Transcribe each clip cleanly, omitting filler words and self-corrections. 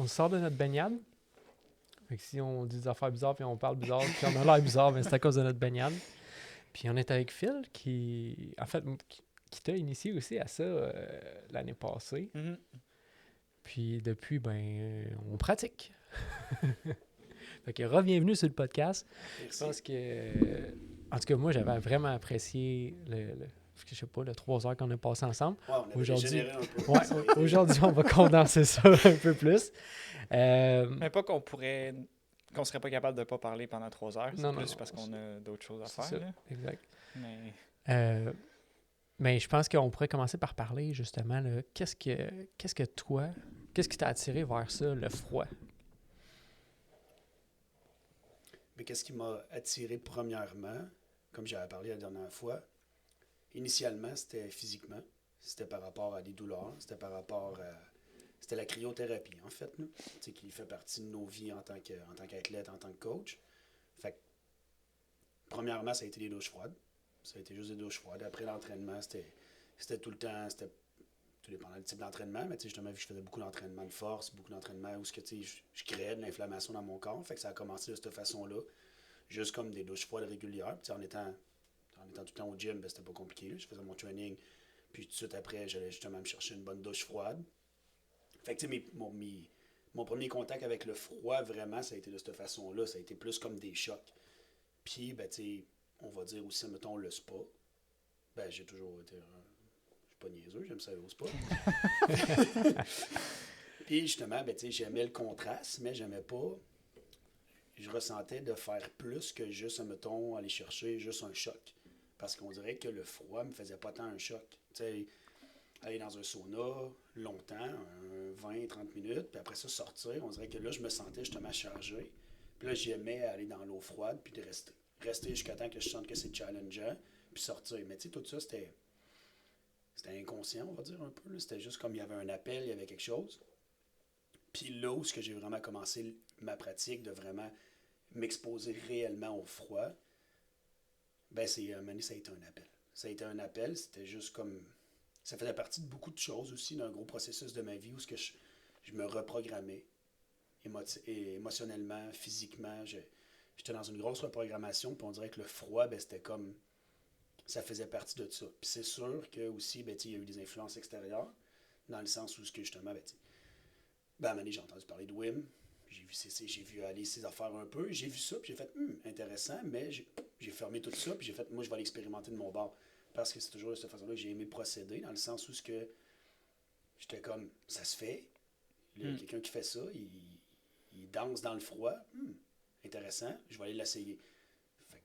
on sort de notre baignade. Fait que si on dit des affaires bizarres puis on parle bizarre puis on a l'air bizarre, ben c'est à cause de notre baignade. Puis on est avec Phil qui, en fait, qui t'a initié aussi à ça l'année passée. Mhm. Puis depuis, on pratique. Fait que re-bienvenue sur le podcast. Merci. Je pense que, en tout cas, moi, j'avais vraiment apprécié je sais pas, les 3 heures qu'on a passées ensemble. Ouais, on avait Aujourd'hui- dégénéré un peu. Ouais, Ça a été- aujourd'hui, on va condenser ça un peu plus. Mais pas qu'on serait pas capable de pas parler pendant 3 heures. C'est Non, plus non, parce qu'on a d'autres choses à c'est faire. ça, Là. exact. Mais Mais je pense qu'on pourrait commencer par parler justement, là, qu'est-ce qui t'a attiré vers ça, le froid? Mais qu'est-ce qui m'a attiré premièrement, comme j'avais parlé la dernière fois, initialement, c'était physiquement. C'était par rapport à des douleurs. C'était par rapport à... C'était la cryothérapie, en fait, là, qui fait partie de nos vies en tant qu'athlète, en tant que coach. Fait que, premièrement, ça a été des douches froides. Ça a été juste des douches froides. Après l'entraînement, c'était tout le temps... Tout dépendant du type d'entraînement, mais justement, vu que je faisais beaucoup d'entraînement de force, beaucoup d'entraînement où je créais de l'inflammation dans mon corps. Fait que ça a commencé de cette façon-là, juste comme des douches froides régulières. Puis en étant tout le temps au gym, c'était pas compliqué. Là. Je faisais mon training, puis tout de suite après, j'allais justement me chercher une bonne douche froide. Fait que mon premier contact avec le froid, vraiment, ça a été de cette façon-là. Ça a été plus comme des chocs. Puis, on va dire aussi, mettons, le spa. J'ai toujours été... pas niaiseux, j'aime ça au spa. Puis justement, j'aimais le contraste, mais j'aimais pas. Je ressentais de faire plus que juste, mettons, aller chercher juste un choc. Parce qu'on dirait que le froid me faisait pas tant un choc. T'sais, aller dans un sauna longtemps, 20-30 minutes, puis après ça sortir, on dirait que là, je me sentais justement chargé. Puis là, j'aimais aller dans l'eau froide, puis de rester. Rester jusqu'à temps que je sente que c'est challengeant, puis sortir. Mais tu sais, tout ça, c'était inconscient, on va dire un peu. Là. C'était juste comme il y avait un appel, il y avait quelque chose. Puis là où j'ai vraiment commencé ma pratique de vraiment m'exposer réellement au froid, ça a été un appel. Ça a été un appel, c'était juste comme... Ça faisait partie de beaucoup de choses aussi, d'un gros processus de ma vie où je me reprogrammais émotionnellement, physiquement. J'étais dans une grosse reprogrammation, puis on dirait que le froid, c'était comme... Ça faisait partie de ça. Puis c'est sûr que aussi, il y a eu des influences extérieures, dans le sens où, justement, à un moment donné, j'ai entendu parler de Wim, j'ai vu aller ses affaires un peu, j'ai vu ça, puis j'ai fait, intéressant, mais j'ai fermé tout ça, puis j'ai fait, moi, je vais l'expérimenter de mon bord. Parce que c'est toujours de cette façon-là que j'ai aimé procéder, dans le sens où j'étais comme, ça se fait, quelqu'un qui fait ça, il danse dans le froid, intéressant, je vais aller l'essayer. Fait que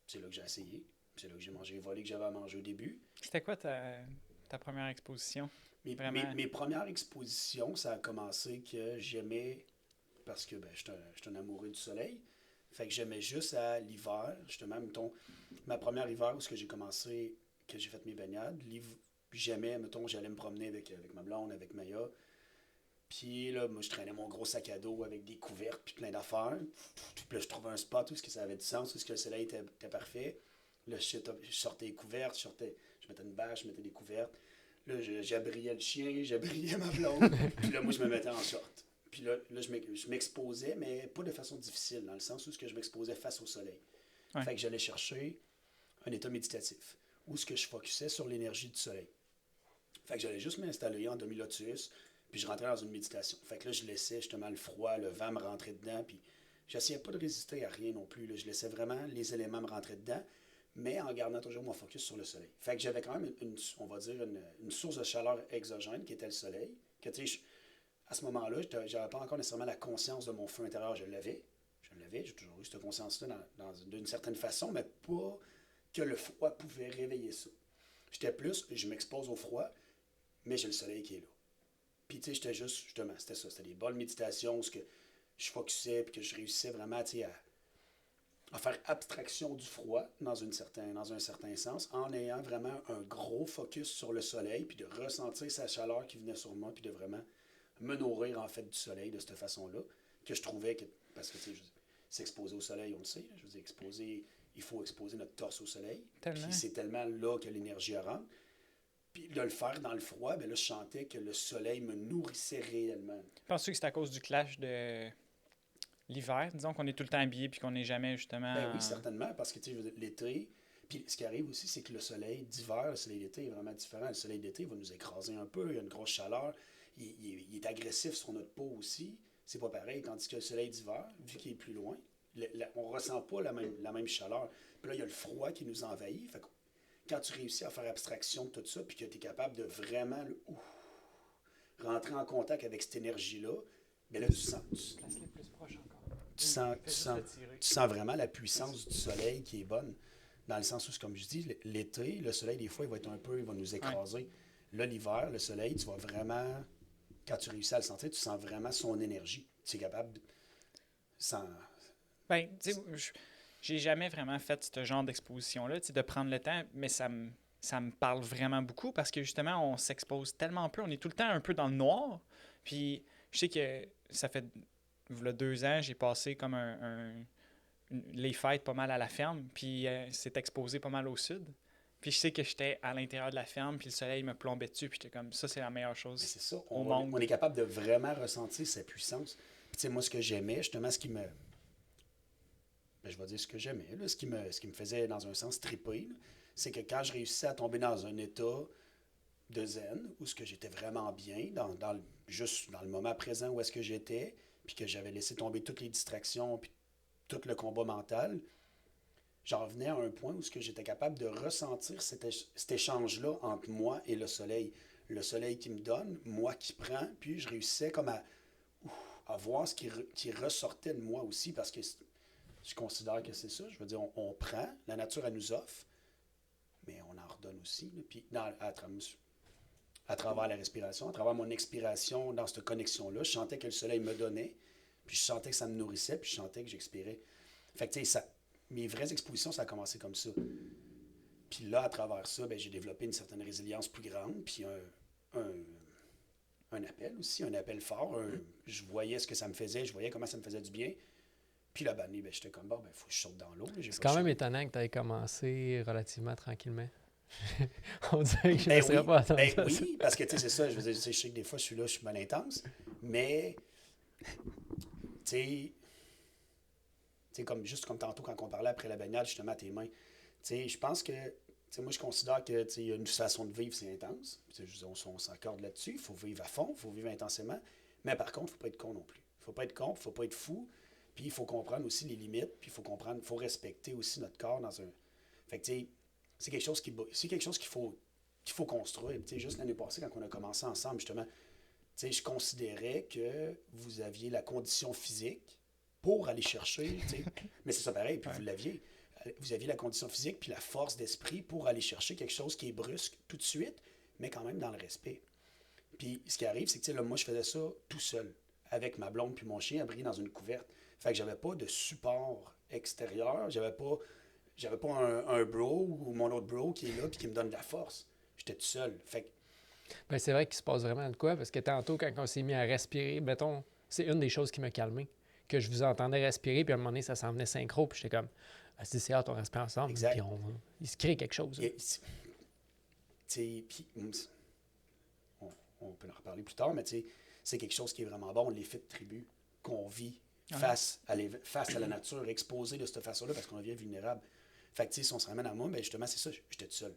c'est là que j'ai essayé. C'est là que j'ai mangé les volets que j'avais à manger au début. c'était quoi ta première exposition? Mes premières expositions, ça a commencé que j'aimais, parce que je suis un amoureux du soleil, fait que j'aimais juste à l'hiver, justement, mettons, ma première hiver où j'ai commencé, que j'ai fait mes baignades, j'aimais, mettons, j'allais me promener avec ma blonde, avec Maya, puis là, moi, je traînais mon gros sac à dos avec des couvertes, puis plein d'affaires, puis là, je trouvais un spot où ça avait du sens, où le soleil était parfait. Là, je sortais les couvertes, je mettais une bâche, je mettais des couvertes. Là, j'abriais le chien, j'abriais ma blonde. Puis là, moi, je me mettais en short. Puis là je m'exposais, mais pas de façon difficile, dans le sens où je m'exposais face au soleil. Ouais. Fait que j'allais chercher un état méditatif, où je focusais sur l'énergie du soleil. Fait que j'allais juste m'installer en demi-lotus, puis je rentrais dans une méditation. Fait que là, je laissais justement le froid, le vent me rentrer dedans, puis j'essayais pas de résister à rien non plus. Là. Je laissais vraiment les éléments me rentrer dedans, mais en gardant toujours mon focus sur le soleil. Fait que j'avais quand même, on va dire, une source de chaleur exogène qui était le soleil. Que, à ce moment-là, je n'avais pas encore nécessairement la conscience de mon feu intérieur. Je l'avais, j'ai toujours eu cette conscience-là d'une certaine façon, mais pas que le froid pouvait réveiller ça. J'étais plus, je m'expose au froid, mais j'ai le soleil qui est là. Puis, j'étais juste, justement, c'était ça. C'était des bonnes méditations où je focusais, puis que je réussissais vraiment, à faire abstraction du froid dans un certain sens, en ayant vraiment un gros focus sur le soleil, puis de ressentir sa chaleur qui venait sur moi, puis de vraiment me nourrir en fait du soleil de cette façon-là, que je trouvais que, parce que s'exposer au soleil, on le sait, je veux dire, il faut exposer notre torse au soleil, Tellement. puis c'est tellement là que l'énergie rentre. Puis de le faire dans le froid, ben là, je sentais que le soleil me nourrissait réellement. Penses-tu que c'est à cause du clash de l'hiver? Disons qu'on est tout le temps habillé puis qu'on n'est jamais justement... Ben oui, certainement, parce que tu sais, l'été, puis ce qui arrive aussi, c'est que le soleil d'hiver, le soleil d'été est vraiment différent. Le soleil d'été va nous écraser un peu, il y a une grosse chaleur, il est agressif sur notre peau aussi, c'est pas pareil, tandis que le soleil d'hiver, vu qu'il est plus loin, on ressent pas la même chaleur. Puis là, il y a le froid qui nous envahit, fait que quand tu réussis à faire abstraction de tout ça, puis que tu es capable de vraiment rentrer en contact avec cette énergie-là, bien là, tu sens vraiment la puissance du soleil qui est bonne. Dans le sens où, comme je dis, l'été, le soleil, des fois, il va nous écraser. Ouais. Là, l'hiver, le soleil, tu vas vraiment, quand tu réussis à le sentir, tu sens vraiment son énergie. Tu es capable de... Ben, tu sais, j'ai jamais vraiment fait ce genre d'exposition-là, tu sais, de prendre le temps, mais ça me parle vraiment beaucoup parce que justement, on s'expose tellement peu, on est tout le temps un peu dans le noir. Puis, je sais que ça fait, il y a 2 ans, j'ai passé comme les fêtes pas mal à la ferme, puis c'est exposé pas mal au sud. Puis je sais que j'étais à l'intérieur de la ferme, puis le soleil me plombait dessus, puis j'étais comme, ça, c'est la meilleure chose. Mais c'est ça, on est capable de vraiment ressentir sa puissance. Puis tu sais, moi, ce que j'aimais, justement, ce qui me... Ben, je vais dire ce que j'aimais, là, ce qui me faisait, dans un sens, triper, c'est que quand je réussissais à tomber dans un état de zen, où ce que j'étais vraiment bien, juste dans le moment présent où est-ce que j'étais, puis que j'avais laissé tomber toutes les distractions, puis tout le combat mental, j'en venais à un point où ce que j'étais capable de ressentir cet échange-là entre moi et le soleil. Le soleil qui me donne, moi qui prends, puis je réussissais comme à voir ce qui ressortait de moi aussi, parce que je considère que c'est ça. Je veux dire, on prend, la nature, elle nous offre, mais on en redonne aussi. Là. Puis à travers la respiration, à travers mon expiration, dans cette connexion-là, je sentais que le soleil me donnait, puis je sentais que ça me nourrissait, puis je sentais que j'expirais. Fait que, tu sais, mes vraies expositions, ça a commencé comme ça. Puis là, à travers ça, ben, j'ai développé une certaine résilience plus grande, puis un appel aussi, un appel fort. Je voyais ce que ça me faisait, je voyais comment ça me faisait du bien. Puis là, ben, j'étais comme, bon, il faut que je saute dans l'eau. C'est quand même étonnant que tu aies commencé relativement tranquillement. On dirait que je ne serais pas attendu à ça. Oui, parce que, tu sais, c'est ça. Je veux dire, je sais que des fois, je suis mal intense, mais, tu sais, juste comme tantôt, quand on parlait après la baignade, justement, à tes mains, tu sais, je pense que, tu sais, moi, je considère que, tu sais, il y a une façon de vivre, c'est intense. On s'accorde là-dessus. Il faut vivre à fond, il faut vivre intensément. Mais par contre, il ne faut pas être con non plus. Il ne faut pas être con, il ne faut pas être fou. Puis il faut comprendre aussi les limites, puis il faut respecter aussi notre corps dans un... Fait que, tu sais, c'est quelque chose qu'il faut construire. Tu sais, juste l'année passée, quand on a commencé ensemble, justement, tu sais, je considérais que vous aviez la condition physique pour aller chercher, tu sais, mais c'est ça pareil, puis vous l'aviez. Vous aviez la condition physique puis la force d'esprit pour aller chercher quelque chose qui est brusque tout de suite, mais quand même dans le respect. Puis ce qui arrive, c'est que, tu sais, là, moi, je faisais ça tout seul, avec ma blonde puis mon chien abrié dans une couverte. Fait que j'avais pas de support extérieur, j'avais pas un bro ou mon autre bro qui est là et qui me donne de la force. J'étais tout seul. Fait que... Ben, c'est vrai qu'il se passe vraiment de quoi, parce que tantôt, quand on s'est mis à respirer, mettons, c'est une des choses qui m'a calmé, que je vous entendais respirer, puis à un moment donné, ça s'en venait synchro, puis j'étais comme, c'est hâte, on respire ensemble, exact. Puis il se crée quelque chose. Puis on peut en reparler plus tard, mais c'est quelque chose qui est vraiment bon, l'effet de tribu qu'on vit face à la nature, exposé de cette façon-là, parce qu'on devient vulnérable. Fait que, si on se ramène à moi, ben justement, c'est ça, j'étais tout seul.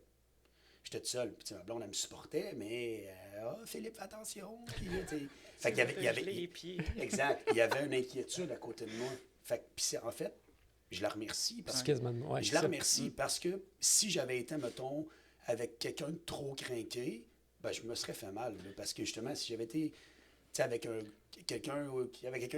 Puis ma blonde, elle me supportait, mais Philippe, fais attention. Puis, fait qu'il y avait les pieds. Exact. Il y avait une inquiétude à côté de moi. Fait que, puis en fait, je la remercie. Je la remercie parce que si j'avais été, mettons, avec quelqu'un de trop crinqué, ben, je me serais fait mal. Là, parce que justement, si j'avais été avec quelqu'un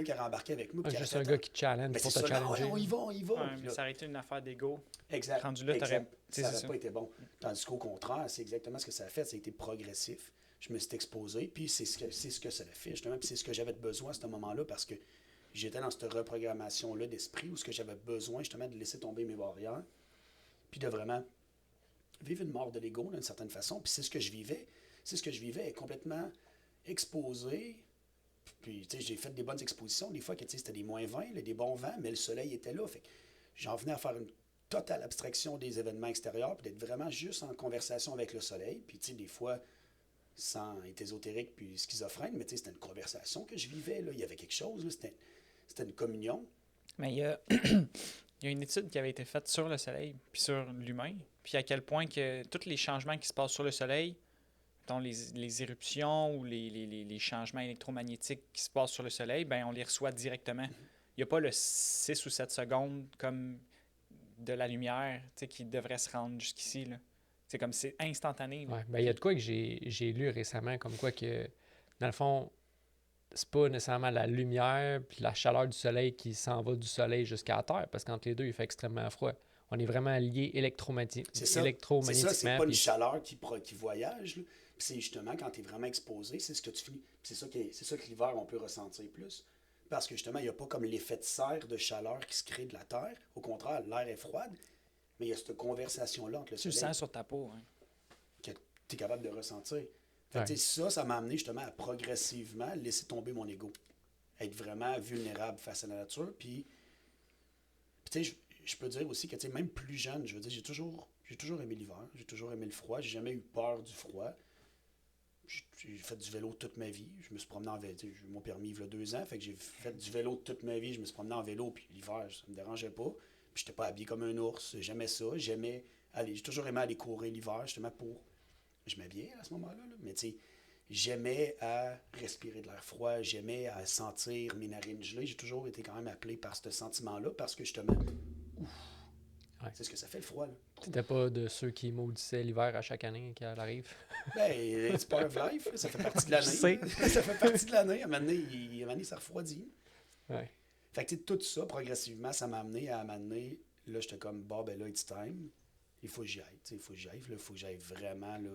qui a rembarqué avec moi. Juste un gars qui te challenge pour te challenger. On y va. Mais ça aurait été une affaire d'ego. Exact. Rendu là, ça n'aurait pas été bon. Tandis qu'au contraire, c'est exactement ce que ça a fait. Ça a été progressif. Je me suis exposé, puis c'est ce que ça a fait, justement. Puis c'est ce que j'avais besoin à ce moment-là, parce que j'étais dans cette reprogrammation-là d'esprit, où ce que j'avais besoin, justement, de laisser tomber mes barrières, puis de vraiment vivre une mort de l'ego, d'une certaine façon. Puis c'est ce que je vivais, complètement exposé. Puis, tu sais, j'ai fait des bonnes expositions, des fois que, tu sais, c'était des -20, là, des bons vents, mais le soleil était là. Fait que j'en venais à faire totale abstraction des événements extérieurs, puis d'être vraiment juste en conversation avec le soleil. Puis, tu sais, des fois, sans être ésotérique puis schizophrène, mais tu sais, c'était une conversation que je vivais, là. Il y avait quelque chose, là. C'était une communion. Mais il y a, il y a une étude qui avait été faite sur le Soleil, puis sur l'humain, puis à quel point que tous les changements qui se passent sur le Soleil, dont les éruptions ou les changements électromagnétiques qui se passent sur le Soleil, ben on les reçoit directement. Il n'y a pas le 6 ou 7 secondes comme de la lumière, tu sais, qui devrait se rendre jusqu'ici, là. C'est comme c'est instantané. Là. Ouais. Ben, il y a de quoi que j'ai lu récemment, comme quoi que, dans le fond, c'est pas nécessairement la lumière puis la chaleur du soleil qui s'en va du soleil jusqu'à la Terre, parce qu'entre les deux, il fait extrêmement froid. On est vraiment lié C'est ça. électromagnétiquement. C'est pas une puis- chaleur qui voyage, là. Puis c'est justement quand tu es vraiment exposé, c'est ce que tu finis. Puis c'est ça que l'hiver, on peut ressentir plus. Parce que justement, il n'y a pas comme l'effet de serre de chaleur qui se crée de la Terre. Au contraire, l'air est froide. Mais il y a cette conversation-là entre le Tu le soleil sens sur ta peau. Hein. que tu es capable de ressentir. Fait que, Ouais. tu sais, ça m'a amené justement à progressivement laisser tomber mon ego. Être vraiment vulnérable face à la nature. Puis tu sais, je peux dire aussi que, tu sais, même plus jeune, je veux dire, j'ai toujours aimé l'hiver, j'ai toujours aimé le froid, j'ai jamais eu peur du froid. J'ai fait du vélo toute ma vie. Je me suis promené en vélo. J'ai eu mon permis il y a 2 ans, fait que j'ai fait du vélo toute ma vie. Je me suis promené en vélo, puis l'hiver, ça me dérangeait pas. Puis j'étais pas habillé comme un ours. J'aimais ça. J'ai toujours aimé aller courir l'hiver, justement pour. Je m'habillais à ce moment-là, là. Mais tu sais, j'aimais à respirer de l'air froid, j'aimais à sentir mes narines gelées. J'ai toujours été quand même appelé par ce sentiment-là parce que justement, Ouais. c'est ce que ça fait le froid, là. T'étais pas de ceux qui maudissaient l'hiver à chaque année qu'elle arrive. Ben, it's part of life, là. Ça fait partie de l'année. Je sais. Ça fait partie de l'année. À un moment donné, ça refroidit. Ouais. Fait que tu sais, tout ça, progressivement, ça m'a amené à m'amener. Là, j'étais comme, bon, ben là, it's time. Il faut que j'y aille. Il faut que j'y aille. Il faut que j'aille vraiment là,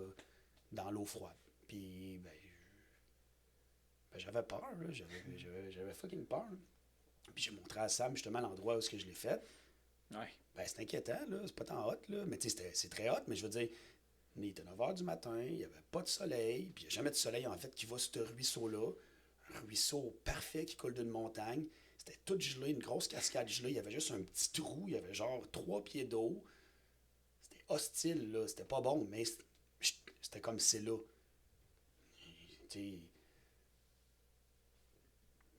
dans l'eau froide. Puis, j'avais peur. Là. J'avais fucking peur. Là. Puis j'ai montré à Sam justement l'endroit où ce que je l'ai fait. Ouais. Ben, c'est inquiétant, là. C'est pas tant hot, là. Mais tu sais, c'est très hot, mais je veux dire, il était 9 h du matin, il n'y avait pas de soleil, puis il n'y a jamais de soleil, en fait, qui va sur ce ruisseau-là. Un ruisseau parfait qui coule d'une montagne. C'était tout gelé, une grosse cascade gelée. Il y avait juste un petit trou, il y avait genre 3 pieds d'eau. C'était hostile, là. C'était pas bon, mais c'était comme c'est là. Tu sais,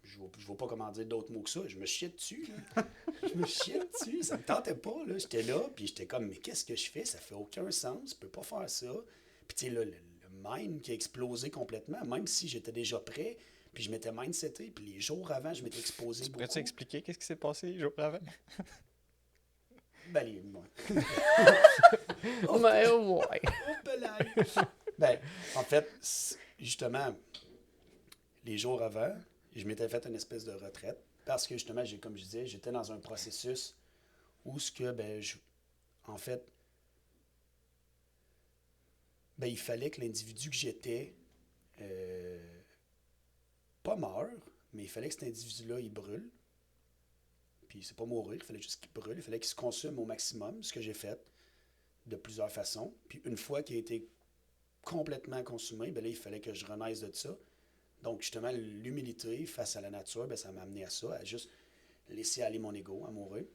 je ne vois pas comment dire d'autres mots que ça. Je me chiais dessus, là. Je me chiais dessus. Ça me tentait pas, là. J'étais là, puis j'étais comme, mais qu'est-ce que je fais? Ça fait aucun sens. Je peux pas faire ça. Puis, tu sais, là, le mind qui a explosé complètement, même si j'étais déjà prêt, puis je m'étais mindseté, puis les jours avant, je m'étais exposé Tu beaucoup. pourrais-tu expliquer qu'est-ce qui s'est passé les jours avant? Ben, Mais ouais. Ben, en fait, justement, les jours avant, je m'étais fait une espèce de retraite parce que justement, comme je disais, j'étais dans un processus où ce que, en fait, il fallait que l'individu que j'étais pas meure, mais il fallait que cet individu-là, il brûle. Puis c'est pas mourir, il fallait juste qu'il brûle, il fallait qu'il se consume au maximum, ce que j'ai fait de plusieurs façons. Puis une fois qu'il a été complètement consumé, ben là, il fallait que je renaisse de ça. Donc, justement, l'humilité face à la nature, ça m'a amené à ça, à juste laisser aller mon ego, à mourir.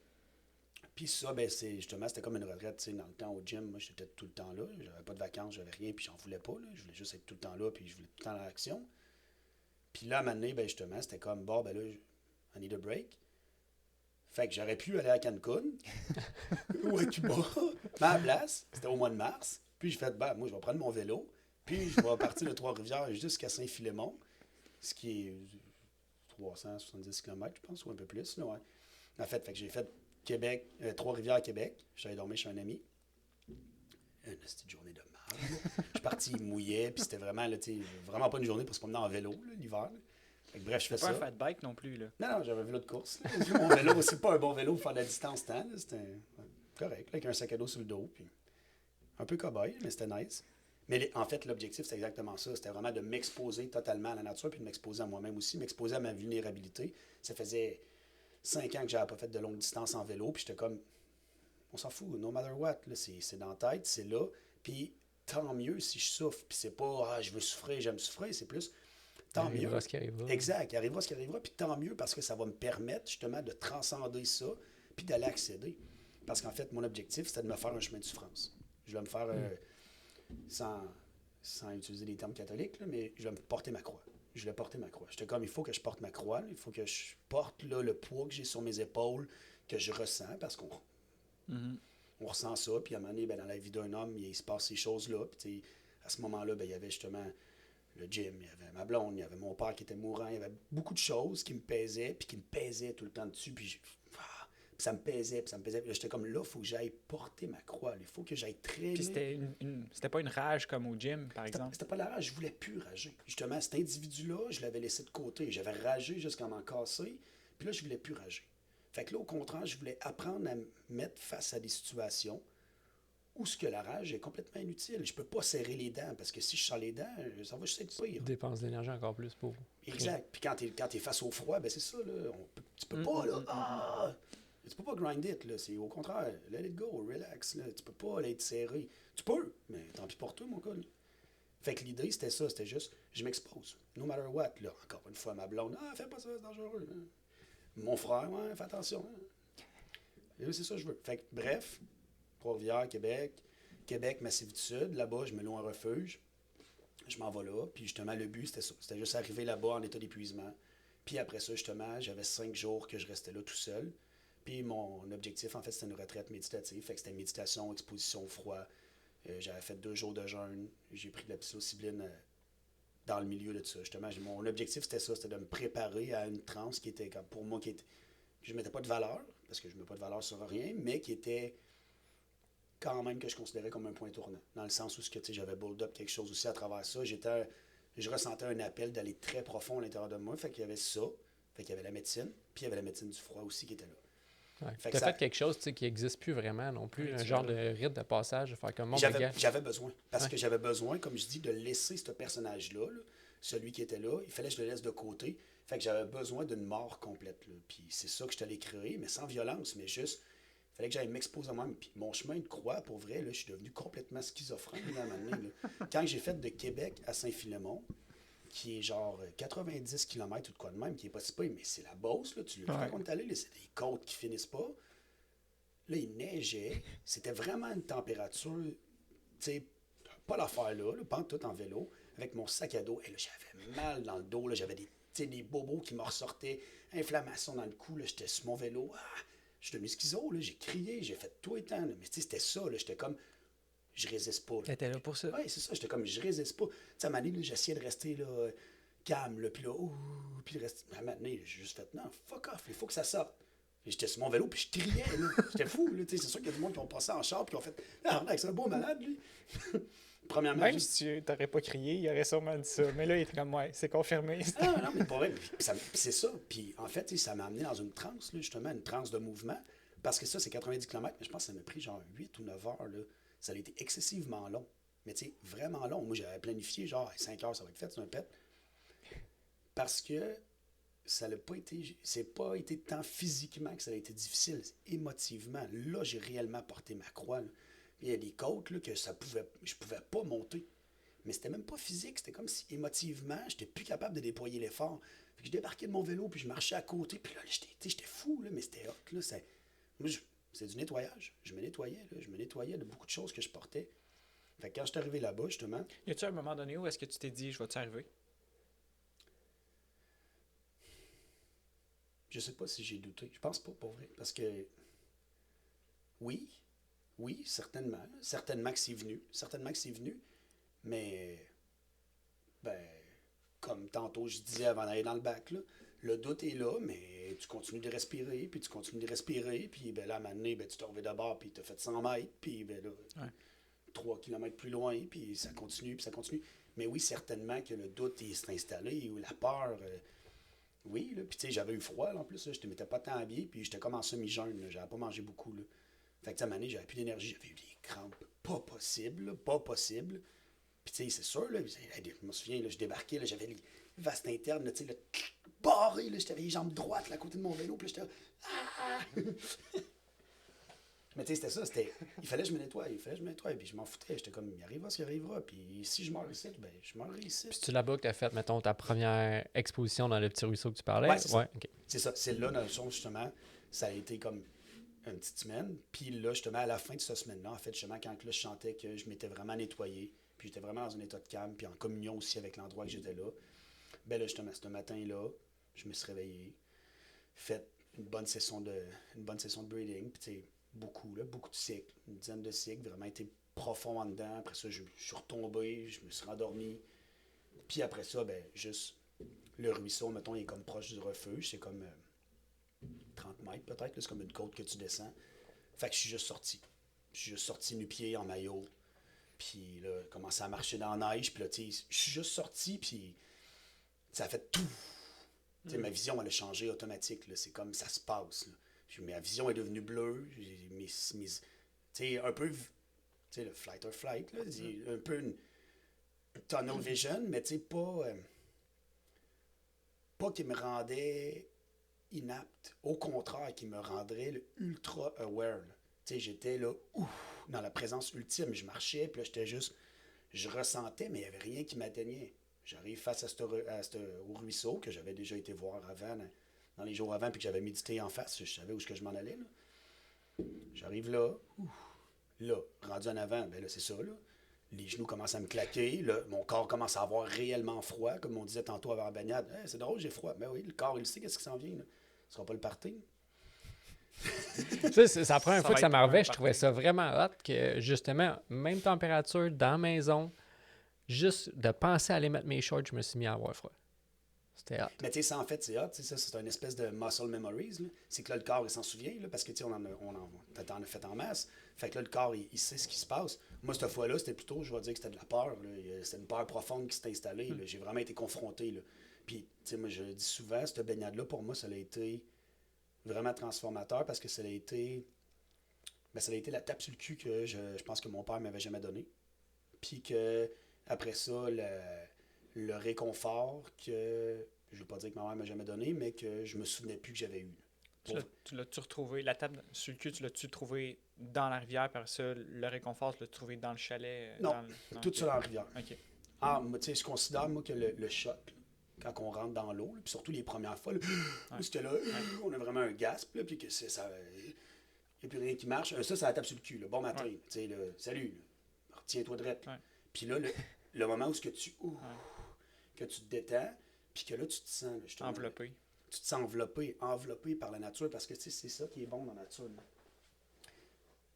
Puis ça, c'était comme une retraite, tu sais, dans le temps au gym, moi, j'étais tout le temps là, j'avais pas de vacances, j'avais rien, puis j'en voulais pas, là. Je voulais juste être tout le temps là, puis je voulais tout le temps dans l'action. Puis là, à un moment donné, justement, c'était comme, là, I need a break. Fait que j'aurais pu aller à Cancun ou à Cuba, mais à la place, c'était au mois de mars. Puis j'ai fait, moi, je vais prendre mon vélo, puis je vais partir de Trois-Rivières jusqu'à Saint-Philémon, ce qui est 370 km, je pense, ou un peu plus. Là, ouais. En fait que j'ai fait Trois-Rivières à Québec. J'allais dormir chez un ami. C'était une journée de merde. Je suis parti, il mouillait, puis c'était vraiment, là, vraiment pas une journée pour se promener en vélo, là, l'hiver. Bref, je fais ça. Pas un fat bike non plus, là. Non, j'avais un vélo de course. Mon vélo, c'est pas un bon vélo pour faire de la distance tant. C'était correct, là, avec un sac à dos sur le dos. Puis un peu cow-boy, mais c'était nice. Mais en fait, l'objectif, c'était exactement ça. C'était vraiment de m'exposer totalement à la nature, puis de m'exposer à moi-même aussi, m'exposer à ma vulnérabilité. Ça faisait 5 ans que j'avais pas fait de longue distance en vélo, puis j'étais comme, on s'en fout, no matter what. Là, c'est dans la tête, c'est là. Puis tant mieux si je souffre. Puis c'est pas, je veux souffrir, j'aime souffrir. C'est plus, tant mieux. Arrivera ce qui arrivera. Exact, il arrivera ce qui arrivera, puis tant mieux parce que ça va me permettre justement de transcender ça, puis d'aller accéder. Parce qu'en fait, mon objectif, c'était de me faire un chemin de souffrance. Je voulais me faire, sans utiliser des termes catholiques, là, mais je voulais me porter ma croix. Je voulais porter ma croix. J'étais comme, il faut que je porte ma croix, il faut que je porte là, le poids que j'ai sur mes épaules, que je ressens, parce qu'on on ressent ça. Puis à un moment donné, ben, dans la vie d'un homme, il se passe ces choses-là. Puis à ce moment-là, ben, il y avait justement le gym, il y avait ma blonde, il y avait mon père qui était mourant, il y avait beaucoup de choses qui me pesaient, puis qui me pesaient tout le temps dessus. Puis ça me pesait, puis ça me pesait. Puis là, j'étais comme, là, il faut que j'aille porter ma croix. Il faut que j'aille traîner. Puis c'était pas une rage comme au gym, par exemple? C'était pas la rage, je voulais plus rager. Justement, cet individu-là, je l'avais laissé de côté. J'avais ragé jusqu'à m'en casser, puis là, je voulais plus rager. Fait que là, au contraire, je voulais apprendre à me mettre face à des situations où ce que la rage est complètement inutile. Je peux pas serrer les dents, parce que si je serre les dents, ça va juste être pire. Dépense d'énergie encore plus pour vous. Exact. Puis quand t'es face au froid, ben c'est ça, là. Tu peux pas, là, tu peux pas grind it, là. C'est au contraire, let it go, relax, là. Tu peux pas être serré. Tu peux, mais tant pis pour toi, mon gars. Fait que l'idée, c'était ça, c'était juste, je m'expose. No matter what, là. Encore une fois, ma blonde, fais pas ça, c'est dangereux. Hein. Mon frère, ouais, fais attention. Hein. Et là, c'est ça que je veux. Fait que, bref, Trois-Rivières, Québec, Massif-du-Sud, là-bas, je me loue un refuge. Je m'en vais là, puis justement, le but, c'était ça. C'était juste arriver là-bas en état d'épuisement. Puis après ça, justement, j'avais 5 jours que je restais là tout seul. Puis mon objectif, en fait, c'était une retraite méditative. Fait que c'était méditation, exposition au froid. J'avais fait 2 jours de jeûne. J'ai pris de la psilocybine dans le milieu de ça. Justement, mon objectif, c'était ça. C'était de me préparer à une transe qui était, comme pour moi, je ne mettais pas de valeur, parce que je ne mets pas de valeur sur rien, mais qui était quand même que je considérais comme un point tournant. Dans le sens où j'avais build up quelque chose aussi à travers ça. Je ressentais un appel d'aller très profond à l'intérieur de moi. Fait qu'il y avait ça. Fait qu'il y avait la médecine. Puis il y avait la médecine du froid aussi qui était là. Ouais. Tu as fait quelque chose qui n'existe plus vraiment non plus, un genre de rite de passage, de faire comme j'avais besoin. Parce que j'avais besoin, comme je dis, de laisser ce personnage-là, là, celui qui était là, il fallait que je le laisse de côté. Fait que j'avais besoin d'une mort complète. Là. Puis c'est ça que je t'allais créer, mais sans violence, mais juste, il fallait que j'aille m'exposer à moi-même. Puis mon chemin de croix, pour vrai, là, je suis devenu complètement schizophrène là, à un moment donné, là. Quand j'ai fait de Québec à Saint-Philémon, qui est genre 90 km ou de quoi de même, qui est pas si pire, mais c'est la Beauce, là, tu le vois quand on est allé, là, c'est des côtes qui finissent pas. Là, il neigeait, c'était vraiment une température, tu sais, pas l'affaire là, pas en tout en vélo, avec mon sac à dos, et là, j'avais mal dans le dos, là, j'avais des bobos qui me ressortaient, inflammation dans le cou, là, j'étais sur mon vélo, je suis devenu schizo, là, j'ai crié, j'ai fait tout le temps, là, mais tu sais, c'était ça, là, j'étais comme... Je résiste pas. T'étais là pour ça? Oui, c'est ça. J'étais comme, je résiste pas. Tu sais, à un moment donné, j'essayais de rester là, calme, là, puis là, puis le reste. À un moment donné, j'ai juste fait, non, fuck off, il faut que ça sorte. Et j'étais sur mon vélo, puis je triais, là. J'étais fou, là. C'est sûr qu'il y a du monde qui ont passé en char, puis qui ont fait, c'est un beau malade, lui. Premièrement, même si tu n'aurais pas crié, il aurait sûrement dit ça. Mais là, il était comme, ouais, c'est confirmé. Non, mais pas vrai. C'est ça. Puis en fait, ça m'a amené dans une transe, là, justement, une transe de mouvement. Parce que ça, c'est 90 km, mais je pense que ça m'a pris genre 8 ou 9 heures, là. Ça a été excessivement long. Mais tu sais, vraiment long. Moi, j'avais planifié, genre, 5 heures, ça va être fait, c'est un pet. Parce que ça n'a pas été... C'est pas été tant physiquement que ça a été difficile, émotivement. Là, j'ai réellement porté ma croix. Là. Il y a des côtes là, que je pouvais pas monter. Mais c'était même pas physique. C'était comme si, émotivement, j'étais plus capable de déployer l'effort. Fait que je débarquais de mon vélo, puis je marchais à côté. Puis là, j'étais fou, là, mais c'était hot. Là, moi, c'est du nettoyage. Je me nettoyais de beaucoup de choses que je portais. Fait que quand je suis arrivé là-bas, justement... Y a-tu un moment donné où est-ce que tu t'es dit, je vais-tu arriver? Je sais pas si j'ai douté. Je pense pas, pour vrai. Parce que... Oui, certainement. Certainement que c'est venu. Mais... Ben... Comme tantôt, je disais avant d'aller dans le bac, là, le doute est là, mais tu continues de respirer, puis ben là, à un moment donné, ben, tu t'es revé de bord, puis tu as fait 100 mètres, puis ben là, 3 km plus loin, puis ça continue. Mais oui, certainement que le doute s'est installé, ou la peur, oui, là, puis tu sais, j'avais eu froid, là, en plus, là, je ne m'étais pas tant habillé, puis j'étais comme en semi-jeûne, j'avais pas mangé beaucoup, là. Fait que, à un moment donné, j'avais plus d'énergie, j'avais eu des crampes, pas possible. Puis, tu sais, c'est sûr, là, je me souviens, là, je débarquais, là, j'avais les vastes internes, tu sais, barré, là, j'avais les jambes droites, là, à côté de mon vélo, puis j'étais Mais tu sais, c'était ça, il fallait que je me nettoie, puis je m'en foutais, j'étais comme, il arrivera ce qui arrivera, puis si je meurs ici, ben, je meurs ici. Puis c'est là-bas que tu as fait, mettons, ta première exposition dans le petit ruisseau que tu parlais? Ouais, c'est ça. Okay. C'est ça, c'est là, dans le son, justement, ça a été comme une petite semaine. Puis là, justement, à la fin de cette semaine-là, en fait, justement, quand là, je sentais que je m'étais vraiment nettoyé, puis j'étais vraiment dans un état de calme, puis en communion aussi avec l'endroit que j'étais là, ben là, justement, ce matin-là, je me suis réveillé, fait une bonne session de breathing, puis tu sais, beaucoup de cycles, une dizaine de cycles, vraiment été profond en dedans. Après ça, je suis retombé, je me suis rendormi. Puis après ça, ben, juste le ruisseau, mettons, il est comme proche du refuge, c'est comme 30 mètres peut-être, là, c'est comme une côte que tu descends. Fait que je suis juste sorti. Je suis juste sorti nu-pied en maillot. Puis là, commencé à marcher dans la neige. Puis là, tu sais, je suis juste sorti, puis ça a fait tout. Tu sais, ma vision, elle a changé automatique. Là. C'est comme ça se passe. Là. Puis, ma vision est devenue bleue. Tu sais, un peu, tu sais, le flight or flight, là, un peu une tunnel vision, mais tu sais, pas qui me rendait inapte. Au contraire, qui me rendrait là, ultra aware. Là. Tu sais, j'étais là, dans la présence ultime. Je marchais, puis là, j'étais juste, je ressentais, mais il n'y avait rien qui m'atteignait. J'arrive face au ruisseau que j'avais déjà été voir avant, dans les jours avant, puis que j'avais médité en face. Je savais où je m'en allais. Là. J'arrive là, rendu en avant, ben là, c'est ça, là. Les genoux commencent à me claquer, là, mon corps commence à avoir réellement froid, comme on disait tantôt avant la baignade. Hey, c'est drôle, j'ai froid. Ben oui, le corps, il sait qu'est-ce qui s'en vient. Là. Ce sera pas le party. C'est la première fois que ça m'arrivait, je trouvais ça vraiment hot que, justement, même température dans la maison, juste de penser à aller mettre mes shorts, je me suis mis à avoir froid. C'était hot. Mais tu sais, ça, en fait, c'est hot. Ça, c'est une espèce de muscle memories. Là. C'est que là, le corps, il s'en souvient, là, parce que, tu sais, on en a fait en masse. Fait que là, le corps, il sait ce qui se passe. Moi, cette fois-là, c'était plutôt, je vais dire que c'était de la peur. Là. C'était une peur profonde qui s'est installée. Là. J'ai vraiment été confronté. Là. Puis, tu sais, moi, je le dis souvent, cette baignade-là, pour moi, ça a été vraiment transformateur parce que ça a été la tape sur le cul que je pense que mon père m'avait jamais donné. Puis que, après ça, le réconfort que, je ne veux pas dire que ma mère m'a jamais donné, mais que je me souvenais plus que j'avais eu. Tu l'as-tu retrouvé, la table sur le cul, tu l'as-tu trouvé dans la rivière, par ça, le réconfort, tu l'as trouvé dans le chalet? Non, tout ça dans la rivière. OK. Ah, tu sais, je considère, moi, que le choc, là, quand on rentre dans l'eau, là, puis surtout les premières fois, là, c'était là, on a vraiment un gasp, là, puis que ça... Il n'y a plus rien qui marche. Ça, ça la tape sur le cul. Là. Bon matin. Tu sais, salut. Retiens-toi de rette. Puis là, le moment où que tu te détends, puis que là, tu te sens... Là, enveloppé. Tu te sens enveloppé par la nature, parce que c'est ça qui est bon dans la nature. Là.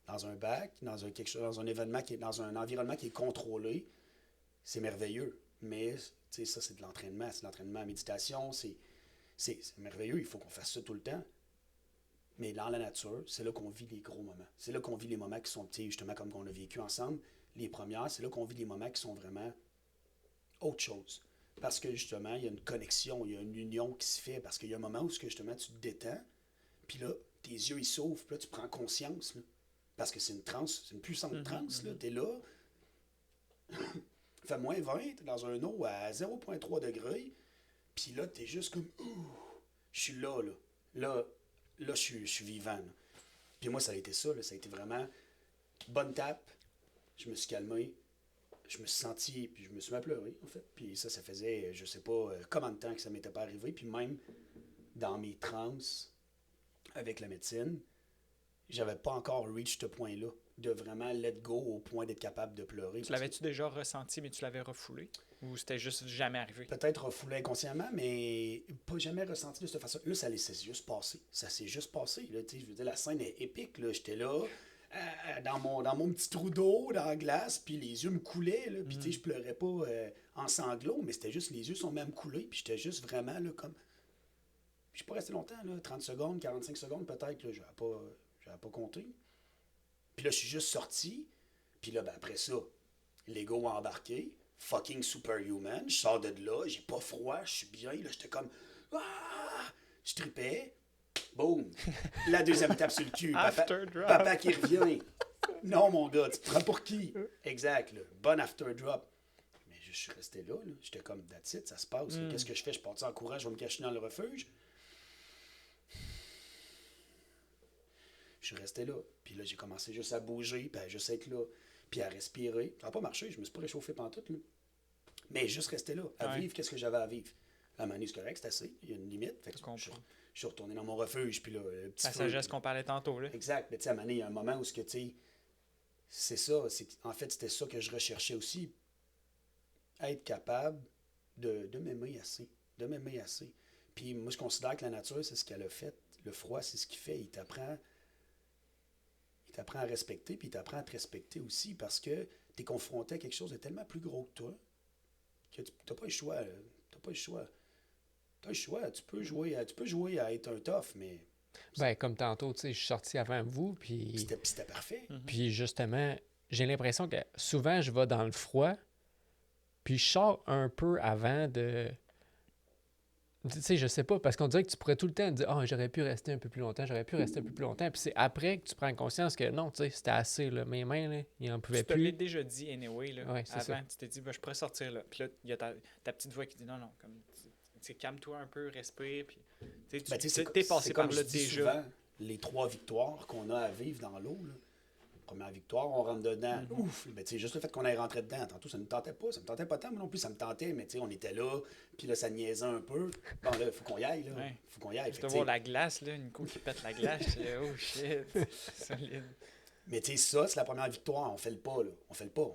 Dans un bac, dans un événement, dans un environnement qui est contrôlé, c'est merveilleux. Mais ça, c'est de l'entraînement. C'est de l'entraînement à méditation. C'est merveilleux. Il faut qu'on fasse ça tout le temps. Mais dans la nature, c'est là qu'on vit les gros moments. C'est là qu'on vit les moments qui sont, justement, comme on a vécu ensemble. Les premières, c'est là qu'on vit des moments qui sont vraiment autre chose. Parce que, justement, il y a une connexion, il y a une union qui se fait. Parce qu'il y a un moment où, justement, tu te détends, puis là, tes yeux, ils s'ouvrent, puis là, tu prends conscience. Là, parce que c'est une transe, c'est une puissante transe. Là, t'es là, il fait moins 20, t'es dans un eau à 0,3 degrés, puis là, t'es juste comme, je suis là. Là, je suis vivant. Là. Puis moi, ça a été ça. Là. Ça a été vraiment bonne tape. Je me suis calmé. Je me suis senti... Puis je me suis mis à pleurer, en fait. Puis ça faisait, je sais pas combien de temps que ça m'était pas arrivé. Puis même dans mes transes avec la médecine, j'avais pas encore reach ce point-là. De vraiment let go au point d'être capable de pleurer. Tu l'avais-tu déjà ressenti, mais tu l'avais refoulé? Ou c'était juste jamais arrivé? Peut-être refoulé inconsciemment, mais pas jamais ressenti de cette façon. Là, ça s'est juste passé. Ça s'est juste passé. Là, je veux dire, la scène est épique. Là. J'étais là, dans mon petit trou d'eau, dans la glace, puis les yeux me coulaient. Là, puis je pleurais pas en sanglots, mais c'était juste, les yeux sont même coulés, puis j'étais juste vraiment là, comme... Je suis pas resté longtemps, là, 30 secondes, 45 secondes peut-être, là, j'avais pas compté. Puis là, je suis juste sorti, puis là, ben, après ça, l'ego a embarqué. Fucking superhuman. Je sors de là, j'ai pas froid, je suis bien. Là, j'étais comme... Ah! Je tripais. Boum! La deuxième étape sur le cul. Papa qui revient. Non, mon gars, tu te prends pour qui? Exact, là. Bon after drop. Mais je suis resté là. J'étais comme, that's it, ça se passe. Qu'est-ce que je fais? Je pars en courant, je vais me cacher dans le refuge. Je suis resté là. Puis là, j'ai commencé juste à bouger, puis à juste être là, puis à respirer. Ça n'a pas marché, je me suis pas réchauffé pantoute, là. Mais juste rester là, à vivre qu'est-ce que j'avais à vivre. À un moment donné, c'est correct, c'est assez. Il y a une limite. Fait que Je comprends. je suis retourné dans mon refuge. Puis là, le petit La feu, sagesse puis- qu'on parlait tantôt, là. Exact. Mais tu sais, à un moment donné, il y a un moment où ce que, tu sais, c'est ça. En fait, c'était ça que je recherchais aussi. Être capable de m'aimer assez. De m'aimer assez. Puis moi, je considère que la nature, c'est ce qu'elle a fait. Le froid, c'est ce qu'il fait. Il t'apprend à respecter, puis il t'apprend à te respecter aussi parce que tu es confronté à quelque chose de tellement plus gros que toi que tu n'as pas le choix. Tu pas le choix. Tu as le choix. Tu peux jouer à être un tough, mais Ben, comme tantôt, tu sais, je suis sorti avant vous, puis c'était parfait. puis justement, j'ai l'impression que souvent, je vais dans le froid, puis je sors un peu avant de... Tu sais, je sais pas, parce qu'on dirait que tu pourrais tout le temps dire « Ah, j'aurais pu rester un peu plus longtemps, j'aurais pu rester un peu plus longtemps. » Puis c'est après que tu prends conscience que non, tu sais, c'était assez, là. Mes mains, là, ils en pouvaient Tu te l'as plus. déjà dit anyway, là, Ouais, c'est avant. ça. Tu t'es dit, bah, je pourrais sortir là. Puis là, il y a ta petite voix qui dit, non, non, comme, tu sais, calme-toi un peu, respire. Puis, tu sais, Ben, tu sais, t'es passé c'est par comme là je dis déjà. souvent, les 3 victoires qu'on a à vivre dans l'eau. Là. Première victoire, on rentre dedans. Ouf! Ben, tu sais, juste le fait qu'on aille rentré dedans. Tantôt, ça ne me tentait pas. Ça me tentait pas tant, moi non plus, ça me tentait. Mais tu sais, on était là, puis là, ça niaisait un peu. Bon, là, il faut qu'on y aille. Là. Ouais. Faut qu'on y aille. Je Fait te que, voir tu sais, la glace, là, Nico qui pète la glace. J'étais, oh shit, solide. mais tu sais, ça, c'est la première victoire. On fait le pas, là. On fait le pas.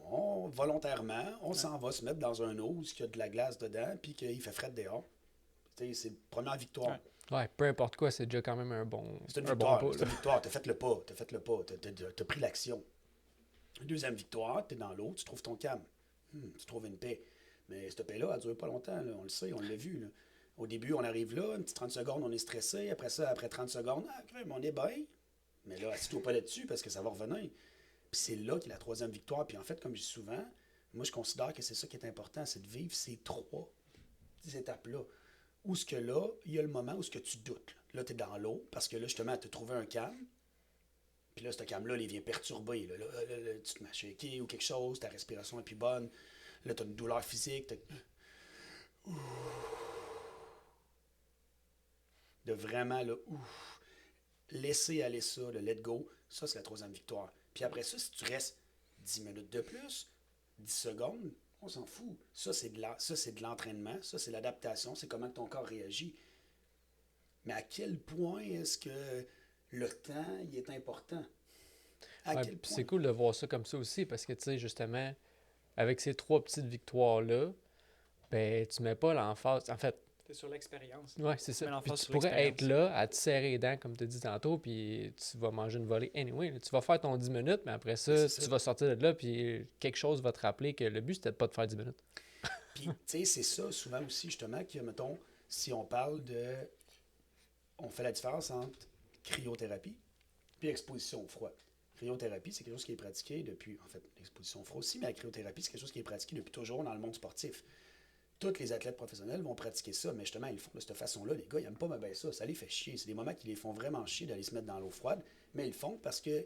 Volontairement, on s'en va se mettre dans un eau où il y a de la glace dedans, puis qu'il fait frais dehors. Tu sais, c'est la première victoire. Ouais. Ouais, peu importe quoi, c'est déjà quand même un bon, C'est une un victoire. bon pas, C'est une là. victoire. T'as fait le pas. T'as fait le pas. T'as pris l'action. Deuxième victoire, t'es dans l'eau, tu trouves ton calme. Tu trouves une paix. Mais cette paix-là, elle ne dure pas longtemps. Là. On le sait, on l'a vu. Là. Au début, on arrive là, une petite 30 secondes, on est stressé. Après ça, après 30 secondes, crème, on est bien. Mais là, assis-toi pas là-dessus parce que ça va revenir. Puis c'est là qu'il y a la troisième victoire. Puis en fait, comme je dis souvent, moi, je considère que c'est ça qui est important, c'est de vivre ces 3 étapes-là. Où ce que là, il y a le moment où ce que tu doutes. Là, tu es dans l'eau parce que là, justement, tu as trouvé un calme. Puis là, ce calme-là, il vient perturber. Là, tu te mets à shaker ou quelque chose, ta respiration est plus bonne. Là, tu as une douleur physique. De vraiment, là, laisser aller ça, le let go, ça, c'est la troisième victoire. Puis après ça, si tu restes 10 minutes de plus, 10 secondes, on s'en fout. Ça, c'est de l'entraînement. Ça, c'est l'adaptation. C'est comment ton corps réagit. Mais à quel point est-ce que le temps, il est important? À Ouais, quel puis point? c'est cool de voir ça comme ça aussi, parce que, tu sais, justement, avec ces 3 petites victoires-là, ben, tu mets pas l'emphase... En fait, T'es sur l'expérience. ouais, c'est ça. mets l'emphase Puis tu sur pourrais être l'expérience. là, à te serrer les dents, comme tu as dit tantôt, puis tu vas manger une volée anyway. Là. Tu vas faire ton 10 minutes, mais après ça, C'est tu ça. vas sortir de là, puis quelque chose va te rappeler que le but, c'était de pas de faire 10 minutes. Puis, tu sais, c'est ça souvent aussi, justement, que, mettons, si on parle de. On fait la différence entre cryothérapie puis exposition au froid. Cryothérapie, c'est quelque chose qui est pratiqué depuis. En fait, l'exposition au froid aussi, mais la cryothérapie, c'est quelque chose qui est pratiqué depuis toujours dans le monde sportif. Tous les athlètes professionnels vont pratiquer ça, mais justement, ils le font de cette façon-là. Les gars, ils n'aiment pas bien ça. Ça les fait chier. C'est des moments qui les font vraiment chier d'aller se mettre dans l'eau froide, mais ils le font parce que.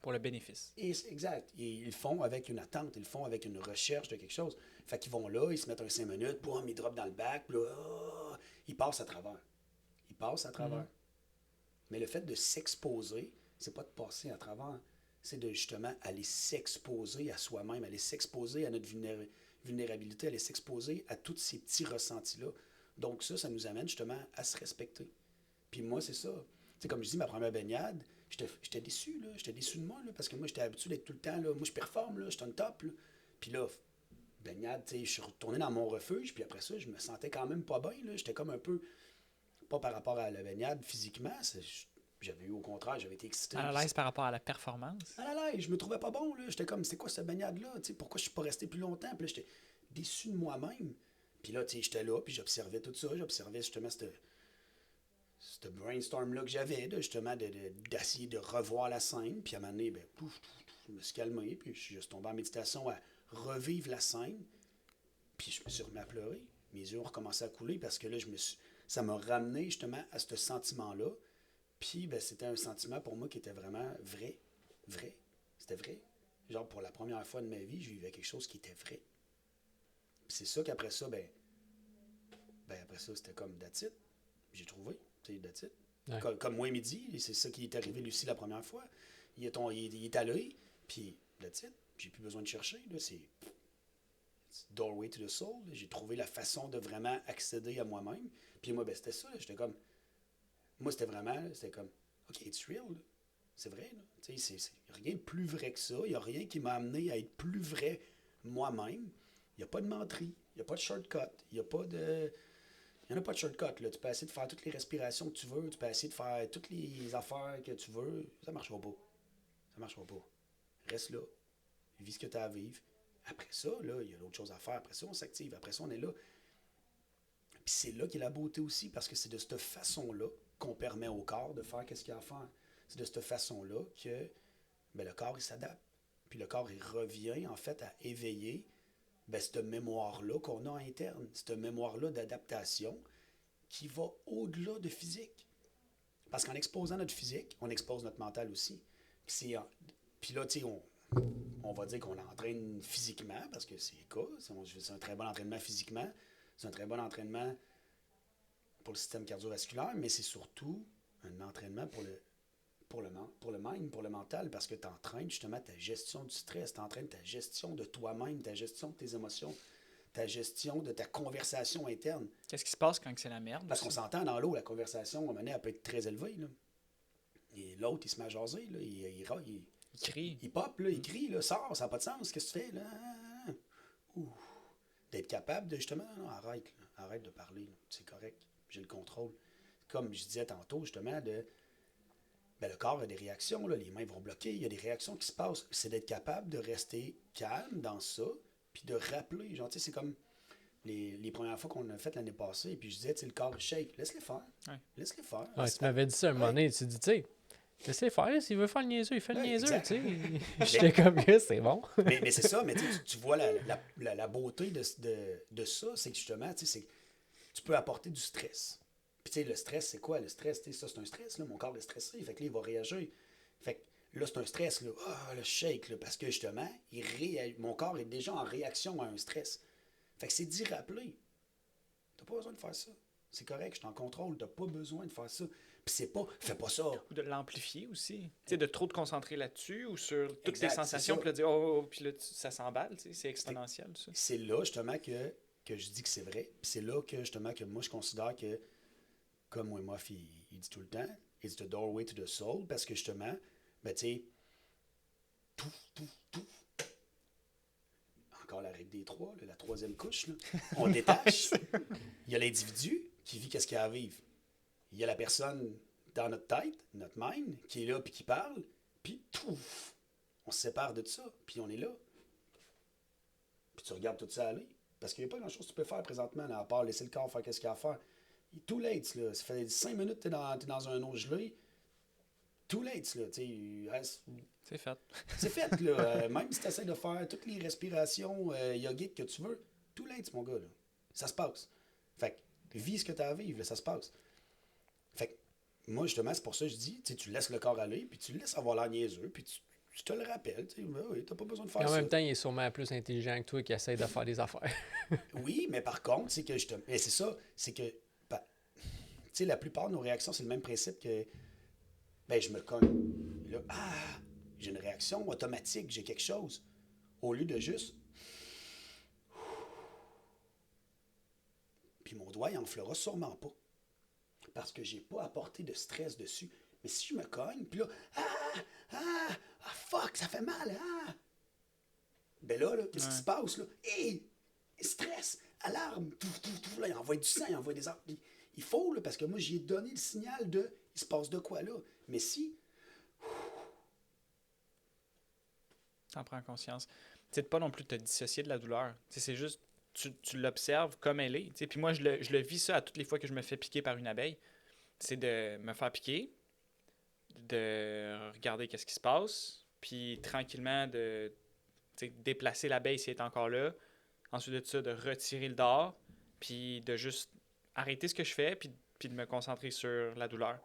Pour le bénéfice. Exact. Et ils le font avec une attente, ils le font avec une recherche de quelque chose. Fait qu'ils vont là, ils se mettent un 5 minutes, boum, ils drop dans le bac, puis là, ils passent à travers. Ils passent à travers. Mais le fait de s'exposer, c'est pas de passer à travers. C'est de justement aller s'exposer à soi-même, aller s'exposer à notre vulnérabilité, aller s'exposer à tous ces petits ressentis-là. Donc ça nous amène justement à se respecter. Puis moi, c'est ça. Tu sais, comme je dis, ma première baignade, j'étais déçu, là. J'étais déçu de moi, là, parce que moi, j'étais habitué d'être tout le temps, là. Moi, je performe, là. Je suis un top, là. Puis là, baignade, tu sais, je suis retourné dans mon refuge, puis après ça, je me sentais quand même pas bien, là. J'étais comme un peu, pas par rapport à la baignade physiquement, j'avais eu au contraire, j'avais été excité. À l'aise par rapport à la performance. À l'aise, je me trouvais pas bon, là. J'étais comme, c'est quoi cette baignade-là? Tu sais, pourquoi je suis pas resté plus longtemps? Puis là, j'étais déçu de moi-même. Puis là, tu sais, j'étais là, puis j'observais tout ça. J'observais justement ce brainstorm-là que j'avais, là, justement, d'essayer de revoir la scène. Puis à un moment donné, ben, pouf, je me suis calmé, puis je suis juste tombé en méditation à revivre la scène. Puis je me suis remis à pleurer. Mes yeux ont recommencé à couler parce que là, ça m'a ramené justement à ce sentiment-là. Puis ben, c'était un sentiment pour moi qui était vraiment vrai. Vrai. C'était vrai. Genre, pour la première fois de ma vie, je vivais quelque chose qui était vrai. Puis c'est ça qu'après ça, ben après ça, c'était comme that's it. J'ai trouvé. Tu sais, that's it. Ouais. Comme moi, midi, c'est ça qui est arrivé, Lucie, la première fois. Il est allé, puis that's it. J'ai plus besoin de chercher. Là, Doorway to the Soul. J'ai trouvé la façon de vraiment accéder à moi-même. Puis moi, ben, c'était ça. J'étais comme... Moi, c'était comme, OK, it's real. Là. C'est vrai. Il n'y a rien de plus vrai que ça. Il n'y a rien qui m'a amené à être plus vrai moi-même. Il n'y a pas de menterie. Il n'y a pas de shortcut. Il n'y a pas de... Il n'y en a pas de shortcut. Là. Tu peux essayer de faire toutes les respirations que tu veux. Tu peux essayer de faire toutes les affaires que tu veux. Ça ne marchera pas. Ça ne marchera pas. Reste là. Vis ce que tu as à vivre. Après ça, là, il y a d'autres choses à faire. Après ça, on s'active. Après ça, on est là. Puis c'est là qu'est la beauté aussi, parce que c'est de cette façon-là qu'on permet au corps de faire ce qu'il a à faire. C'est de cette façon-là que ben, le corps, il s'adapte. Puis le corps, il revient, en fait, à éveiller ben, cette mémoire-là qu'on a interne. Cette mémoire-là d'adaptation qui va au-delà de physique. Parce qu'en exposant notre physique, on expose notre mental aussi. Puis là, tu sais, on va dire qu'on entraîne physiquement, parce que c'est le cas. C'est un très bon entraînement physiquement. C'est un très bon entraînement pour le système cardiovasculaire, mais c'est surtout un entraînement pour le mind, pour le mental, parce que tu entraînes justement ta gestion du stress, tu entraînes ta gestion de toi-même, ta gestion de tes émotions, ta gestion de ta conversation interne. Qu'est-ce qui se passe quand c'est la merde? Parce qu'on s'entend dans l'eau, la conversation, à un moment donné, elle peut être très élevée. Là. Et l'autre, il se met à jaser, là, il crie. Il pop, là, il crie, là, sors, ça n'a pas de sens, qu'est-ce que tu fais? Là? Ouh. D'être capable de justement, non, arrête de parler, là. C'est correct, j'ai le contrôle. Comme je disais tantôt, justement, le corps a des réactions, là, les mains vont bloquer, il y a des réactions qui se passent. C'est d'être capable de rester calme dans ça, puis de rappeler. Genre, tu sais, c'est comme les premières fois qu'on a fait l'année passée, puis je disais, tu sais, le corps shake, laisse-les faire. Ouais. Laisse-les faire. Ouais, tu m'avais dit ça un moment donné, tu dis, tu sais, laisse-les faire, s'il veut faire le niaiseux, il fait le niaiseux, tu sais. J'étais comme, c'est bon. mais c'est ça, mais tu vois la beauté de ça, c'est que justement, tu sais, tu peux apporter du stress. Puis tu sais, le stress, c'est quoi? Le stress, tu sais, ça, c'est un stress, là, mon corps est stressé, fait que là, il va réagir. Fait que là, c'est un stress, là, le shake, là, parce que justement, mon corps est déjà en réaction à un stress. Fait que c'est d'y rappeler. T'as pas besoin de faire ça. C'est correct, je suis en contrôle, t'as pas besoin de faire ça. Puis c'est pas, fais pas ça. Ou de l'amplifier aussi. Tu sais, de trop te concentrer là-dessus ou sur toutes Exact, les sensations, puis là, dire, puis là, ça s'emballe, tu sais, c'est exponentiel, ça. C'est là, justement, que je dis que c'est vrai. Puis c'est là que, justement, que moi, je considère que, comme Wim il dit tout le temps, it's the doorway to the soul, parce que, justement, ben, tu sais, tout. Encore la règle des trois, là, la troisième couche, là. On détache. Il y a l'individu qui vit qu'est-ce qu'il a à vivre. Il y a la personne dans notre tête, notre mind, qui est là puis qui parle, puis on se sépare de ça, puis on est là. Puis tu regardes tout ça aller, parce qu'il n'y a pas grand-chose que tu peux faire présentement, là, à part laisser le corps faire qu'est-ce qu'il a à faire. Too late, là. Ça fait 5 minutes que tu es dans un eau gelée. Too late, là. C'est fait. C'est fait, là. Même si tu essaies de faire toutes les respirations yogiques que tu veux, too late, mon gars, là. Ça se passe. Fait que vis ce que tu as à vivre, là, ça se passe. Fait que moi, justement, c'est pour ça que je dis, tu laisses le corps aller, puis tu le laisses avoir l'air niaiseux, puis tu te le rappelles. Ben oui, t'as pas besoin de faire ça. En même temps, il est sûrement plus intelligent que toi qui essaie de faire des affaires. Oui, mais par contre, c'est que mais c'est ça, c'est que tu sais, la plupart de nos réactions, c'est le même principe que ben je me cogne. Là, j'ai une réaction automatique, j'ai quelque chose. Au lieu de juste. Puis mon doigt, il enflera sûrement pas. Parce que j'ai pas apporté de stress dessus. Mais si je me cogne, puis là, fuck, ça fait mal, Ben là, qu'est-ce qui se passe, là? Stress, alarme, tout, là, il envoie du sang, il envoie des armes. Il faut, là, parce que moi, j'y ai donné le signal de, il se passe de quoi, là? Mais si... T'en prends conscience. Tu sais, pas non plus te dissocier de la douleur. Tu sais, c'est juste, tu l'observes comme elle est. Tu sais, puis moi, je le vis ça à toutes les fois que je me fais piquer par une abeille. C'est de me faire piquer, de regarder qu'est-ce qui se passe, puis tranquillement de déplacer l'abeille si elle est encore là. Ensuite de ça, de retirer le dard, puis de juste arrêter ce que je fais, puis de me concentrer sur la douleur.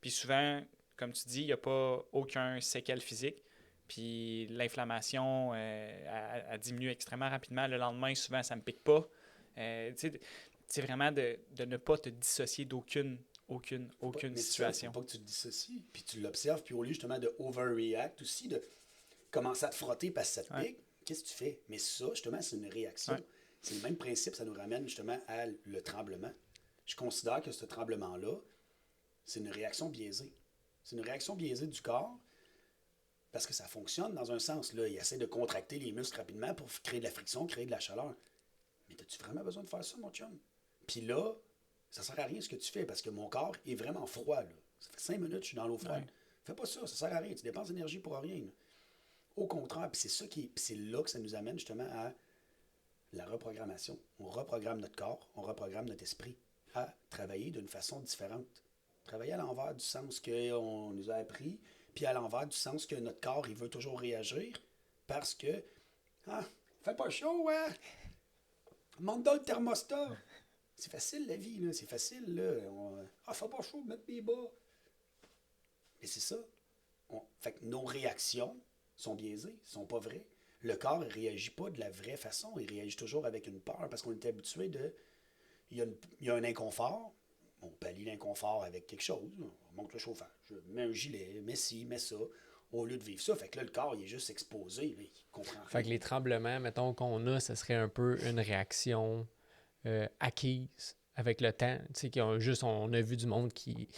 Puis souvent, comme tu dis, il n'y a pas aucun séquelle physique. Puis l'inflammation, elle diminue extrêmement rapidement. Le lendemain, souvent, ça ne me pique pas. C'est vraiment de ne pas te dissocier d'aucune situation. Il faut pas que tu te dissocies, puis tu l'observes, puis au lieu justement de overreact aussi, de commencer à te frotter parce que ça te pique, qu'est-ce que tu fais? Mais ça, justement, c'est une réaction. Ouais. C'est le même principe, ça nous ramène justement à le tremblement. Je considère que ce tremblement-là, c'est une réaction biaisée. C'est une réaction biaisée du corps parce que ça fonctionne dans un sens. Là, il essaie de contracter les muscles rapidement pour créer de la friction, créer de la chaleur. Mais as-tu vraiment besoin de faire ça, mon chum? Puis là, ça sert à rien ce que tu fais parce que mon corps est vraiment froid. Là. Ça fait 5 minutes que je suis dans l'eau froide. Ouais. Fais pas ça, ça sert à rien. Tu dépenses d'énergie pour rien. Là. Au contraire, puis c'est là que ça nous amène justement à la reprogrammation. On reprogramme notre corps, on reprogramme notre esprit à travailler d'une façon différente. Travailler à l'envers du sens qu'on nous a appris, puis à l'envers du sens que notre corps, il veut toujours réagir parce que, fait pas chaud, hein? Monte dans le thermostat. C'est facile, la vie, là. C'est facile, là. Fait pas chaud, mettre mes bas. Mais c'est ça. Fait que nos réactions sont biaisées, sont pas vraies. Le corps ne réagit pas de la vraie façon. Il réagit toujours avec une peur parce qu'on est habitué de... Il y a un inconfort. On pallie l'inconfort avec quelque chose. On monte le chauffage. Je mets un gilet, mets ci, mets ça. Au lieu de vivre ça, fait que là, le corps, il est juste exposé. Là, il comprend Fait que les tremblements, mettons, qu'on a, ce serait un peu une réaction acquise avec le temps. Tu sais, on a vu du monde qui...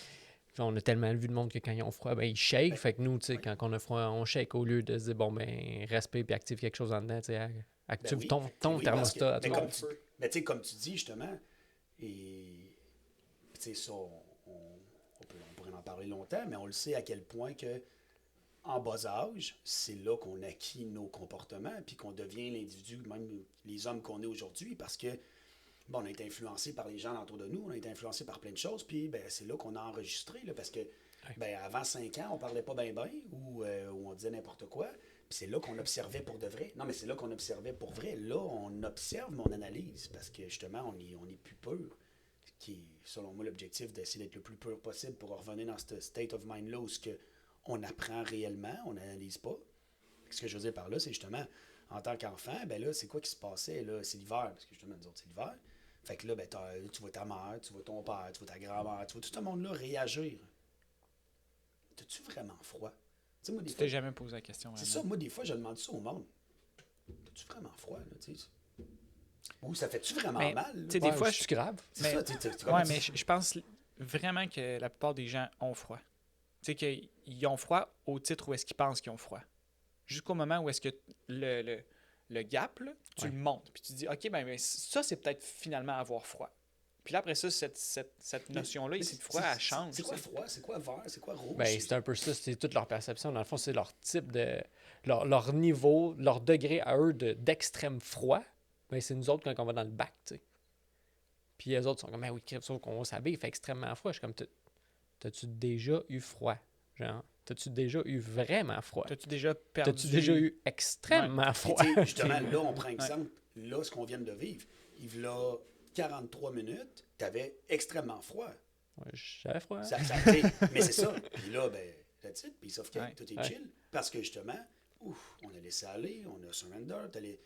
On a tellement vu de monde que quand ils ont froid, ben ils shake. Fait que nous, tu sais, quand on a froid, on shake au lieu de se dire, bon, ben, respire puis active quelque chose en dedans. Tu sais, active oui. ton Oui, thermostat à toi. tu sais, comme tu dis, justement, et tu sais, ça, on pourrait en parler longtemps, mais on le sait à quel point que en bas âge, c'est là qu'on acquit nos comportements puis qu'on devient l'individu, même les hommes qu'on est aujourd'hui, parce que bon, on a été influencé par les gens autour de nous, on a été influencé par plein de choses, puis ben, c'est là qu'on a enregistré, là, parce que ben, avant 5 ans, on parlait pas bien ou on disait n'importe quoi, puis c'est là qu'on observait pour de vrai. Non, mais c'est là qu'on observait pour vrai. Là, on observe, mais on analyse, parce que justement, on est plus pur, qui est, selon moi, l'objectif d'essayer d'être le plus pur possible pour revenir dans ce state of mind-là où on apprend réellement, on n'analyse pas. Ce que je veux dire par là, c'est justement, en tant qu'enfant, ben là, c'est quoi qui se passait? Là? C'est l'hiver, parce que justement, nous autres, c'est l'hiver. Fait que là, ben, tu vois ta mère, tu vois ton père, tu vois ta grand-mère, tu vois tout ce monde-là réagir. T'as-tu vraiment froid? Tu t'es jamais posé la question. C'est ça, moi, des fois, je demande ça au monde. T'as-tu vraiment froid? Là, ou ça fait-tu vraiment mal? Des fois, je suis grave. Mais, mais je pense vraiment que la plupart des gens ont froid. Tu sais, qu'ils ont froid au titre où est-ce qu'ils pensent qu'ils ont froid. Jusqu'au moment où est-ce que le gap, là, tu le montes. Puis tu dis, OK, ben ça, c'est peut-être finalement avoir froid. Puis là, après ça, cette notion-là, ici de froid, elle change. C'est quoi froid? C'est quoi vert? C'est quoi rouge? Ben, c'est un peu ça. C'est toute leur perception. Dans le fond, c'est leur type de... Leur niveau, leur degré à eux d'extrême froid. Ben, c'est nous autres quand on va dans le bac, tu sais. Puis les autres sont comme, ben oui, sauf qu'on s'habille, il fait extrêmement froid. Je suis comme, t'as-tu déjà eu froid? Genre, t'as-tu déjà eu vraiment froid? T'as-tu déjà perdu? T'as-tu déjà eu extrêmement froid? Justement, là, on prend exemple. Là, ce qu'on vient de vivre, il y a 43 minutes, t'avais extrêmement froid. Ouais, j'avais froid. Mais c'est ça. Puis là, ben, that's it. Puis sauf que tout est chill. Parce que justement, on a laissé aller, on a surrender.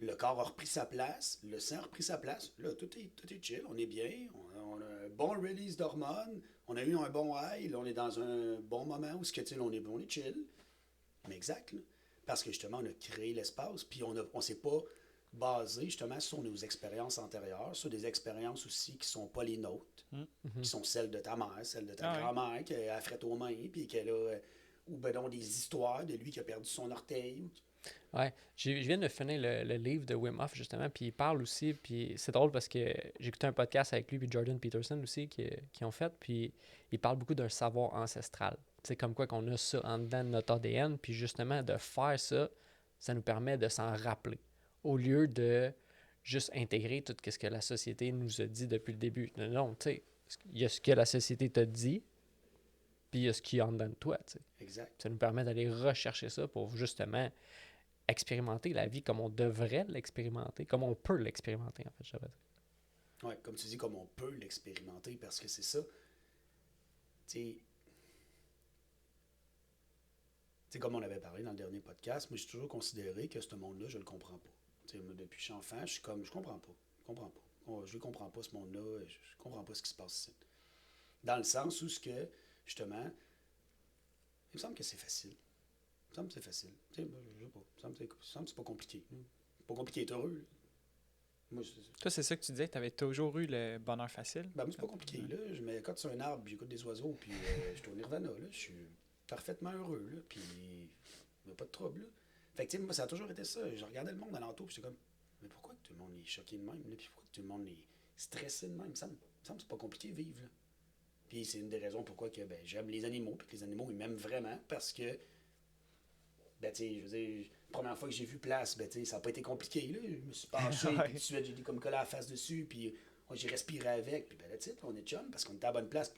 Le corps a repris sa place, le sang a repris sa place. Là, tout est chill, on est bien, on a un bon release d'hormones, on a eu un bon high, là, on est dans un bon moment où on est chill. Mais exact, là. Parce que justement, on a créé l'espace, puis on s'est pas basé justement sur nos expériences antérieures, sur des expériences aussi qui sont pas les nôtres, qui sont celles de ta mère, celles de ta grand-mère, qui a frette aux mains, puis qu'elle a... ou ben donc des histoires de lui qui a perdu son orteil. Ouais, je viens de finir le livre de Wim Hof, justement, puis il parle aussi, puis c'est drôle parce que j'ai écouté un podcast avec lui, puis Jordan Peterson aussi, qui ont fait, puis il parle beaucoup d'un savoir ancestral. C'est comme quoi qu'on a ça en dedans de notre ADN, puis justement, de faire ça, ça nous permet de s'en rappeler, au lieu de juste intégrer tout ce que la société nous a dit depuis le début. Non, tu sais, il y a ce que la société t'a dit, puis il y a ce qu'il y a en dedans de toi, tu sais. Exact. Ça nous permet d'aller rechercher ça pour justement expérimenter la vie comme on devrait l'expérimenter, comme on peut l'expérimenter, en fait, je vais dire. Oui, comme tu dis, comme on peut l'expérimenter, parce que c'est ça. Tu sais, comme on avait parlé dans le dernier podcast, moi, j'ai toujours considéré que ce monde-là, je le comprends pas. Tu sais, moi, depuis que je suis enfant, je suis comme, je comprends pas. Je ne comprends pas ce monde-là, je comprends pas ce qui se passe ici. Dans le sens où, justement, il me semble que c'est facile. me semble que c'est facile. Tu sais, je sais pas. Il me semble que c'est pas compliqué. C'est pas compliqué, t'es heureux. Moi, Toi, c'est ça que tu disais, que tu avais toujours eu le bonheur facile? moi, c'est pas compliqué. Là. Je me cote sur un arbre, puis j'écoute des oiseaux, puis je suis au Nirvana. Là. Je suis parfaitement heureux. Là, puis il n'y a pas de trouble. Là. Fait que, tu sais, moi, ça a toujours été ça. Je regardais le monde alentour, puis j'étais comme, mais pourquoi que tout le monde est choqué de même? Là? Puis pourquoi que tout le monde est stressé de même? Il me semble que c'est pas compliqué de vivre. Là. Puis c'est une des raisons pourquoi que, j'aime les animaux, puis que les animaux, ils m'aiment vraiment, parce que, tu sais, je veux dire, la première fois que j'ai vu Place, tu sais, ça n'a pas été compliqué, là. Je me suis penché, puis tout de suite, j'ai dit comme collé la face dessus, puis j'ai respiré avec, puis là, on est chum, parce qu'on était à la bonne place.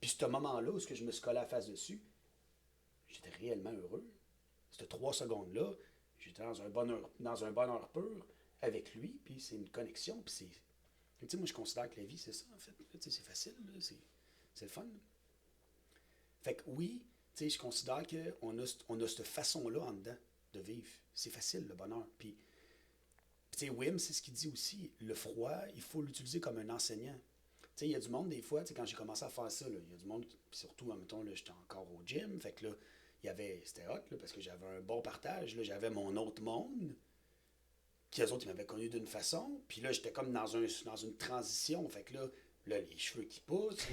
Puis ce moment-là, où je me suis collé la face dessus, j'étais réellement heureux. Cette 3 secondes-là, j'étais dans un bonheur pur avec lui, puis c'est une connexion, puis c'est... Tu sais, moi, je considère que la vie, c'est ça, en fait. Tu sais, c'est facile, là, c'est le fun. Là. Fait que oui, tu sais, je considère qu'on a cette façon-là en dedans de vivre. C'est facile, le bonheur. Puis tu sais, Wim, c'est ce qu'il dit aussi. Le froid, il faut l'utiliser comme un enseignant. Tu sais, il y a du monde, des fois, tu sais, quand j'ai commencé à faire ça, il y a du monde, surtout, mettons, là, j'étais encore au gym, fait que là, c'était hot, là, parce que j'avais un bon partage, là, j'avais mon autre monde, qui eux autres, ils m'avaient connu d'une façon, puis là, j'étais comme dans une transition, fait que là, les cheveux qui poussent,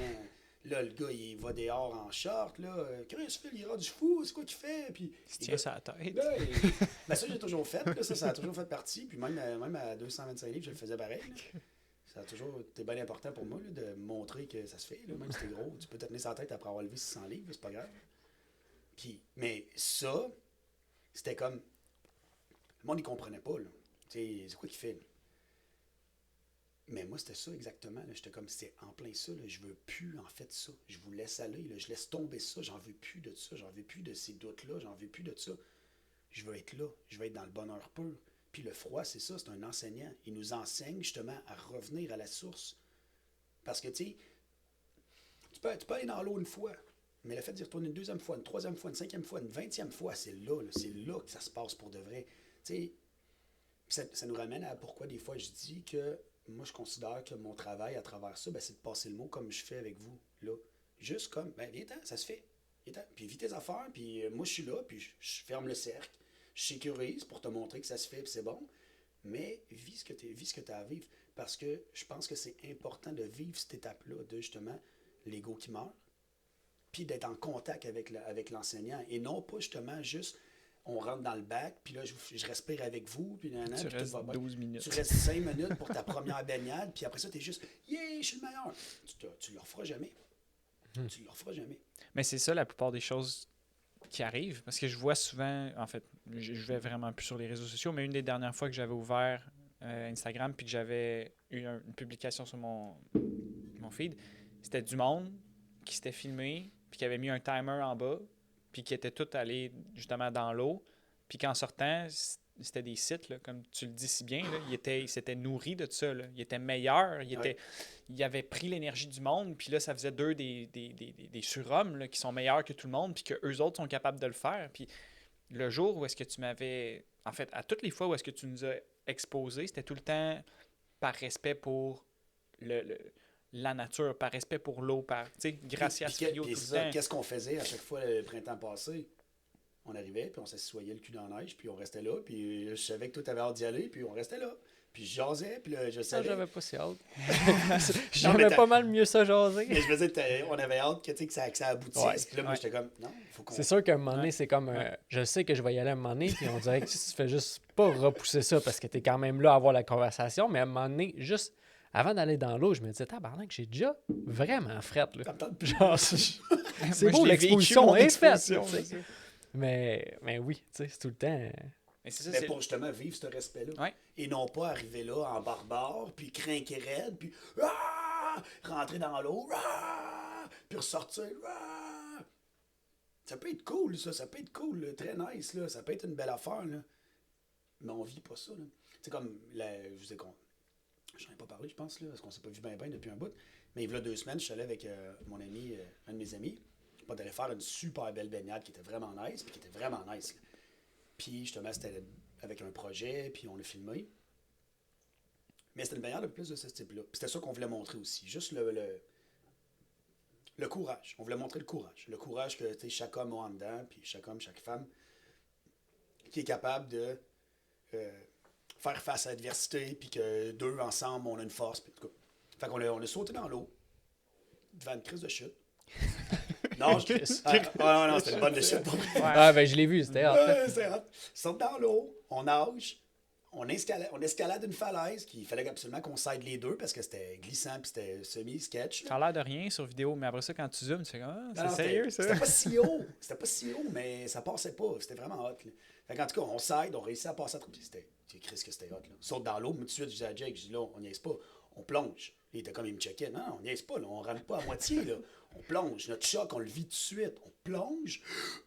là, le gars, il va dehors en short, là, Chris, Phil, il ira du fou, c'est quoi qu'il fait, puis... Il se tient sur la tête. Là, ça, j'ai toujours fait, là, ça a toujours fait partie, puis même à 225 livres, je le faisais pareil, là. Ça a toujours été bien important pour moi, là, de montrer que ça se fait, là, même si t'es gros, tu peux te tenir sa tête après avoir levé 600 livres, c'est pas grave. Puis, mais ça, c'était comme, le monde, il comprenait pas, là. Tu sais, c'est quoi qu'il fait, là? Mais moi, c'était ça exactement. Là. J'étais comme, c'est en plein ça. Là. Je veux plus, en fait, ça. Je vous laisse aller. Là. Je laisse tomber ça. J'en veux plus de ça. J'en veux plus de ces doutes-là. J'en veux plus de ça. Je veux être là. Je veux être dans le bonheur pur. Puis le froid, c'est ça. C'est un enseignant. Il nous enseigne justement à revenir à la source. Parce que, tu sais, tu peux aller dans l'eau une fois. Mais le fait d'y retourner une deuxième fois, une troisième fois, une cinquième fois, une 20e fois, c'est là. C'est là que ça se passe pour de vrai. Tu sais, ça nous ramène à pourquoi des fois je dis que moi, je considère que mon travail à travers ça, c'est de passer le mot comme je fais avec vous, là. Juste comme, viens-t'en, ça se fait. Viens-t'en. Puis vis tes affaires, puis moi, je suis là, puis je ferme le cercle. Je sécurise pour te montrer que ça se fait, puis c'est bon. Mais vis ce que tu as à vivre. Parce que je pense que c'est important de vivre cette étape-là de, justement, l'ego qui meurt, puis d'être en contact avec l'enseignant. Et non pas, justement, juste... On rentre dans le bac, puis là, je respire avec vous, puis tu restes 12 minutes. Tu restes 5 minutes pour ta première baignade, puis après ça, t'es juste « Yeah, je suis le meilleur! » Tu le referas jamais. Tu le referas jamais. Mais c'est ça, la plupart des choses qui arrivent, parce que je vois souvent, en fait, je vais vraiment plus sur les réseaux sociaux, mais une des dernières fois que j'avais ouvert Instagram, puis que j'avais eu une publication sur mon feed, c'était du monde qui s'était filmé, puis qui avait mis un timer en bas, puis qui étaient tous allés justement dans l'eau, puis qu'en sortant, c'était des sites, là, comme tu le dis si bien, là, ils s'étaient nourris de ça, là. Ils étaient meilleurs, ils avaient pris l'énergie du monde, puis là, ça faisait d'eux des surhommes là, qui sont meilleurs que tout le monde, puis qu'eux autres sont capables de le faire. Puis le jour où est-ce que tu m'avais... En fait, à toutes les fois où est-ce que tu nous as exposés, c'était tout le temps par respect pour la nature, par respect pour l'eau, par, tu sais, gracias Frio tout le temps. Qu'est-ce qu'on faisait à chaque fois le printemps passé? On arrivait, puis on s'assoyait le cul dans la neige, puis on restait là, puis je savais que toi, t'avais hâte d'y aller, puis on restait là. Puis je jasais, puis là, je savais... Ça, j'avais pas si hâte. J'aimais pas mal mieux ça jaser. Mais je me disais, on avait hâte que ça aboutisse. Ouais, puis là, moi, j'étais comme, non, il faut qu'on... C'est sûr qu'à un moment donné, c'est comme... je sais que je vais y aller à un moment donné, puis on dirait que tu fais juste pas repousser ça, parce que t'es quand même là à avoir la conversation, mais à un moment donné, juste... Avant d'aller dans l'eau, je me disais, tabarnak, j'ai déjà vraiment frette. Là. Genre, c'est beau, l'exposition est faite. Mais oui, tu sais, c'est tout le temps. Mais pour justement vivre ce respect-là. Ouais. Et non pas arriver là en barbare, puis crinquer raide, puis rentrer dans l'eau, puis ressortir. Ça peut être cool, ça peut être cool, là, très nice, là. Ça peut être une belle affaire, là. Mais on vit pas ça. C'est comme, je vous ai j'en ai pas parlé, je pense, là, parce qu'on s'est pas vu bien depuis un bout. Mais il y a 2 semaines, je suis allé avec mon ami, un de mes amis, pour aller faire une super belle baignade qui était vraiment nice, puis qui était vraiment nice. Là. Puis justement, c'était avec un projet, puis on l'a filmé. Mais c'était une baignade un peu plus de ce type-là. Puis c'était ça qu'on voulait montrer aussi. Juste le courage. On voulait montrer le courage. Le courage que chaque homme a en dedans, puis chaque homme, chaque femme. qui est capable de faire face à l'adversité, puis que deux ensemble, on a une force. Puis, en tout cas. Fait qu'on on a sauté dans l'eau, devant une crise de chute. Non, non, c'était une bonne de chute. Ah, ben je l'ai vu, c'était hot. C'est hot. Saute dans l'eau, on nage, on escalade une falaise, qu'il fallait absolument qu'on s'aide les deux parce que c'était glissant puis c'était semi-sketch. Ça a l'air de rien sur vidéo, mais après ça, quand tu zoomes, tu fais comme, Non, c'est sérieux, ça? C'était pas si haut, mais ça passait pas. C'était vraiment hot. Là. Fait qu'en tout cas, on s'aide, on réussit à passer à travers. J'ai Chris que c'était hot. Là. Saute dans l'eau, mais tout de suite, je dis à Jake, je dis là, on niaise pas, on plonge. Il était comme, il me checkait. Non, on niaise pas, là, on rentre pas à moitié. Là. On plonge. Notre choc, on le vit tout de suite. On plonge,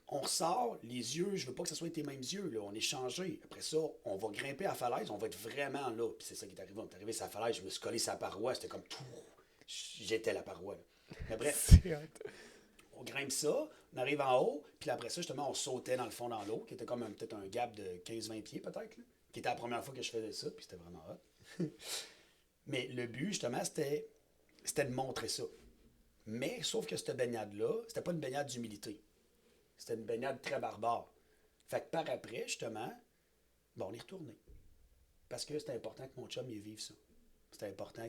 on ressort, les yeux, je veux pas que ce soit tes mêmes yeux. Là. On est changé. Après ça, on va grimper à la falaise, on va être vraiment là. Puis c'est ça qui est arrivé. On est arrivé sur la falaise, je me suis collé sur la paroi, c'était comme tout. J'étais la paroi. Là. Mais bref. On grimpe ça, on arrive en haut, puis après ça, justement, on sautait dans le fond dans l'eau, qui était comme peut-être un gap de 15-20 pieds, peut-être, là, qui était la première fois que je faisais ça, puis c'était vraiment hot. Mais le but, justement, c'était de montrer ça. Mais, sauf que cette baignade-là, c'était pas une baignade d'humilité. C'était une baignade très barbare. Fait que par après, justement, bon, on est retourné. Parce que c'était important que mon chum y vive ça. C'était important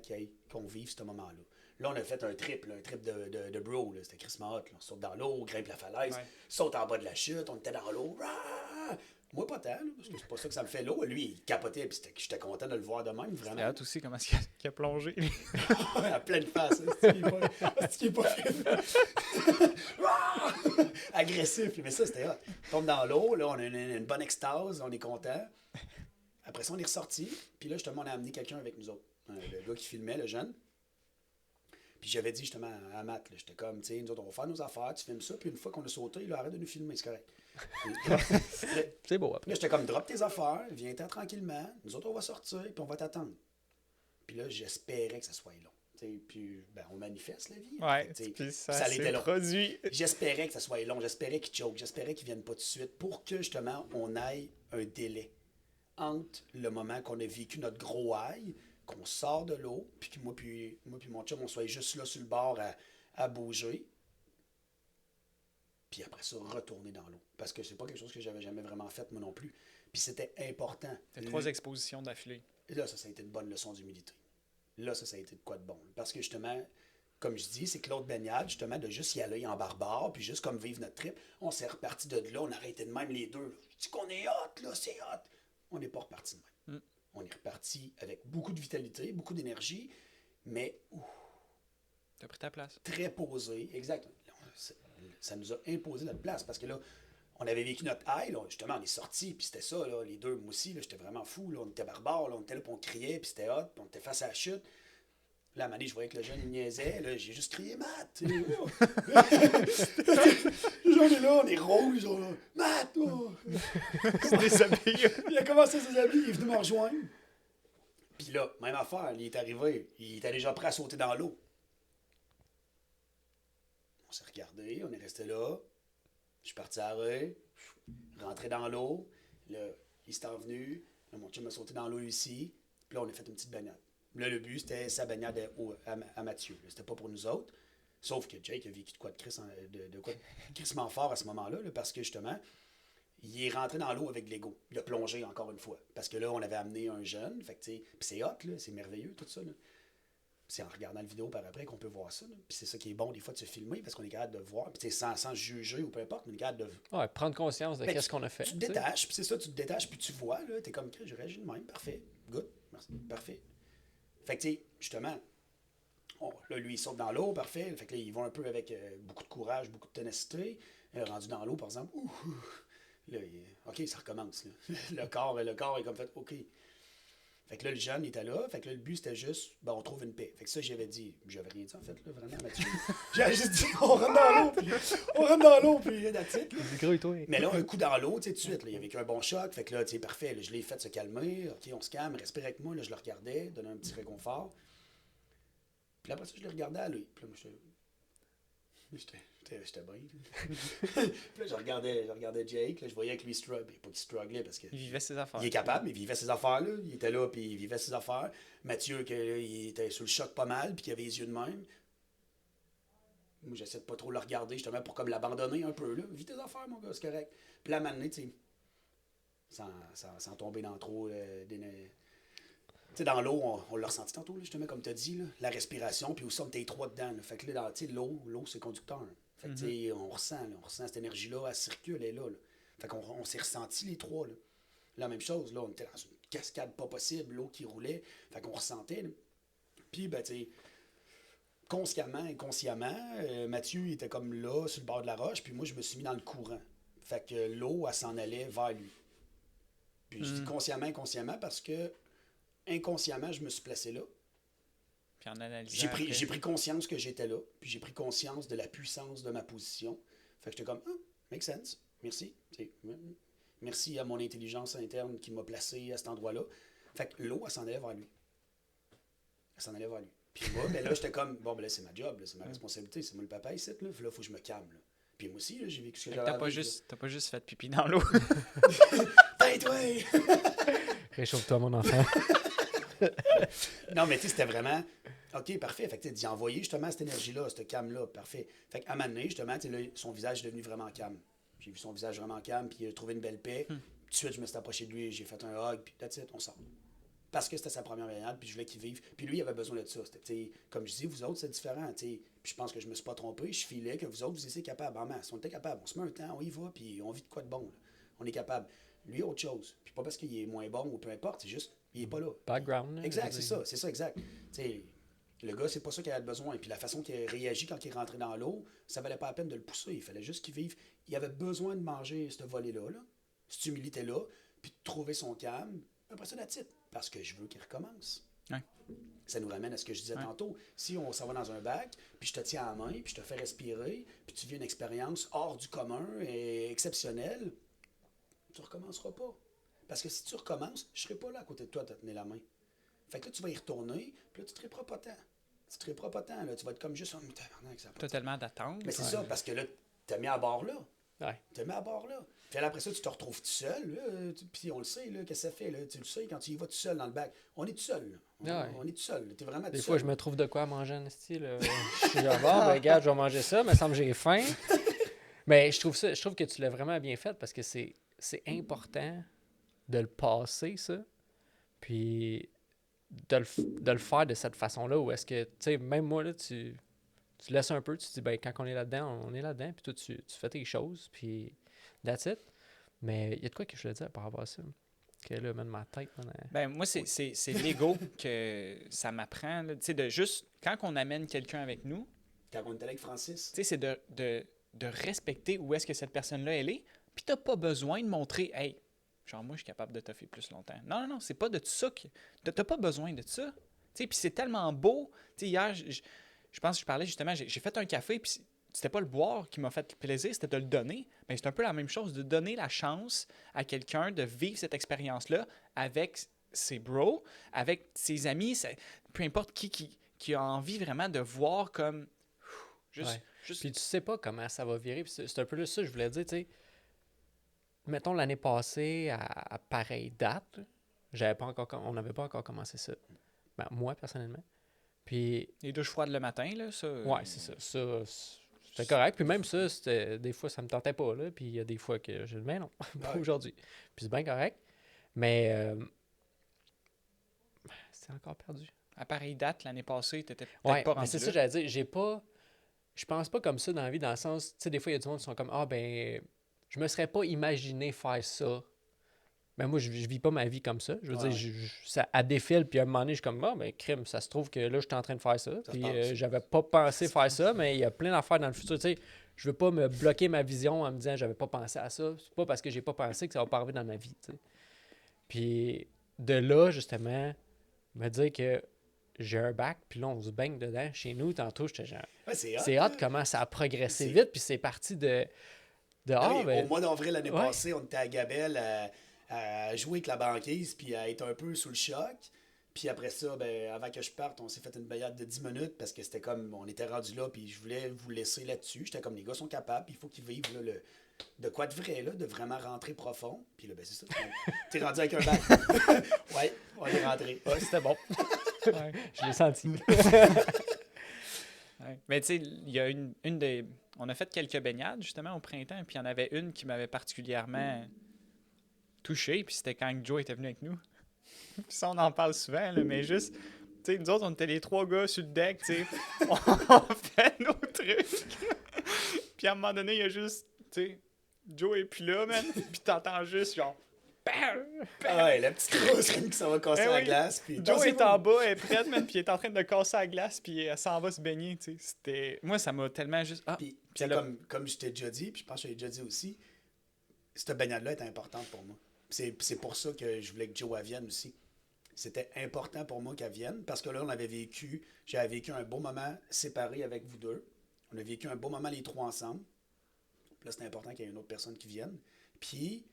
qu'on vive ce moment-là. Là, on a fait un trip de bro. Là. C'était crissement hot. Là. On saute dans l'eau, on grimpe la falaise, saute en bas de la chute, on était dans l'eau. Rah! Moi, pas tant, là, parce que c'est pas ça que ça me fait l'eau. Lui, il capotait, puis j'étais content de le voir de même, vraiment. C'est hot aussi, comment est-ce qu'il a plongé. À pleine face. C'est qui est pas agressif. Mais ça, c'était hot. On tombe dans l'eau, là, on a une bonne extase, on est content. Après ça, on est ressorti. Puis là, justement, on a amené quelqu'un avec nous autres. Le gars qui filmait, le jeune. Puis j'avais dit justement à Matt, là, j'étais comme, tu sais, nous autres, on va faire nos affaires, tu filmes ça, puis une fois qu'on a sauté, là, arrête de nous filmer, c'est correct. C'est beau après. Là, j'étais comme, drop tes affaires, viens-t'en tranquillement, nous autres, on va sortir, puis on va t'attendre. Puis là, j'espérais que ça soit long. T'sais, puis, ben, on manifeste la vie. Ouais, puis ça l'était long. Produit. J'espérais que ça soit long, j'espérais qu'il choke, j'espérais qu'il vienne pas tout de suite pour que, justement, on aille un délai entre le moment qu'on a vécu notre gros high, qu'on sort de l'eau, puis que moi puis mon chum, on soit juste là sur le bord à bouger. Puis après ça, retourner dans l'eau. Parce que c'est pas quelque chose que j'avais jamais vraiment fait, moi non plus. Puis c'était important. C'était 3 expositions d'affilée. Et là, ça a été une bonne leçon d'humilité. Là, ça a été de quoi de bon. Parce que justement, comme je dis, c'est que l'autre baignade, justement, de juste y aller en barbare, puis juste comme vivre notre trip, on s'est reparti de là, on a arrêté de même les deux. Je dis qu'on est hot, là, c'est hot. On n'est pas reparti de même. On est reparti avec beaucoup de vitalité, beaucoup d'énergie, mais T'as pris ta place. Très posé, exact. Ça nous a imposé notre place parce que là, on avait vécu notre high, là, justement, on est sortis, puis c'était ça, là, les deux, moi aussi, là, j'étais vraiment fou, là, on était barbares, là, on était là, puis on criait, puis c'était hot, puis on était face à la chute. Là, à un moment donné, je voyais que le jeune, il niaisait, là, j'ai juste crié « Matt! » Le jeune est là, on est rouge, là. « Matt! Oh. » Il a commencé à se déshabiller, il est venu me rejoindre. Puis là, même affaire, il est arrivé, il était déjà prêt à sauter dans l'eau. On s'est regardé, on est resté là. Je suis parti à la rue, rentré dans l'eau. Là, il s'est envenu. Là, mon chum a sauté dans l'eau ici. Puis là, on a fait une petite baignade. Là, le but, c'était sa baignade à Mathieu. C'était pas pour nous autres. Sauf que Jake a vécu de quoi de crissement fort à ce moment-là, là, parce que justement, il est rentré dans l'eau avec l'ego. Il a plongé encore une fois. Parce que là, on avait amené un jeune. Fait que, puis c'est hot, là, c'est merveilleux, tout ça. Là. C'est en regardant la vidéo par après qu'on peut voir ça. Là. Puis c'est ça qui est bon des fois de se filmer parce qu'on est capable de voir. Puis sans juger ou peu importe, mais on est capable de. Ouais, prendre conscience de qu'est-ce qu'on a fait. Tu te détaches, puis c'est ça, tu te détaches, puis tu vois, là, t'es comme, je réagis de même, parfait, good, merci, parfait. Fait que, tu sais, justement, là, lui, il saute dans l'eau, parfait. Fait que là, ils vont un peu avec beaucoup de courage, beaucoup de ténacité. Rendu dans l'eau, par exemple, là, OK, ça recommence. Là. le corps est comme fait, OK. Fait que là, le jeune, il était là. Fait que là, le but, c'était juste, on trouve une paix. Fait que ça, j'avais dit, j'avais rien dit, en fait, là, vraiment, Mathieu. J'avais juste dit, on rentre dans l'eau, puis that's it, là. Mais là, un coup dans l'eau, tu sais, tout de suite, là, il y avait un bon choc. Fait que là, tu sais, parfait, là, je l'ai fait se calmer. OK, on se calme, respire avec moi. Là, je le regardais, donnais un petit réconfort. Puis après ça, je le regardais à lui. Puis là, moi, j'étais bien. Puis là, je regardais Jake, là, je voyais que lui strugglait. Pas qu'il strugglait parce que. Il vivait ses affaires. Il est capable, il vivait ses affaires, là. Il était là, puis il vivait ses affaires. Mathieu, il était sous le choc pas mal, puis qu'il avait les yeux de même. Moi, j'essaie de pas trop le regarder, justement, pour comme l'abandonner un peu, là. Vis tes affaires, mon gars, c'est correct. Puis là, à un moment donné, tu sais, sans tomber dans trop tu sais, dans l'eau, on l'a ressenti tantôt, là, justement, comme tu as dit, là, la respiration, puis aussi on était trois dedans. Là. Fait que là, l'eau, c'est conducteur. Là. Fait que, tu sais, on ressent cette énergie-là, elle circule, elle est là. Fait qu'on s'est ressentis les trois. Là. La même chose, là, on était dans une cascade pas possible, l'eau qui roulait. Fait qu'on ressentait. Là. Puis, ben, tu sais, consciemment, inconsciemment, Mathieu était comme là, sur le bord de la roche, puis moi, je me suis mis dans le courant. Fait que l'eau, elle s'en allait vers lui. Puis je dis consciemment, inconsciemment, parce que inconsciemment, je me suis placé là. Puis en analysant... J'ai pris conscience que j'étais là, puis j'ai pris conscience de la puissance de ma position. Fait que j'étais comme, make sense, merci. Merci à mon intelligence interne qui m'a placé à cet endroit-là. Fait que l'eau, elle s'en allait vers lui. Elle s'en allait vers lui. Puis moi, ben là, j'étais comme, bon, ben là, c'est ma job, là, c'est ma responsabilité, c'est moi le papa ici, là, il faut que je me calme. Là. Puis moi aussi, là, j'ai vécu ce que j'avais à vivre. T'as pas juste fait pipi dans l'eau. Tais-toi! Réchauffe-toi, mon enfant. Non, mais tu sais, c'était vraiment, OK, parfait. Fait que tu as envoyé justement cette énergie-là, ce calme-là, parfait. Fait qu'à un moment donné, justement, là, son visage est devenu vraiment calme. J'ai vu son visage vraiment calme, puis il a trouvé une belle paix. Tout de suite, je me suis approché de lui, j'ai fait un hug, puis that's it, on sort. Parce que c'était sa première baignade, puis je voulais qu'il vive. Puis lui, il avait besoin de ça. C'était, comme je dis, vous autres, c'est différent. Puis je pense que je me suis pas trompé. Je filais que vous autres, vous étiez capables. En masse, on était capables. On se met un temps, on y va, puis on vit de quoi de bon. Là. On est capable. Lui, autre chose. Puis pas parce qu'il est moins bon ou peu importe, c'est juste, il est pas là. Background. Exact, c'est ça, exact. T'sais, le gars, c'est pas ça qu'il avait besoin. Puis la façon qu'il a réagi quand il est rentré dans l'eau, ça valait pas la peine de le pousser. Il fallait juste qu'il vive. Il avait besoin de manger ce volet-là, là, cette humilité-là, puis de trouver son calme. Après ça, la titre. Parce que je veux qu'il recommence. Ouais. Ça nous ramène à ce que je disais tantôt. Si on s'en va dans un bac, puis je te tiens à la main, puis je te fais respirer, puis tu vis une expérience hors du commun et exceptionnelle, tu recommenceras pas. Parce que si tu recommences, je serai pas là à côté de toi à te tenir la main. Fait que là, tu vas y retourner, puis là, tu te triperas pas tant. Tu te triperas pas tant, là. Tu vas être comme juste, T'as tellement d'attentes. Mais c'est ça, parce que là, t'as mis à bord là. Ouais. T'as mis à bord là. Puis après ça, tu te retrouves tout seul. Puis on le sait, là, qu'est-ce que ça fait. Là, tu le sais, quand tu y vas tout seul dans le bac. On est tout seul. On est tout seul. T'es vraiment tout seul. Des fois, je me trouve de quoi manger en style. Je suis là, bon, ben, regarde, je vais manger ça, mais ça me semble que j'ai faim. Mais je trouve que tu l'as vraiment bien fait parce que c'est important de le passer, ça. Puis de le faire de cette façon-là, où est-ce que, tu sais, même moi, là, tu laisses un peu, tu te dis, ben, quand on est là-dedans, on est là-dedans, puis toi, tu fais tes choses, puis that's it. Mais il y a de quoi que je voulais dire par rapport à ça. Que là, même ma tête. Ben, moi, c'est l'ego que ça m'apprend. Tu sais, de juste, quand on amène quelqu'un avec nous, quand on était avec Francis, tu sais, c'est de respecter où est-ce que cette personne-là, elle est, puis t'as pas besoin de montrer, hey, genre, moi, je suis capable de toffer plus longtemps. Non, c'est pas de ça que... T'as pas besoin de ça. Tu sais, puis c'est tellement beau. Tu sais, hier, je pense que je parlais justement, j'ai fait un café, puis c'était pas le boire qui m'a fait plaisir, c'était de le donner. Mais c'est un peu la même chose, de donner la chance à quelqu'un de vivre cette expérience-là avec ses bros, avec ses amis, peu importe qui a envie vraiment de voir comme... Juste... Puis tu sais pas comment ça va virer. Puis c'est un peu là ça que je voulais dire, tu sais. Mettons, l'année passée, à pareille date, on n'avait pas encore commencé ça. Ben, moi, personnellement. Puis... Les douches froides le matin, là, ça... Ouais, c'est ça. Ça, c'était correct. Puis même ça, des fois, ça me tentait pas, là. Puis il y a des fois que je dis, mais non, pas aujourd'hui. Puis c'est bien correct. Mais... c'est encore perdu. À pareille date, l'année passée, t'étais peut-être pas rendu mais c'est ça que j'allais dire. Je pense pas comme ça dans la vie, dans le sens... Tu sais, des fois, il y a du monde qui sont comme, je me serais pas imaginé faire ça. Mais moi, je vis pas ma vie comme ça. Je veux dire, ça à défile, puis à un moment donné, je suis comme, crime, ça se trouve que là, je suis en train de faire ça. Puis j'avais pas pensé faire ça, mais il y a plein d'affaires dans le futur. Tu sais, je veux pas me bloquer ma vision en me disant, j'avais pas pensé à ça. C'est pas parce que j'ai pas pensé que ça va pas arriver dans ma vie. Tu sais. Puis de là, justement, me dire que j'ai un bac, puis là, on se baigne dedans. Chez nous, tantôt, j'étais genre... c'est hot comment ça a progressé vite, puis c'est parti de... Au mois d'avril l'année passée, on était à Gabelle à jouer avec la banquise puis à être un peu sous le choc. Puis après ça, avant que je parte, on s'est fait une baignade de 10 minutes parce que c'était comme, on était rendu là, puis je voulais vous laisser là-dessus. J'étais comme, les gars sont capables, il faut qu'ils vivent là, de quoi de vrai, là, de vraiment rentrer profond. Puis là, c'est ça, t'es rendu avec un bac. Ouais, on est rentré. Ouais, c'était bon. Je l'ai senti. Mais tu sais, il y a une des... On a fait quelques baignades, justement, au printemps, puis il y en avait une qui m'avait particulièrement touché, puis c'était quand Joe était venu avec nous. Puis ça, on en parle souvent, là, mais juste, tu sais, nous autres, on était les 3 gars sur le deck, tu sais, on fait nos trucs. Puis à un moment donné, il y a juste, tu sais, Joe est plus là, man, puis t'entends juste, genre, bam, bam. Ah ouais, la petite grosse qui s'en va casser Eh la oui. glace. Puis Joe est en bas, elle est prête, man, puis elle est en train de casser la glace, puis elle s'en va se baigner, tu sais. C'était... Moi, ça m'a tellement juste... Ah, Puis, puis elle a- comme je t'ai déjà dit, puis je pense que je t'ai déjà dit aussi, cette baignade-là est importante pour moi. C'est pour ça que je voulais que Joe elle vienne aussi. C'était important pour moi qu'elle vienne parce que là, j'avais vécu un beau moment séparé avec vous deux. On a vécu un beau moment les 3 ensemble. Puis là, c'était important qu'il y ait une autre personne qui vienne. Puis,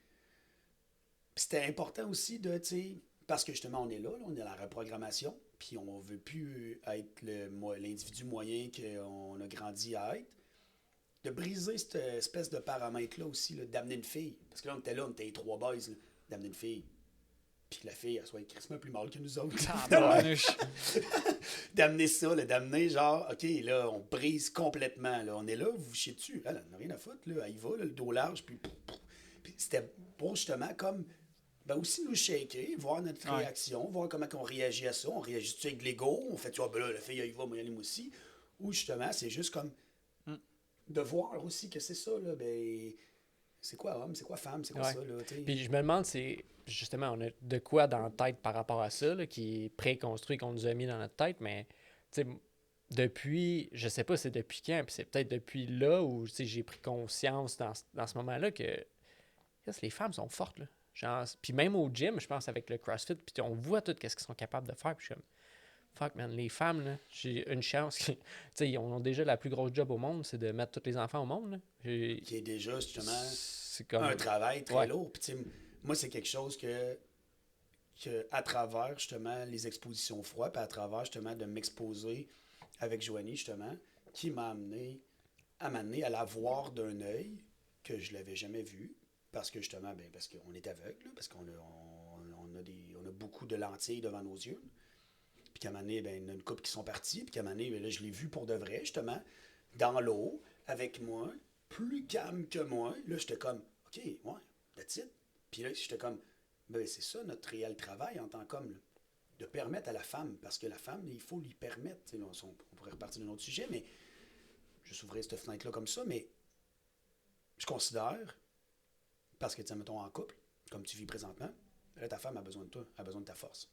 c'était important aussi de, tu sais, parce que justement, on est là, on est à la reprogrammation, puis on veut plus être l'individu moyen qu'on a grandi à être. De briser cette espèce de paramètre-là aussi, là, d'amener une fille. Parce que là, on était les 3 boys, là, d'amener une fille. Puis que la fille, elle soit crissement plus mal que nous autres. Tabarnouche. D'amener ça, là, d'amener genre, OK, là, on brise complètement. Là, on est là, vous vous chiez dessus. Elle n'a rien à foutre, là, elle y va, là, le dos large, puis c'était pour justement comme, ben aussi nous shaker, voir notre Ouais. réaction, voir comment on réagit à ça. On réagit-tu avec l'ego? On fait, tu vois, ben là, la fille, elle y va, moi, elle y va aussi. Ou justement, c'est juste comme de voir aussi que c'est ça, là, ben, c'est quoi homme, c'est quoi femme, c'est quoi Ouais. ça, là, tu sais. Puis je me demande, c'est justement, on a de quoi dans la tête par rapport à ça, là, qui est préconstruit, qu'on nous a mis dans notre tête, mais tu sais, depuis, je sais pas c'est depuis quand, puis c'est peut-être depuis là où tu sais, j'ai pris conscience dans ce moment-là que yes, les femmes sont fortes. Là. Genre, puis même au gym, je pense, avec le CrossFit, puis on voit tout ce qu'ils sont capables de faire. Puis je suis comme, fuck, man, les femmes, là, j'ai une chance. Tu sais, ils ont déjà la plus grosse job au monde, c'est de mettre tous les enfants au monde. Là. Qui est déjà, justement, C'est comme. un travail très Ouais. lourd. Puis, tu sais, moi, c'est quelque chose que à travers, justement, les expositions froides, puis à travers, justement, de m'exposer avec Joanie, justement, qui m'a amené à la voir d'un œil que je l'avais jamais vu. Parce que, justement, ben, parce qu'on est aveugle, là, parce qu'on on a beaucoup de lentilles devant nos yeux. Puis qu'à un moment donné, ben, il y en a une couple qui sont partis. Puis qu'à un moment donné, ben, là, je l'ai vu pour de vrai, justement, dans l'eau, avec moi, plus calme que moi. Là, j'étais comme, OK, ouais, that's it. Puis là, j'étais comme, ben, c'est ça notre réel travail en tant qu'homme, là. De permettre à la femme, parce que la femme, il faut lui permettre. Là, on pourrait repartir d'un autre sujet, mais je s'ouvrir cette fenêtre-là comme ça, mais je considère, parce que, mettons, en couple, comme tu vis présentement, là, ta femme a besoin de toi, a besoin de ta force.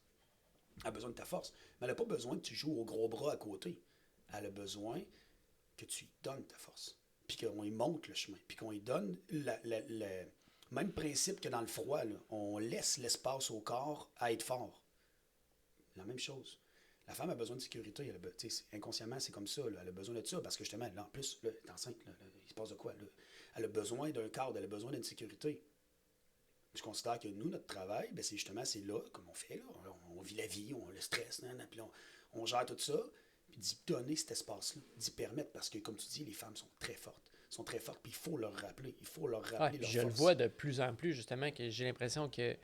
Elle a besoin de ta force. Mais elle n'a pas besoin que tu joues au gros bras à côté. Elle a besoin que tu lui donnes ta force. Puis qu'on lui montre le chemin. Puis qu'on lui donne le même principe que dans le froid. Là. On laisse l'espace au corps à être fort. La même chose. La femme a besoin de sécurité. Inconsciemment, c'est comme ça. Là. Elle a besoin de ça. Parce que justement, là, en plus, là, elle est enceinte. Là, il se passe de quoi? Là? Elle a besoin d'un cadre. Elle a besoin d'une sécurité. Je considère que nous, notre travail, ben c'est là, comme on fait, là, on vit la vie, on le stress, puis on gère tout ça, puis d'y donner cet espace-là, d'y permettre, parce que, comme tu dis, les femmes sont très fortes, puis il faut leur rappeler, leur Ouais, force. je le vois de plus en plus, justement, que j'ai l'impression que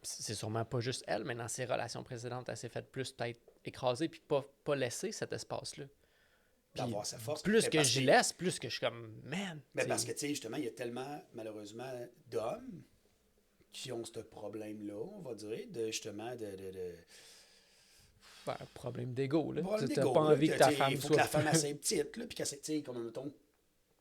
c'est sûrement pas juste elle, mais dans ses relations précédentes, elle s'est faite plus peut-être écraser puis pas laisser cet espace-là. Puis D'avoir sa force. plus Mais que parce j'y laisse, plus que je suis comme, man. Mais t'sais. parce que, tu sais, justement, il y a tellement, malheureusement, d'hommes qui ont ce problème-là, on va dire, de justement, Ouais, un problème d'ego, là. Problème T'as d'ego, pas là, envie que ta femme il faut soit... que la femme assez petite, là, puis qu'elle tu sais, comme mettons,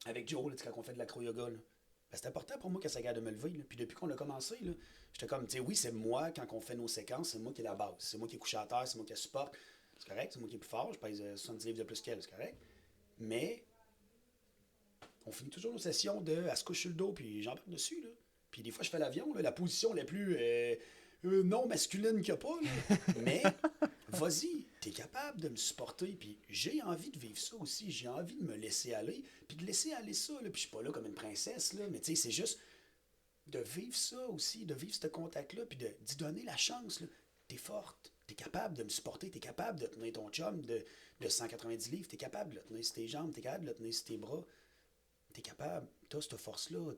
avec Joe, là, quand on fait de l'acro-yoga, là, ben, c'est important pour moi qu'elle s'agade de me lever, là. Puis depuis qu'on a commencé, là, j'étais comme, tu sais, oui, c'est moi, quand on fait nos séquences, c'est moi qui est la base. C'est moi qui est couché à terre, c'est moi qui la supporte. C'est correct, c'est moi qui est plus fort, je pèse 70 livres de plus qu'elle, c'est correct. Mais, on finit toujours nos sessions de, elle se couche sur le dos, puis j'embarque dessus, là. Puis des fois, je fais l'avion, là, la position la plus non masculine qu'il n'y a pas, là. Mais, vas-y, t'es capable de me supporter, puis j'ai envie de vivre ça aussi, j'ai envie de me laisser aller, puis de laisser aller ça, là, puis je suis pas là comme une princesse, là, mais tu sais, c'est juste de vivre ça aussi, de vivre ce contact-là, puis d'y donner la chance, là. T'es forte, t'es capable de me supporter, t'es capable de tenir ton chum de 190 livres, t'es capable de le tenir sur tes jambes, t'es capable de le tenir sur tes bras, t'es capable, t'as cette force-là,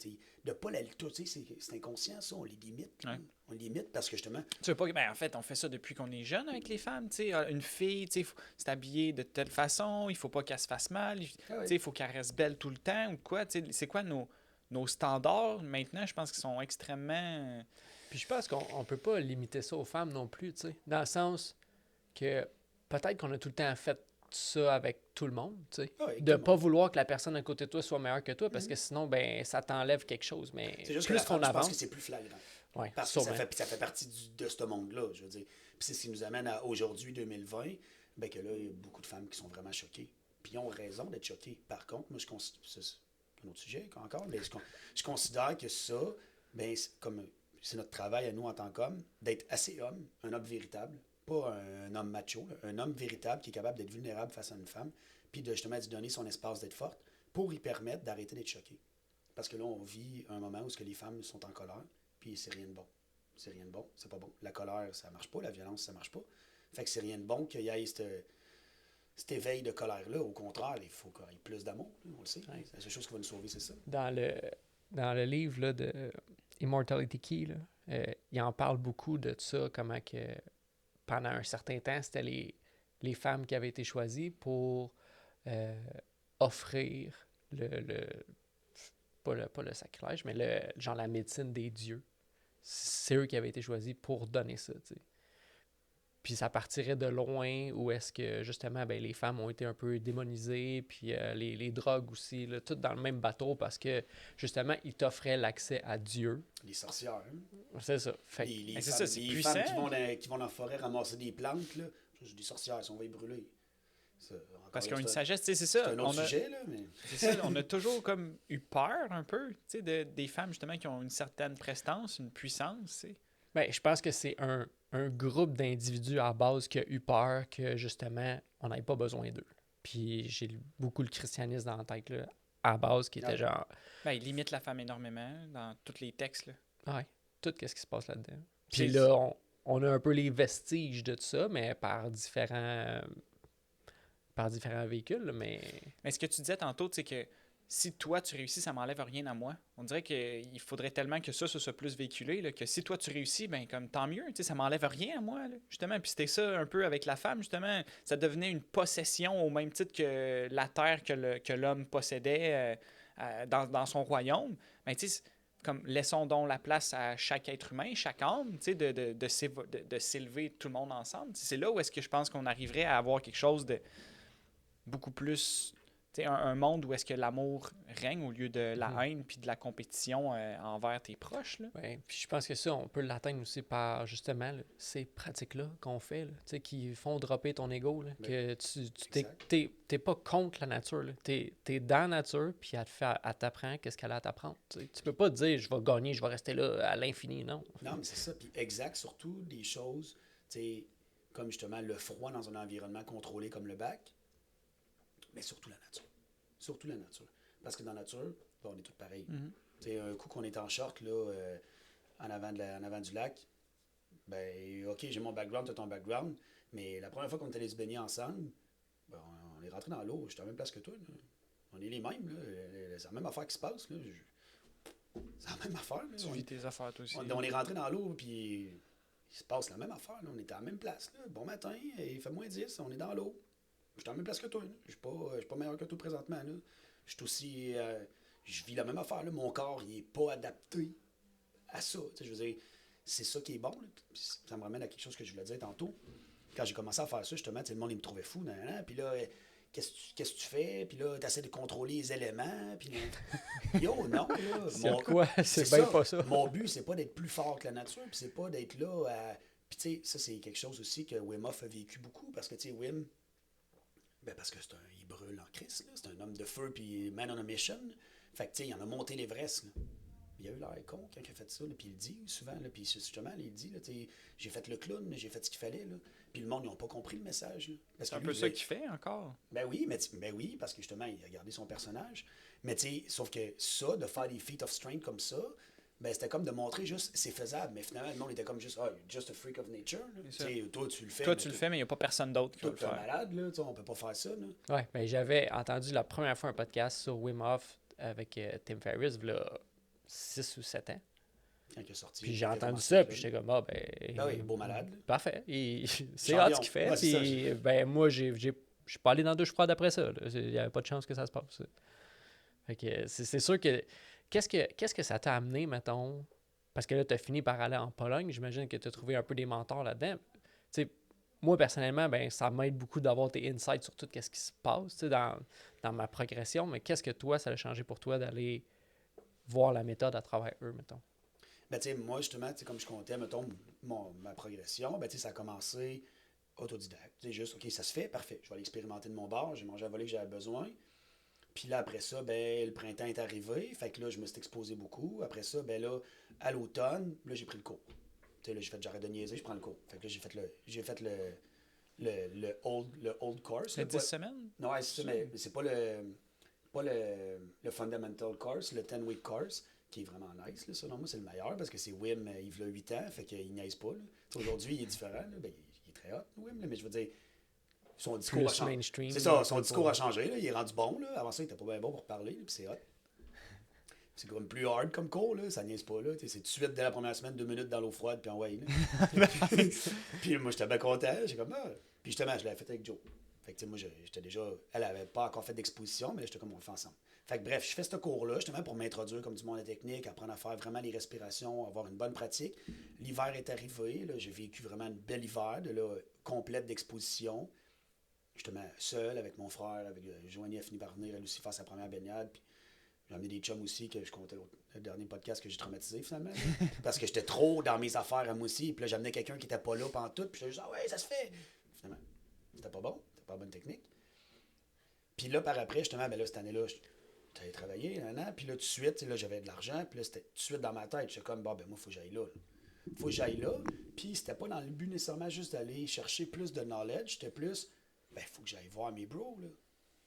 de pas la lutter, tu sais, c'est inconscient, ça, on les limite, Ouais. on les limite parce que justement, Tu veux pas que. Ben, en fait, on fait ça depuis qu'on est jeune avec les femmes. Tu sais, une fille, tu sais, faut s'habiller de telle façon, il faut pas qu'elle se fasse mal. Tu sais, il faut qu'elle reste belle tout le temps ou quoi. Tu sais, c'est quoi nos standards maintenant? Je pense qu'ils sont extrêmement Puis je pense qu'on peut pas limiter ça aux femmes non plus, tu sais. Dans le sens que peut-être qu'on a tout le temps fait ça avec tout le monde, tu sais. Ah, avec De tout le pas monde. vouloir que la personne à côté de toi soit meilleure que toi, parce que sinon, ben, ça t'enlève quelque chose. Mais C'est juste que plus la femme, qu'on je pense que avance... c'est plus flagrant. Ouais, Parce que sûrement. ça fait partie de ce monde-là, je veux dire. Puis c'est ce qui nous amène à aujourd'hui, 2020, ben que là, il y a beaucoup de femmes qui sont vraiment choquées. Puis ils ont raison d'être choquées. Par contre, moi, c'est un autre sujet encore, mais je considère que ça, ben, c'est notre travail à nous en tant qu'hommes, d'être assez homme, un homme véritable, pas un homme macho, là, un homme véritable qui est capable d'être vulnérable face à une femme, puis de justement lui donner son espace d'être forte pour lui permettre d'arrêter d'être choqué. Parce que là, on vit un moment où les femmes sont en colère, puis c'est rien de bon. C'est rien de bon, c'est pas bon. La colère, ça marche pas, la violence, ça marche pas. Fait que c'est rien de bon qu'il y ait cet éveil de colère-là. Au contraire, il faut qu'il y ait plus d'amour, on le sait. Ouais. La seule chose qui va nous sauver, c'est ça. Dans le livre là, de Immortality Key, là, il en parle beaucoup de ça, comment que pendant un certain temps, c'était les femmes qui avaient été choisies pour offrir pas le sacrilège, mais genre la médecine des dieux. C'est eux qui avaient été choisis pour donner ça, tu sais. Puis ça partirait de loin où est-ce que, justement, ben, les femmes ont été un peu démonisées, puis les drogues aussi, là, tout dans le même bateau, parce que, justement, ils t'offraient l'accès à Dieu. Les sorcières, hein? C'est ça. Fait que- Les Mais c'est femmes, ça, c'est les puissant. femmes qui vont dans la forêt ramasser des plantes, là, c'est des sorcières, on va les brûler. Ça, encore Parce là, qu'ils ont une c'est sagesse, tu sais, c'est c'est ça. un autre sujet, là, mais... C'est ça, on a toujours comme eu peur un peu, tu sais, des femmes justement qui ont une certaine prestance, une puissance, tu sais. Ben, je pense que c'est un groupe d'individus à base qui a eu peur que, justement, on n'avait pas besoin d'eux. Puis j'ai beaucoup le christianisme dans la tête, là, à base, qui était Ouais. genre, Ben, ils limitent la femme énormément dans tous les textes, là. ouais, tout ce qui se passe là-dedans. C'est- Puis là, on a un peu les vestiges de tout ça, mais par différents véhicules, là, mais... Mais ce que tu disais tantôt, c'est que si toi tu réussis, ça m'enlève rien à moi. On dirait qu'il faudrait tellement que ça soit plus véhiculé, là, que si toi tu réussis, ben comme tant mieux, tu sais, ça m'enlève rien à moi, là, justement. Puis c'était ça un peu avec la femme, justement. Ça devenait une possession au même titre que la terre que l'homme possédait dans son royaume. Mais tu sais, comme laissons donc la place à chaque être humain, chaque âme, tu sais, de s'élever tout le monde ensemble. C'est là où est-ce que je pense qu'on arriverait à avoir quelque chose de beaucoup plus, tu sais, un monde où est-ce que l'amour règne au lieu de la haine puis de la compétition envers tes proches, là. Ouais, puis je pense que ça, on peut l'atteindre aussi par, justement, là, ces pratiques-là qu'on fait, là, tu sais, qui font dropper ton ego, là, que t'es pas contre la nature, là. T'es dans la nature, puis elle t'apprend qu'est-ce qu'elle a à t'apprendre, tu sais. Tu peux pas te dire, je vais gagner, je vais rester là à l'infini, non. Non, mais c'est ça. Puis exact, surtout des choses, tu sais, comme justement le froid dans un environnement contrôlé comme le bac, mais surtout la nature. Surtout la nature. Parce que dans la nature, ben, on est tous pareils. Tu sais, un coup qu'on est en short, là, en avant du lac, ben, OK, j'ai mon background, tu as ton background, mais la première fois qu'on est allé se baigner ensemble, ben, on est rentré dans l'eau, j'étais à la même place que toi, là. On est les mêmes, là. C'est la même affaire qui se passe, là. C'est la même affaire, là. Tu vis tes affaires, toi aussi. On est rentré dans l'eau, puis il se passe la même affaire. Là. On était à la même place. Là. Bon matin, il fait moins 10, on est dans l'eau. Je suis à la même place que toi. Là. Je suis pas meilleur que toi présentement. Là. Je suis aussi. Je vis la même affaire. Là. Mon corps, il n'est pas adapté à ça. Tu sais, je veux dire, c'est ça qui est bon. Là. Puis ça me ramène à quelque chose que je voulais dire tantôt. Quand j'ai commencé à faire ça, justement, le monde il me trouvait fou. Puis là, qu'est-ce que tu fais? Puis là, tu essaies de contrôler les éléments. Puis là, yo, non. Là, C'est quoi? C'est bien pas ça. Mon but, c'est pas d'être plus fort que la nature, puis c'est pas d'être là à... Puis tu sais, ça, c'est quelque chose aussi que Wim Hof a vécu beaucoup, parce que, tu sais, Wim, ben parce que il brûle en crise, là. C'est un homme de feu, puis man on a mission. Fait que, tu sais, il en a monté l'Everest, là. Il a eu l'air con quand il a fait ça, là, puis il le dit souvent, là, puis justement, il dit, là, j'ai fait le clown, j'ai fait ce qu'il fallait, là. Puis le monde, ils n'ont pas compris le message. Là, parce C'est un que peu lui, ça qu'il fait encore. Ben oui, ben oui, parce que justement, il a gardé son personnage. Mais tu sais, sauf que ça, de faire des feats of strength comme ça, ben c'était comme de montrer juste c'est faisable. Mais finalement, le monde était comme juste, just a freak of nature. Toi, tu le fais. Toi, tu le fais, mais il n'y a pas personne d'autre qui va Toi, le tu es faire. malade, là. On peut pas faire ça. Là. Ouais, ben j'avais entendu la première fois un podcast sur Wim Hof avec Tim Ferriss, là, 6 ou 7 ans. Quand il est sorti. Puis j'ai entendu ça, puis j'étais comme, Ben oui, beau malade. Là. Parfait. C'est Champion. hot ce qu'il fait. Ouais, c'est ça, Puis, ben moi, je suis pas allé dans la douche froide après ça. Il n'y avait pas de chance que ça se passe. Fait que c'est sûr que. Qu'est-ce que ça t'a amené, mettons, Parce que là, tu as fini par aller en Pologne. J'imagine que tu as trouvé un peu des mentors là-dedans. Tu sais, moi, personnellement, ben, ça m'aide beaucoup d'avoir tes insights sur tout ce qui se passe tu sais, dans ma progression. Mais qu'est-ce que toi, ça a changé pour toi d'aller voir la méthode à travers eux, mettons? Ben, tu sais, moi, justement, tu sais, comme je comptais, mettons, ma progression, ben, tu sais, ça a commencé autodidacte. Tu sais, juste, OK, ça se fait, parfait. Je vais aller expérimenter de mon bord. J'ai mangé à voler que j'avais besoin. Puis là, après ça, ben, le printemps est arrivé. Fait que là, je me suis exposé beaucoup. Après ça, ben là, à l'automne, là, j'ai pris le cours. Tu sais, là, j'arrête de niaiser, je prends le cours. Fait que là, le old course. Le Là, 10 semaines? non, ouais, c'est ça, mais c'est pas le fundamental course, le 10-week course, qui est vraiment nice. Là, selon moi, c'est le meilleur parce que c'est Wim, il a 8 ans, fait qu'il niaise pas. Là. Aujourd'hui, il est différent. Là, ben, il est très hot, Wim, là, mais je veux dire, son discours a Plus changé. mainstream. C'est ça, son discours a changé. Là, il est rendu bon. Là. Avant ça, il était pas bien bon pour parler, là, puis c'est hot. C'est comme plus hard comme cours, là, ça niaise pas. Là. C'est tout de suite, dès la première semaine, 2 minutes dans l'eau froide, puis en way. Puis moi, j'étais bien content. J'ai comme, Puis justement, je l'avais fait avec Joe. Fait que, moi, j'étais déjà. Elle avait pas encore fait d'exposition, mais là, j'étais comme, on le fait ensemble. Fait que, bref, je fais ce cours-là, justement, pour m'introduire comme du monde de technique, apprendre à faire vraiment les respirations, avoir une bonne pratique. L'hiver est arrivé. Là, j'ai vécu vraiment une belle hiver, de là, complète d'exposition. Justement, seul, avec mon frère, avec Joanie a fini par venir, elle aussi, faire sa première baignade. Puis j'ai amené des chums aussi, que je comptais le dernier podcast que j'ai traumatisé, finalement. Parce que j'étais trop dans mes affaires à moi aussi. Puis là, j'amenais quelqu'un qui était pas là pendant tout. Puis j'étais juste, ah ouais, ça se fait. Finalement, c'était pas bon. C'était pas la bonne technique. Puis là, par après, justement, ben là, cette année-là, j'allais travailler, puis là, tout de suite, là, j'avais de l'argent, puis là, c'était tout de suite dans ma tête. J'étais comme, bon, ben moi, il faut que j'aille là. Faut que j'aille là. Puis c'était pas dans le but nécessairement juste d'aller chercher plus de knowledge, c'était plus, ben, faut que j'aille voir mes bros, là.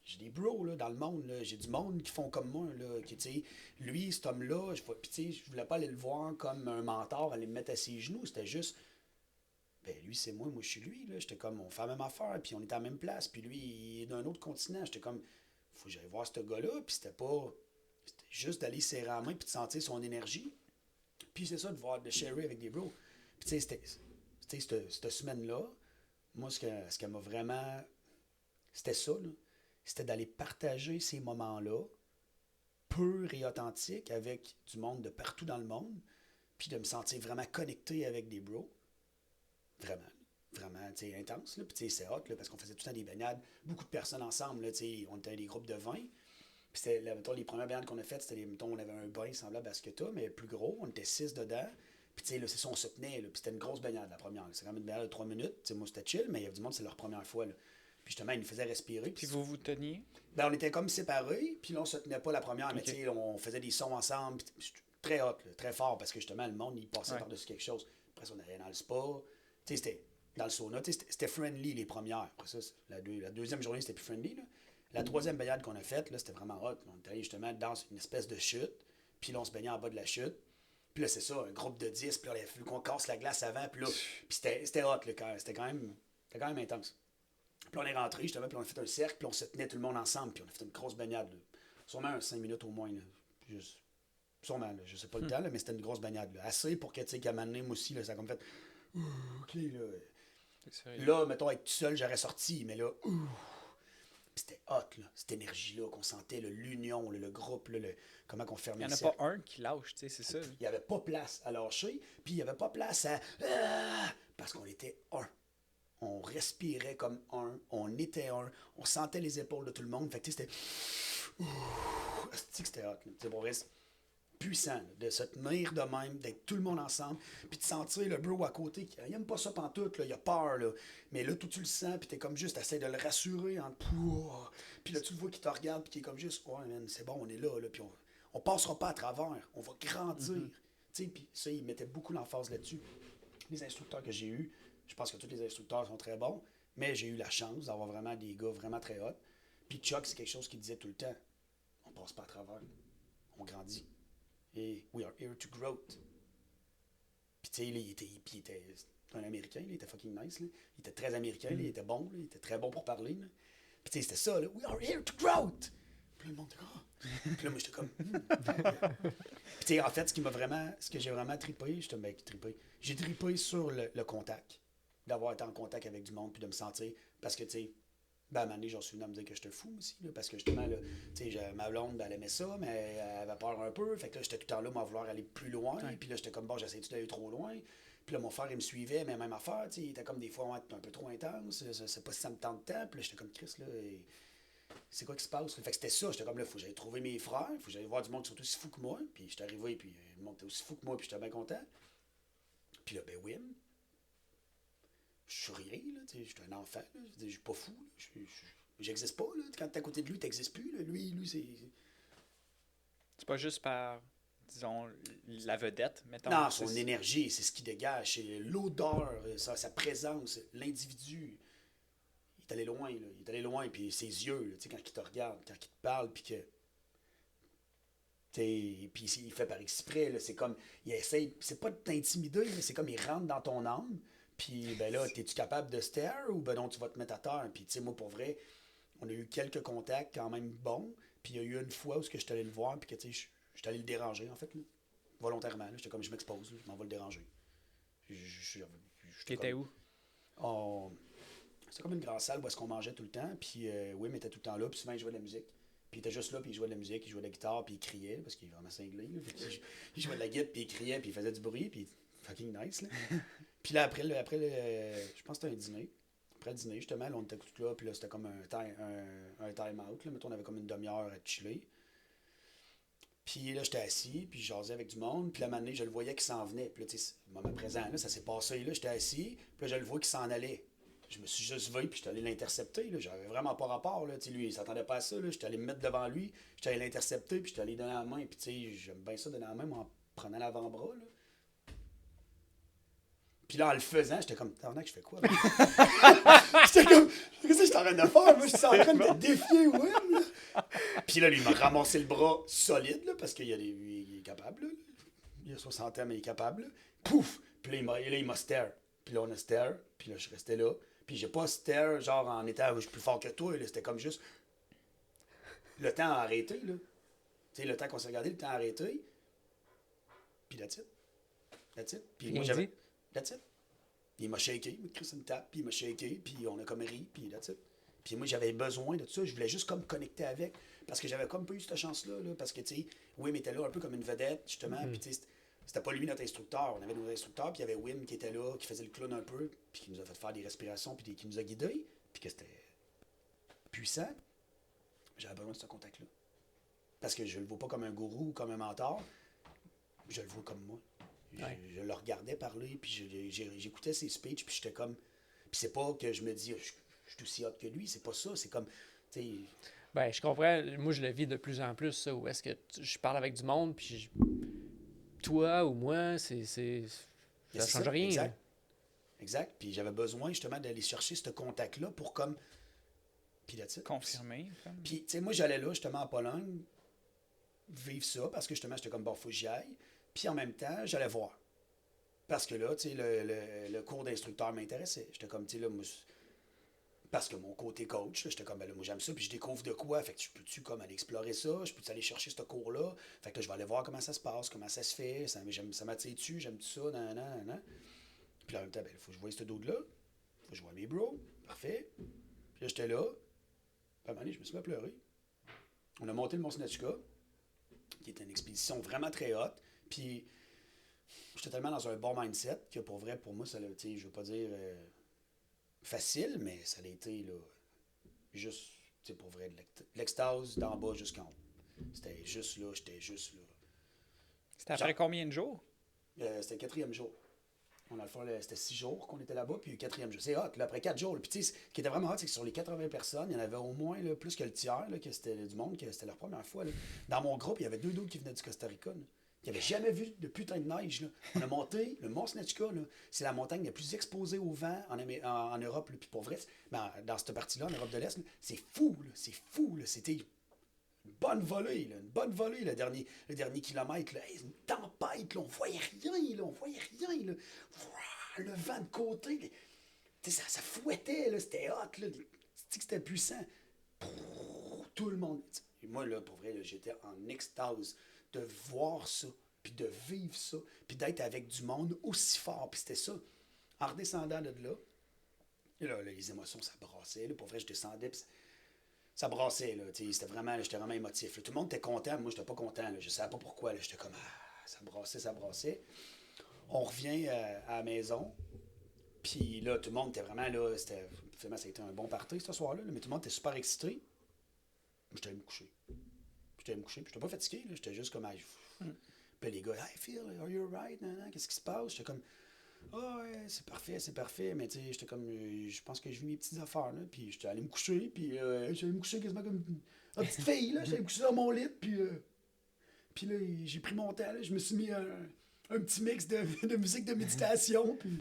J'ai des bros, là, dans le monde, là. J'ai du monde qui font comme moi, là, qui, tu sais, lui, cet homme-là, puis tu sais, je voulais pas aller le voir comme un mentor, aller me mettre à ses genoux, c'était juste, ben lui, c'est moi, moi, je suis lui, là. J'étais comme, on fait la même affaire, puis on est à la même place, puis lui, il est d'un autre continent. J'étais comme, faut que j'aille voir ce gars-là, puis c'était juste d'aller serrer la main, puis de sentir son énergie. Puis c'est ça, de sharer avec des bros. Puis tu sais, cette semaine-là, moi, ce qu'elle m'a vraiment, c'était ça, là. C'était d'aller partager ces moments-là, purs et authentiques, avec du monde de partout dans le monde, puis de me sentir vraiment connecté avec des bros. Vraiment, vraiment, tu sais, intense, là. Puis tu sais, c'est hot, là, parce qu'on faisait tout le temps des baignades, beaucoup de personnes ensemble, là, tu sais, on était des groupes de 20. Puis c'était, là, mettons, les premières baignades qu'on a faites, c'était, mettons, on avait un bain semblable à ce que t'as, mais plus gros, on était 6 dedans. Puis tu sais, là, c'est ça, on se tenait, là, puis c'était une grosse baignade, la première. C'est quand même une baignade de 3 minutes, tu sais, moi, c'était chill, mais il y avait du monde, c'est leur première fois, là. Puis justement, ils nous faisaient respirer. Puis vous teniez? Ben, on était comme séparés, puis là, on se tenait pas la première, mais tu sais, on faisait des sons ensemble, puis très hot, là, très fort, parce que justement, le monde, il passait par-dessus quelque chose. Après ça, on allait dans le spa. Tu sais, c'était dans le sauna, tu sais, c'était friendly les premières. Après ça, la deuxième journée, c'était plus friendly, là. La troisième baignade qu'on a faite, là, c'était vraiment hot. On était allé justement dans une espèce de chute, puis là, on se baignait en bas de la chute. Puis là, c'est ça, un groupe de 10, puis là, il a fallu qu'on casse la glace avant, puis là, puis c'était hot, là, c'était quand même intense. Puis on est rentré, justement, puis on a fait un cercle, puis on se tenait tout le monde ensemble, puis on a fait une grosse baignade. Là. Sûrement 5 minutes au moins. Là. Juste, sûrement, là, je sais pas le temps, là, mais c'était une grosse baignade. Là. Assez pour que, tu sais, qu'à un moment donné, moi aussi, là, ça a comme fait. OK, là. Là, mettons, être tout seul, j'aurais sorti, mais là, puis c'était hot, là, cette énergie-là qu'on sentait, là, l'union, là, le groupe, là, comment qu'on fermait. Il n'y en a pas un qui lâche, tu sais, c'est ça. Il n'y avait pas place à lâcher, puis il n'y avait pas place à. Parce qu'on était un. On respirait comme un, on était un, on sentait les épaules de tout le monde. Fait que c'était. C'était hot. C'est pour vrai, puissant là, de se tenir de même, d'être tout le monde ensemble, puis de sentir le bro à côté qui n'aime pas ça pantoute, là, il a peur, là. Mais là, tout tu le sens, puis t'es comme juste, t'essaies de le rassurer en puis là, tu le vois qui te regarde, puis qui est comme juste, ouais, man, c'est bon, on est là, puis on passera pas à travers, on va grandir. Tu sais, puis ça, il mettait beaucoup l'emphase là-dessus. Les instructeurs que j'ai eus, je pense que tous les instructeurs sont très bons, mais j'ai eu la chance d'avoir vraiment des gars vraiment très hot. Puis Chuck, c'est quelque chose qu'il disait tout le temps. On passe pas à travers. On grandit. Et we are here to grow. Puis tu sais, il était un Américain, il était fucking nice. Là. Il était très américain, il était bon, il était très bon pour parler. Là. Puis tu sais, c'était ça, là. We are here to grow. Puis le monde était Puis là, moi, j'étais comme. Puis tu sais, en fait, ce que j'ai vraiment trippé, j'ai trippé sur le contact. D'avoir été en contact avec du monde, puis de me sentir. Parce que, tu sais, Ben, à un moment donné, j'en suis venu à me dire que j'étais fou aussi, là, parce que justement, là, ma blonde, ben, elle aimait ça, mais elle avait peur un peu. Fait que là, j'étais tout le temps là, à vouloir aller plus loin. Ouais. Puis là, j'étais comme, bon, j'essayais d'aller trop loin. Puis là, mon frère, il me suivait, mais même affaire, il était comme des fois ouais, un peu trop intense. C'est pas si ça me tente de temps. Puis là, j'étais comme, Chris, là, c'est quoi qui se passe? Fait que c'était ça. J'étais comme, là, faut que j'aille trouver mes frères, faut que j'aille voir du monde qui sont aussi fous que moi. Puis j'étais arrivé, puis le monde était aussi fou que moi, puis j'étais bien content. Puis là, ben, Wim, je suis rien, là, je suis un enfant, là, je suis pas fou, là, j'existe pas, là, quand t'es à côté de lui, t'existes plus, là, lui, c'est... C'est pas juste par, disons, la vedette, mettons. Non, son énergie, c'est ce qui dégage, c'est l'odeur, sa présence, l'individu, il est allé loin, là, il est allé loin, puis ses yeux, là, quand il te regarde, quand il te parle, puis que... Puis il fait par exprès, là, c'est comme, il essaie, c'est pas de t'intimider, mais c'est comme il rentre dans ton âme, puis ben là, es-tu capable de se taire ou ben non, tu vas te mettre à terre. Puis tu sais, moi, pour vrai, on a eu quelques contacts quand même bons, puis il y a eu une fois où je suis allé le voir, puis que tu sais, je suis allé le déranger, en fait, là, volontairement, là, j'étais comme, je m'expose, là, je m'en vais le déranger. T'étais où? C'était comme une grande salle où est-ce qu'on mangeait tout le temps, puis Wim était tout le temps là, puis souvent il jouait de la musique. Puis il était juste là, puis il jouait de la musique, il jouait de la guitare, puis il criait, parce qu'il est vraiment cinglé. Là. Il jouait de la guitare, puis il criait, puis il faisait du bruit, puis fucking nice. Là. Puis là, après je pense que c'était un dîner. Après le dîner, justement, là, on était tous là, puis là, c'était comme un time-out. Mettons, on avait comme une demi-heure à chiller. Puis là, j'étais assis, puis je jasais avec du monde, puis là, à un moment donné, je le voyais qui s'en venait. Puis là, tu sais, le moment présent, là, ça s'est passé, là, j'étais assis, puis là, je le vois qui s'en allait. Je me suis juste vu, puis j'étais allé l'intercepter. Là. J'avais vraiment pas rapport. Là. Lui, il s'attendait pas à ça. J'étais allé me mettre devant lui, j'étais allé l'intercepter, puis j'étais allé donner la main. Puis j'aime bien ça, donner la main, mais en prenant l'avant-bras. Là. Puis là, en le faisant, j'étais comme, tabarnak, je fais quoi? J'étais comme, qu'est-ce que j'étais en train de faire? Moi, je suis en train de te défier, ouais. Puis là, lui, il m'a ramassé le bras solide, là, parce qu'il est capable. Là. Il a 60 ans, mais il est capable. Là. Pouf! Puis là, il m'a stare. Puis là, on a stare. Puis là, je restais là. Puis j'ai pas stare, genre en étant, je suis plus fort que toi. Là. C'était comme juste. Le temps a arrêté, là. Tu sais, le temps qu'on s'est regardé, le temps a arrêté. Puis that's it. That's it. Puis moi, j'avais. That's it. Il m'a shaké, il m'a crissé une tape, puis il m'a shaké, puis on a comme ri, puis that's it. Puis moi, j'avais besoin de tout ça. Je voulais juste comme connecter avec. Parce que j'avais comme pas eu cette chance-là. Là, parce que, tu sais, Wim était là un peu comme une vedette, justement. Puis, tu sais, c'était pas lui notre instructeur. On avait nos instructeurs, puis il y avait Wim qui était là, qui faisait le clown un peu, puis qui nous a fait faire des respirations, puis qui nous a guidés, puis que c'était puissant. J'avais besoin de ce contact-là. Parce que je le vois pas comme un gourou ou comme un mentor. Je le vois comme moi. Je le regardais parler, puis j'écoutais ses speeches, puis j'étais comme... Puis c'est pas que je me dis, je suis aussi hot que lui, c'est pas ça, c'est comme, tu sais... Ben, je comprends. Moi, je le vis de plus en plus, ça, où est-ce que je parle avec du monde, puis toi ou moi, ça change rien. Exact. Exact. Puis j'avais besoin, justement, d'aller chercher ce contact-là pour comme... Puis là, tu sais... Confirmer. Puis, tu sais, moi, j'allais là, justement, en Pologne, vivre ça, parce que, justement, j'étais comme, bon, faut que j'y aille. Puis en même temps, j'allais voir. Parce que là, tu sais, le cours d'instructeur m'intéressait. J'étais comme, tu sais, là, moi, parce que mon côté coach, j'étais comme, ben là, moi, j'aime ça, puis je découvre de quoi. Fait que je peux-tu, comme, aller explorer ça? Je peux-tu aller chercher ce cours-là? Fait que là, je vais aller voir comment ça se passe, comment ça se fait. Ça m'attire-tu? J'aime-tu ça? Nan. Puis là, en même temps, ben, il faut que je voie ce dude-là. Faut que je voie mes bros. Parfait. Puis là, j'étais là. Puis à un moment donné, je me suis mis à pleurer. On a monté le Mont Snatchka, qui était une expédition vraiment très haute. Puis, j'étais tellement dans un bon mindset que pour vrai, pour moi, ça l'a été, je veux pas dire facile, mais ça a été là, juste, tu sais, pour vrai, l'extase d'en bas jusqu'en haut. C'était juste là, j'étais juste là. C'était après combien de jours? C'était le 4e jour. On a le fond, c'était 6 jours qu'on était là-bas, puis le 4e jour. C'est hot, là, après 4 jours. Puis, tu sais, ce qui était vraiment hot, c'est que sur les 80 personnes, il y en avait au moins là, plus que le tiers, là, que c'était du monde, que c'était leur première fois. Là. Dans mon groupe, il y avait 2 qui venaient du Costa Rica. Là. Ils n'avaient jamais vu de putain de neige. Là. On a monté le Mont Snatchka. C'est la montagne la plus exposée au vent en Europe. Là. Puis pour vrai, dans cette partie-là, en Europe de l'Est, là, c'est fou. Là. C'est fou. Là. C'était une bonne volée. Là. Une bonne volée, le dernier kilomètre. Là. Hey, une tempête. Là. On voyait rien. Là. On voyait rien. Là. Le vent de côté. Là. Ça fouettait. Là. C'était hot. Là. C'était puissant. Tout le monde. Et moi, là, pour vrai, là, j'étais en extase de voir ça, puis de vivre ça, puis d'être avec du monde aussi fort. Puis c'était ça. En redescendant de là, Et là, les émotions, ça brassait. Là. Pour vrai, je descendais, puis ça brassait. Là, c'était vraiment, là, j'étais vraiment émotif. Là. Tout le monde était content, moi, j'étais pas content. Là. Je savais pas pourquoi. Là. J'étais comme, ça brassait, ça brassait. On revient à la maison. Puis là, tout le monde était vraiment là. Finalement, ça a été un bon party ce soir-là. Mais tout le monde était super excité. J'étais allé me coucher. Puis j'étais pas fatigué. Là. J'étais juste comme, Puis les gars, hey Phil, are you alright? Qu'est-ce qui se passe? J'étais comme, ouais, c'est parfait. Mais tu sais, j'étais comme, je pense que je vis mes petites affaires. Là. Puis j'étais allé me coucher. Puis j'étais allé me coucher quasiment comme une petite fille. Là. J'étais allé me coucher dans mon lit. Puis là, j'ai pris mon temps. Là. Je me suis mis un petit mix de musique de méditation. Puis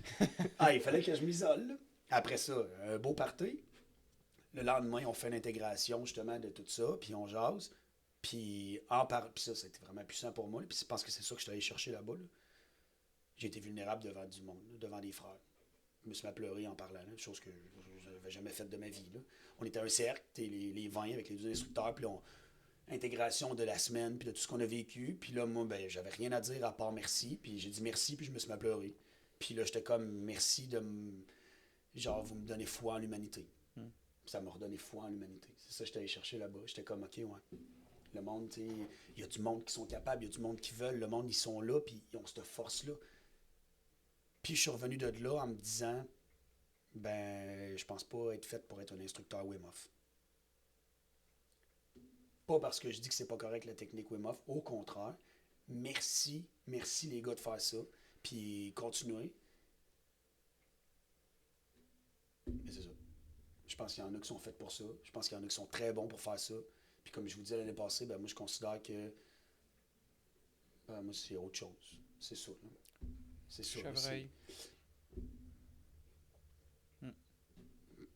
il fallait que je m'isole. Là. Après ça, un beau party. Le lendemain, on fait l'intégration justement de tout ça. Puis on jase. Puis ça, c'était vraiment puissant pour moi. Puis je pense que c'est ça que je suis allé chercher là-bas. Là. J'ai été vulnérable devant du monde, là, devant des frères. Je me suis mis à pleurer en parlant, là, chose que je n'avais jamais faite de ma vie. Là. On était à un cercle, les 20 avec les 2 instructeurs, puis intégration de la semaine, puis de tout ce qu'on a vécu. Puis là, moi, j'avais rien à dire à part merci. Puis j'ai dit merci, puis je me suis mis à pleurer. Puis là, j'étais comme merci genre, vous me donnez foi en l'humanité. Ça m'a redonné foi en l'humanité. C'est ça que j'étais allé chercher là-bas. J'étais comme, OK, ouais. Le monde, tu sais, il y a du monde qui sont capables, il y a du monde qui veulent. Le monde, ils sont là, puis ils ont cette force-là. Puis je suis revenu de là en me disant, je pense pas être fait pour être un instructeur Wim Hof. Pas parce que je dis que c'est pas correct la technique Wim Hof, au contraire. Merci les gars de faire ça, puis continuez. Mais c'est ça. Je pense qu'il y en a qui sont faits pour ça. Je pense qu'il y en a qui sont très bons pour faire ça. Puis comme je vous disais l'année passée, moi je considère que moi c'est autre chose. C'est ça. Là. C'est ça. Chevreuil.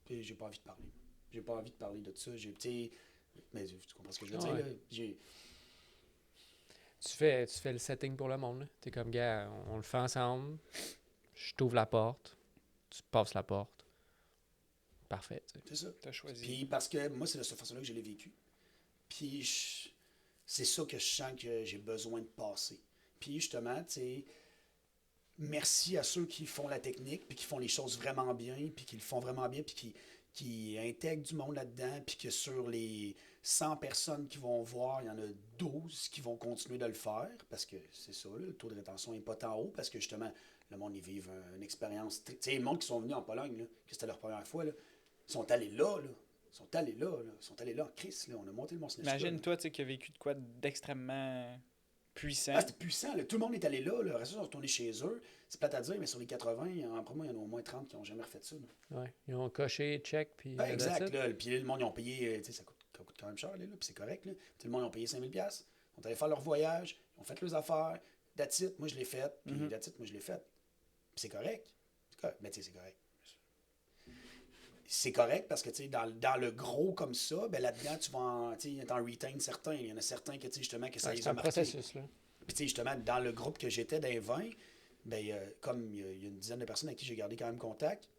Puis j'ai pas envie de parler. J'ai pas envie de parler de ça. Mais tu comprends ce que je veux dire? Là? Tu fais le setting pour le monde. Tu es comme, gars, on le fait ensemble. Je t'ouvre la porte. Tu passes la porte. Parfait. Tu sais. C'est ça. Tu as choisi. Puis parce que moi, c'est de cette façon-là que je l'ai vécu. Puis c'est ça que je sens que j'ai besoin de passer. Puis justement, tu sais, merci à ceux qui font la technique, puis qui font les choses vraiment bien, puis qui le font vraiment bien, puis qui intègrent du monde là-dedans, puis que sur les 100 personnes qui vont voir, il y en a 12 qui vont continuer de le faire, parce que c'est ça, là, le taux de rétention n'est pas tant haut, parce que justement, le monde, ils vivent une expérience. Tu sais, le monde qui sont venus en Pologne, là, que c'était leur première fois, là, ils sont allés là. Ils sont allés là en crise, là. On a monté le Mont Sinashka. Imagine-toi, tu sais, qui a vécu de quoi d'extrêmement puissant. C'était puissant, là. Tout le monde est allé là. Le reste, ils sont retournés chez eux. C'est plate à dire, mais sur les 80, après moi, il y en a au moins 30 qui n'ont jamais refait ça. Ouais. Ils ont coché, check, puis... exact, là. Puis le monde, ils ont payé... Tu sais, ça coûte quand même cher, là. Puis c'est correct, là. Tout le monde, ils ont payé 5000$. Ils ont allé faire leur voyage. Ils ont fait leurs affaires. That's it, moi, je l'ai fait. Puis that's it, moi, je l'ai fait. Puis c'est correct. Mais tu sais, c'est correct. C'est correct parce que, tu sais, dans le gros comme ça, là-dedans, tu vas en retain certains. Il y en a certains que, tu sais, justement, que ça les a marqués. C'est un processus, là. Puis, tu sais, justement, dans le groupe que j'étais, dans les 20, comme il y a une dizaine de personnes avec qui j'ai gardé quand même contact,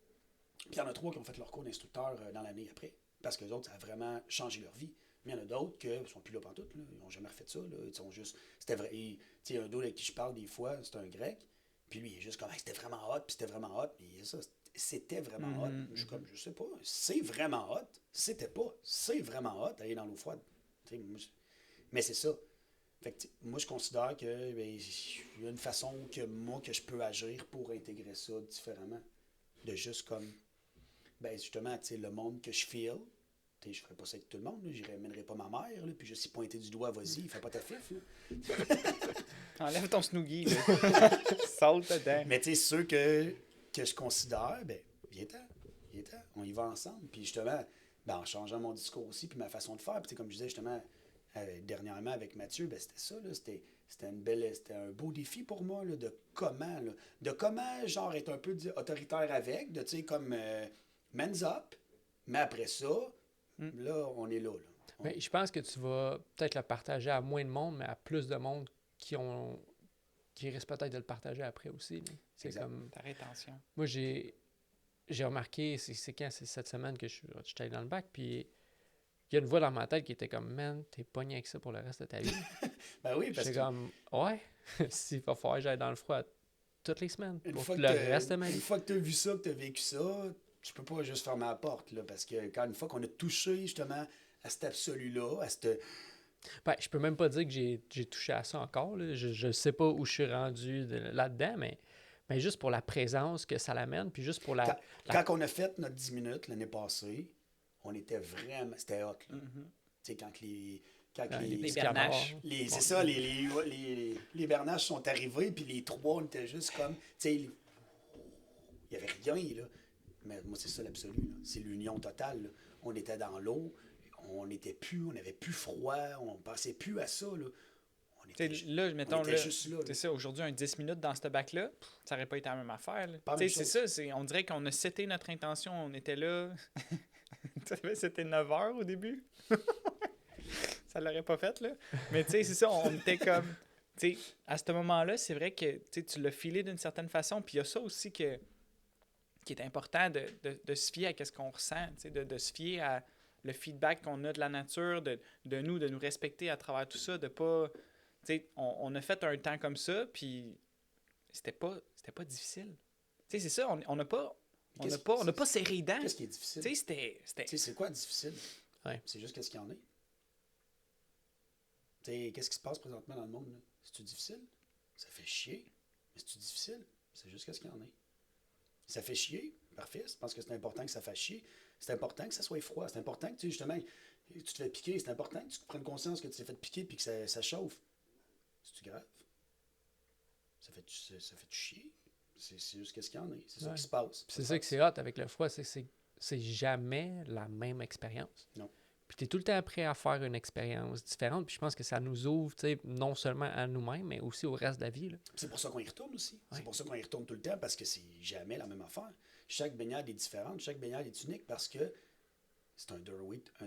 puis il y en a 3 qui ont fait leur cours d'instructeur dans l'année après. Parce que les autres, ça a vraiment changé leur vie. Mais il y en a d'autres qui ne sont plus là pantoute, là. Ils n'ont jamais refait ça, là. Ils sont juste... C'était vrai. Tu sais, un d'autre avec qui je parle des fois, c'est un grec. Puis lui, il est juste comme, c'était vraiment hot, puis c'était vraiment hot. Puis ça, c'était vraiment hot. Je suis comme, je sais pas, c'est vraiment hot. C'était pas, c'est vraiment hot d'aller dans l'eau froide. Mais c'est ça. Fait que, moi, je considère que il y a une façon que je peux agir pour intégrer ça différemment. De juste comme, justement, le monde que je feel, je ferais pas ça avec tout le monde, je ramènerais pas ma mère, là, puis je suis pointé du doigt, vas-y, fais pas ta fif. Enlève ton snoogie, là. Saute dedans. Mais tu sais, ceux que je considère, viens-t'en. On y va ensemble. Puis justement, en changeant mon discours aussi, puis ma façon de faire, puis comme je disais justement dernièrement avec Mathieu, c'était ça, là, c'était un beau défi pour moi, là, de comment, genre, être un peu autoritaire avec, de, tu sais, comme man's up, mais après ça, là, on est là. Mais je pense que tu vas peut-être le partager à moins de monde, mais à plus de monde qui risquent peut-être de le partager après aussi. Là. C'est exact. comme... Ta rétention. Moi, j'ai remarqué, c'est quand? C'est cette semaine que je suis allé dans le bac, puis il y a une voix dans ma tête qui était comme, man, t'es pogné avec ça pour le reste de ta vie. Oui, parce que... J'étais comme, ouais, s'il va falloir que j'aille dans le froid toutes les semaines, Une pour fois le reste de ma vie. Une fois que t'as vu ça, que t'as vécu ça, je peux pas juste fermer la porte, là, parce que quand une fois qu'on a touché, justement, à cet absolu-là, à cette... Ben, je peux même pas dire que j'ai touché à ça encore. Là. Je sais pas où je suis rendu là-dedans, mais juste pour la présence que ça l'amène, puis juste pour Quand on a fait notre 10 minutes l'année passée, on était vraiment... C'était hot, là. Tu sais, quand les... les bernaches. C'est ça, les bernaches sont arrivés, puis les trois, on était juste comme... Tu sais, il n'y avait rien, là. Mais moi, c'est ça l'absolu, là. C'est l'union totale, là. On était dans l'eau, on n'avait plus froid, on pensait plus à ça, là. Là, mettons, on était juste là. C'est ça, aujourd'hui, un 10 minutes dans ce bac-là, ça n'aurait pas été la même affaire. Pas la même C'est chose. ça, on dirait qu'on a seté notre intention, on était là. C'était 9 heures au début. Ça l'aurait pas fait, là. Mais tu sais, c'est ça, on était comme... Tu sais, à ce moment-là, c'est vrai que tu l'as filé d'une certaine façon, puis il y a ça aussi qui est important de se fier à ce qu'on ressent, de se fier à le feedback qu'on a de la nature, de nous respecter à travers tout ça, de pas... On a fait un temps comme ça, puis c'était pas difficile. C'est ça, on n'a pas serré les dents. Qu'est-ce qui est difficile? C'était... C'est quoi difficile? Ouais. C'est juste qu'est-ce qu'il y en a. Qu'est-ce qui se passe présentement dans le monde? C'est-tu difficile? Ça fait chier. Mais c'est-tu difficile? C'est juste qu'est-ce qu'il y en a. Ça fait chier? Parfait. Je pense que c'est important que ça fasse chier. C'est important que ça soit froid. C'est important que justement, tu te fais piquer. C'est important que tu prennes conscience que tu t'es fait piquer et que ça chauffe. C'est-tu grave? Ça fait chier? C'est juste qu'est-ce qu'il y en a. C'est ça qui se passe. C'est ça que c'est hot avec le froid, c'est jamais la même expérience. Non. Puis tu es tout le temps prêt à faire une expérience différente. Puis je pense que ça nous ouvre, non seulement à nous-mêmes, mais aussi au reste de la vie. Là. C'est pour ça qu'on y retourne aussi. Ouais. C'est pour ça qu'on y retourne tout le temps, parce que c'est jamais la même affaire. Chaque baignade est différente, chaque baignade est unique, parce que c'est un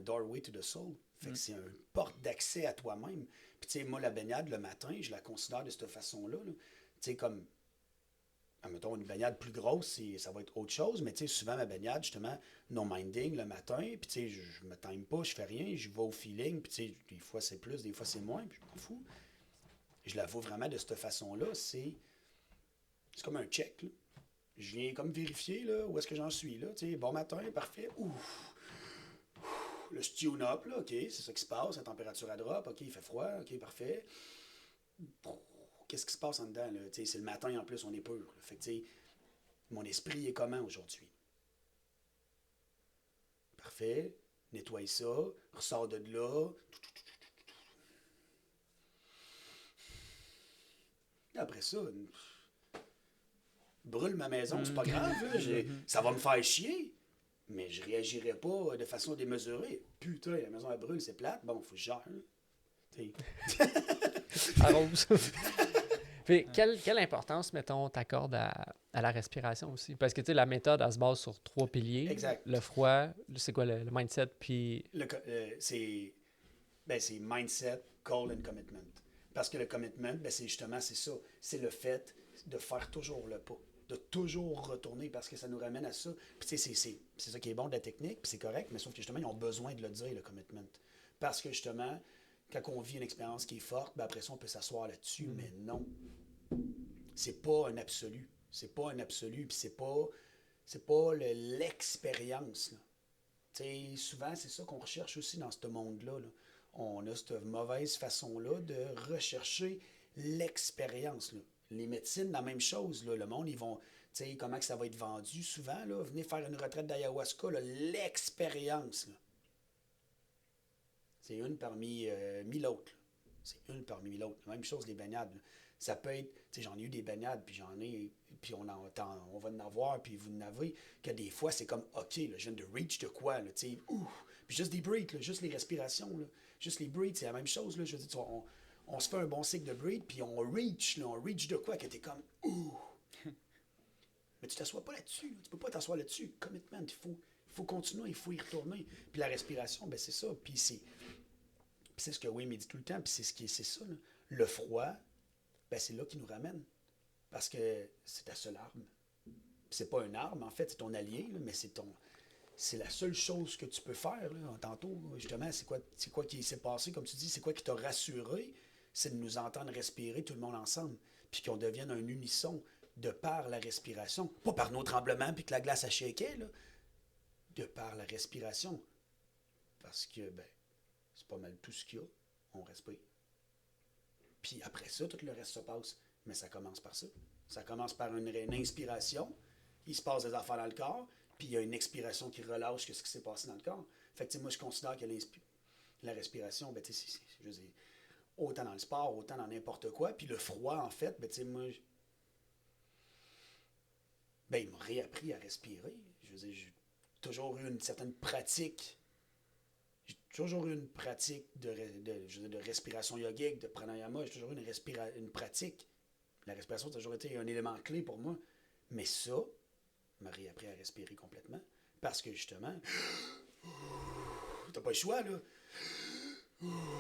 doorway to the soul. Fait que c'est une porte d'accès à toi-même. Puis tu sais, moi, la baignade, le matin, je la considère de cette façon-là. Tu sais, comme... Mettons, une baignade plus grosse, ça va être autre chose, mais tu sais, souvent ma baignade, justement, no minding le matin, puis tu sais, je me time pas, je fais rien, je vais au feeling, puis tu sais, des fois c'est plus, des fois c'est moins, puis je m'en fous. Je la vois vraiment de cette façon-là, c'est comme un check, là. Je viens comme vérifier, là, où est-ce que j'en suis, là, tu sais, bon matin, parfait, le tune up, là, ok, c'est ça qui se passe, la température à drop, ok, il fait froid, ok, parfait. Qu'est-ce qui se passe en dedans, là? C'est le matin, en plus, on est pur. Là. Fait que, mon esprit est comment aujourd'hui? Parfait. Nettoie ça. Ressors de là. Et après ça, brûle ma maison, c'est pas grave. Là. Ça va me faire chier. Mais je réagirai pas de façon démesurée. Putain, la maison, elle brûle, c'est plate. Bon, faut que je gère. Arrose. Puis, quelle importance, mettons, t'accordes à la respiration aussi? Parce que, tu sais, la méthode, elle se base sur 3 piliers. Exact. Le froid, c'est quoi le mindset, puis... C'est mindset, call and commitment. Parce que le commitment, c'est justement, c'est ça. C'est le fait de faire toujours le pas. De toujours retourner, parce que ça nous ramène à ça. Puis, tu sais, c'est ça qui est bon de la technique, puis c'est correct, mais sauf que, justement, ils ont besoin de le dire, le commitment. Parce que, justement... Quand on vit une expérience qui est forte, après ça, on peut s'asseoir là-dessus, mais non. C'est pas un absolu. C'est pas un absolu, puis c'est pas l'expérience. Souvent, c'est ça qu'on recherche aussi dans ce monde-là. Là. On a cette mauvaise façon-là de rechercher l'expérience. Là. Les médecines, la même chose. Là. Le monde, ils vont... comment que ça va être vendu souvent? Là, venez faire une retraite d'ayahuasca, là, l'expérience. Là. C'est une parmi 1000 autres. C'est une parmi 1000 autres. Même chose, les baignades. Là. Ça peut être... J'en ai eu des baignades, puis puis on va en avoir, puis vous en avez, que des fois, c'est comme, OK, là, je viens de reach de quoi, là, puis juste des breaths, là, juste les respirations, là, juste les breaths, c'est la même chose, là, je veux dire, on se fait un bon cycle de breath, puis on reach de quoi, que t'es comme, Mais tu t'assois pas là-dessus, tu peux pas t'asseoir là-dessus. Commitment, il faut continuer, il faut y retourner. Puis la respiration, ben c'est ça, puis c'est ce que Wim dit tout le temps, puis c'est ça, là. Le froid, ben c'est là qui nous ramène. Parce que c'est ta seule arme. Puis c'est pas une arme, en fait, c'est ton allié, là, mais c'est la seule chose que tu peux faire. Là. Tantôt, justement, c'est quoi qui s'est passé, comme tu dis, c'est quoi qui t'a rassuré? C'est de nous entendre respirer tout le monde ensemble, puis qu'on devienne un unisson de par la respiration. Pas par nos tremblements, puis que la glace a shaké, là, de par la respiration. Parce que, ben, c'est pas mal tout ce qu'il y a. On respire. Puis après ça, tout le reste se passe. Mais ça commence par ça. Ça commence par une inspiration. Il se passe des affaires dans le corps. Puis il y a une expiration qui relâche ce qui s'est passé dans le corps. Fait que, moi, je considère que la respiration, ben, c'est je veux dire, autant dans le sport, autant dans n'importe quoi. Puis le froid, en fait, ben, moi, ben, il m'a réappris à respirer. Je veux dire, j'ai toujours eu une certaine pratique. J'ai toujours eu une pratique de respiration yogique, de pranayama. J'ai toujours eu une pratique. La respiration a toujours été un élément clé pour moi. Mais ça m'a réappris à respirer complètement. Parce que justement, t'as pas le choix, là.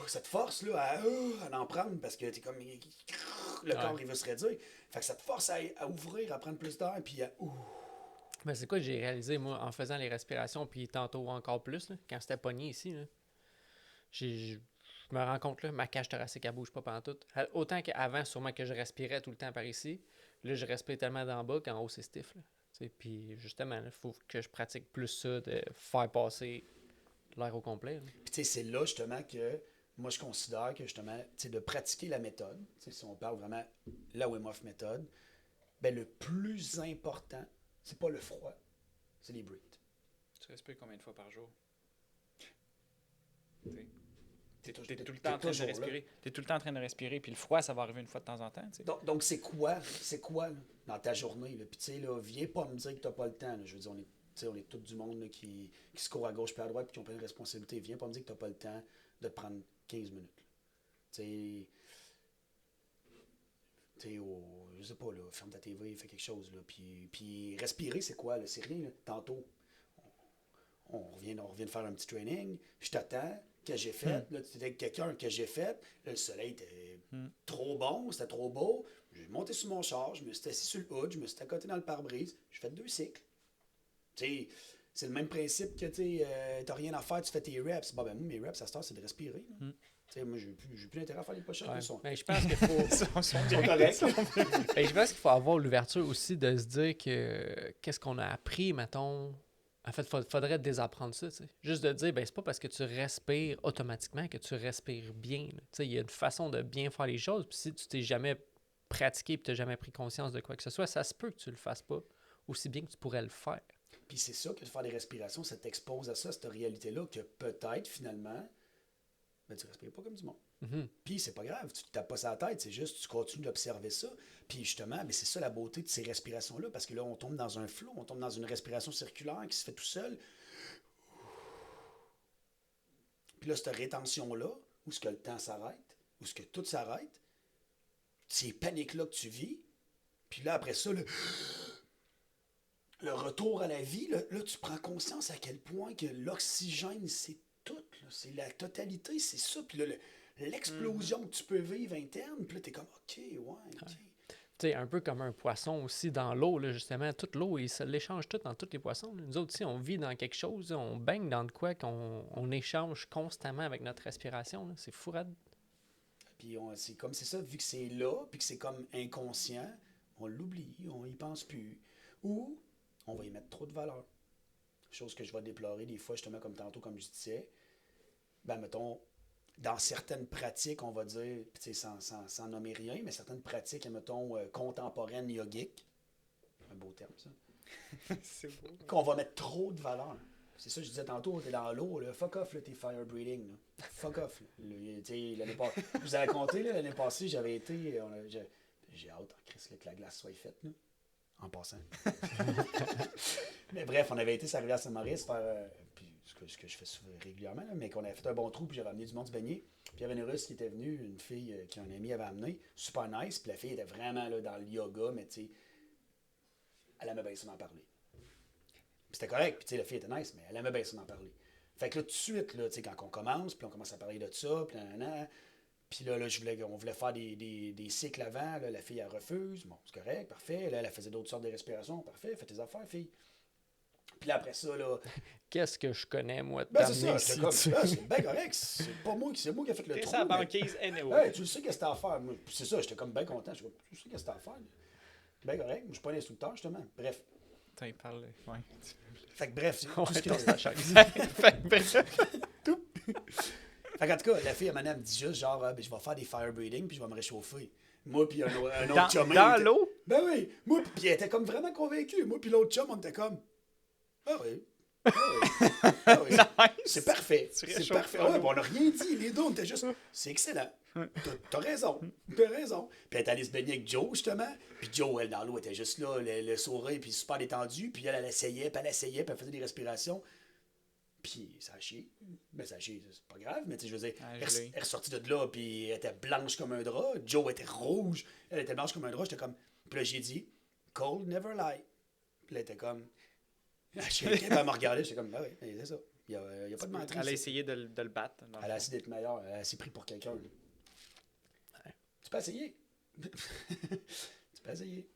Ça te force là, à en prendre parce que t'es comme. Le corps, il veut se réduire. Fait que ça te force à ouvrir, à prendre plus d'air, puis à. Ben, c'est quoi que j'ai réalisé, moi, en faisant les respirations, puis tantôt encore plus, là, quand c'était pogné ici, là, je me rends compte, là, ma cage thoracique, elle bouge pas pendant tout. Autant qu'avant, sûrement que je respirais tout le temps par ici, là, je respire tellement d'en bas qu'en haut, c'est stiff. Puis justement, il faut que je pratique plus ça, de faire passer l'air au complet. Puis tu sais, c'est là justement que moi je considère que justement, tu sais, de pratiquer la méthode, si on parle vraiment la Wim Hof méthode, ben le plus important, c'est pas le froid, c'est les breaths. Tu respires combien de fois par jour? T'es tout le temps en train de respirer. T'es tout le temps en train de respirer, puis le froid, ça va arriver une fois de temps en temps. Donc c'est quoi là, dans ta journée? Puis tu sais, là, viens pas me dire que t'as pas le temps. Là. Je veux dire, on est tout du monde là, qui se court à gauche puis à droite et qui ont plein de responsabilités. Viens pas me dire que t'as pas le temps de te prendre 15 minutes. Tu sais, je sais pas, là, ferme ta TV, fais quelque chose. Là, puis respirer, c'est quoi? Là? C'est rien. Là. Tantôt, on revient de faire un petit training. Je t'attends. Que j'ai fait. Là, tu étais avec quelqu'un que j'ai fait. Là, le soleil était trop bon, c'était trop beau. J'ai monté sur mon char, je me suis assis sur le hood, je me suis accoté dans le pare-brise. J'ai fait 2 cycles. Tu sais, c'est le même principe que tu n'as rien à faire, tu fais tes reps. Bon, ben, moi, mes reps, à cette heure, c'est de respirer. Tu sais, moi, j'ai plus d'intérêt à faire les push-ups. Ben, je pense qu'il faut. sont corrects. Ben, je pense qu'il faut avoir l'ouverture aussi de se dire que qu'est-ce qu'on a appris, mettons. En fait, il faudrait désapprendre ça. T'sais. Juste de dire, ben c'est pas parce que tu respires automatiquement que tu respires bien. Il y a une façon de bien faire les choses. Puis si tu t'es jamais pratiqué et tu n'as jamais pris conscience de quoi que ce soit, ça se peut que tu le fasses pas aussi bien que tu pourrais le faire. Puis c'est ça que de faire des respirations, ça t'expose à ça, cette réalité-là, que peut-être, finalement, ben, tu ne respires pas comme du monde. Mm-hmm. Puis c'est pas grave, tu te tapes pas sa tête, c'est juste tu continues d'observer ça. Puis justement, mais c'est ça la beauté de ces respirations-là, parce que là, on tombe dans un flow, on tombe dans une respiration circulaire qui se fait tout seul. Puis là, cette rétention-là, où est-ce que le temps s'arrête, où est-ce que tout s'arrête, ces paniques-là que tu vis, puis là, après ça, le retour à la vie, là, tu prends conscience à quel point que l'oxygène, c'est tout, là, c'est la totalité, c'est ça. Puis là, l'explosion que tu peux vivre interne, puis là, t'es comme, OK, ouais, OK. Tu sais, un peu comme un poisson aussi dans l'eau, là, justement. Toute l'eau, il se l'échange tout dans tous les poissons. Là. Nous autres, si on vit dans quelque chose, on baigne dans de quoi qu'on échange constamment avec notre respiration. Là. C'est fou raide. Puis c'est ça, vu que c'est là, puis que c'est comme inconscient, on l'oublie, on y pense plus. Ou on va y mettre trop de valeur. Chose que je vais déplorer des fois, justement, comme tantôt, comme je disais. Ben, mettons, dans certaines pratiques, on va dire, sans nommer rien, mais certaines pratiques, mettons, contemporaines yogiques, un beau terme, ça, c'est beau. Qu'on va mettre trop de valeur. C'est ça que je disais tantôt, t'es dans l'eau, là, fuck off, là, tes fire breathing. Là. Fuck off. L'année passée, je vous avais compté, là, l'année passée, j'avais été, j'ai hâte, Chris, que la glace soit faite, là, en passant. Mais bref, on avait été sur la rivière Saint-Maurice faire... ce que je fais régulièrement, là, mais qu'on avait fait un bon trou, puis j'avais amené du monde se baigner. Puis il y avait une Russe qui était venue, une fille qu'un ami avait amenée, super nice, puis la fille était vraiment là, dans le yoga, mais tu sais, elle aimait bien ça m'en parler. Puis c'était correct, puis tu sais, la fille était nice, mais elle aimait bien ça m'en parler. Fait que là, tout de suite, là, tu sais, quand on commence, puis on commence à parler de ça, puis là, on voulait faire des cycles avant, là, la fille, elle refuse, bon, c'est correct, parfait, là, elle faisait d'autres sortes de respirations, parfait, fais tes affaires, fille. Puis là, après ça, là... Qu'est-ce que je connais, moi, de c'est ça, c'est comme, c'est bien correct, c'est pas moi, c'est moi qui ai fait le trou. C'est sa banquise, anyway. Hey, tu sais qu'est-ce que t'as à faire. Moi, c'est ça, j'étais comme bien content. Tu sais qu'est-ce que t'as à faire. Bien correct, moi, je suis pas un instructeur, justement. Bref. Attends, il parle. Ouais. Fait que bref, tout Ouais, ce que... tourne la chaise. Fait que bref. Fait qu'en tout cas, la fille, elle me dit juste genre, ben, je vais faire des fire breathing puis je vais me réchauffer. Moi puis un autre Dans, chum. dans il était- l'eau? Ben oui. Moi, puis elle était comme vraiment convaincue. Moi puis l'autre chum, on était comme, ah oui. Ah oui. Ah oui. Nice! C'est parfait. Tu C'est réchauffes parfait. pas Ouais, l'eau. bon, on n'a rien dit. Les deux, on était juste, c'est excellent. T'as raison. T'as raison. Puis elle est allée se baigner avec Joe, justement. Puis Joe, elle, dans l'eau, était juste là, le sourire, puis super détendue. Puis elle essayait, puis elle faisait des respirations. Puis ça a chié. Ben, ça a chié, c'est pas grave, mais tu sais, je veux dire, Ah, elle je l'ai. est ressortie de là, puis elle était blanche comme un drap. Joe était rouge. Elle était blanche comme un drap. J'étais comme. Puis là, j'ai dit, Cold never lie. Puis là, elle était comme. Elle m'a regardé, j'étais comme, ben oui, c'est ça. Il n'y a pas de menterie. Elle a essayé de le battre. dans le Elle a fond. essayé d'être meilleure. Elle s'est pris pour quelqu'un. Ouais. Tu peux essayer. Tu peux essayer.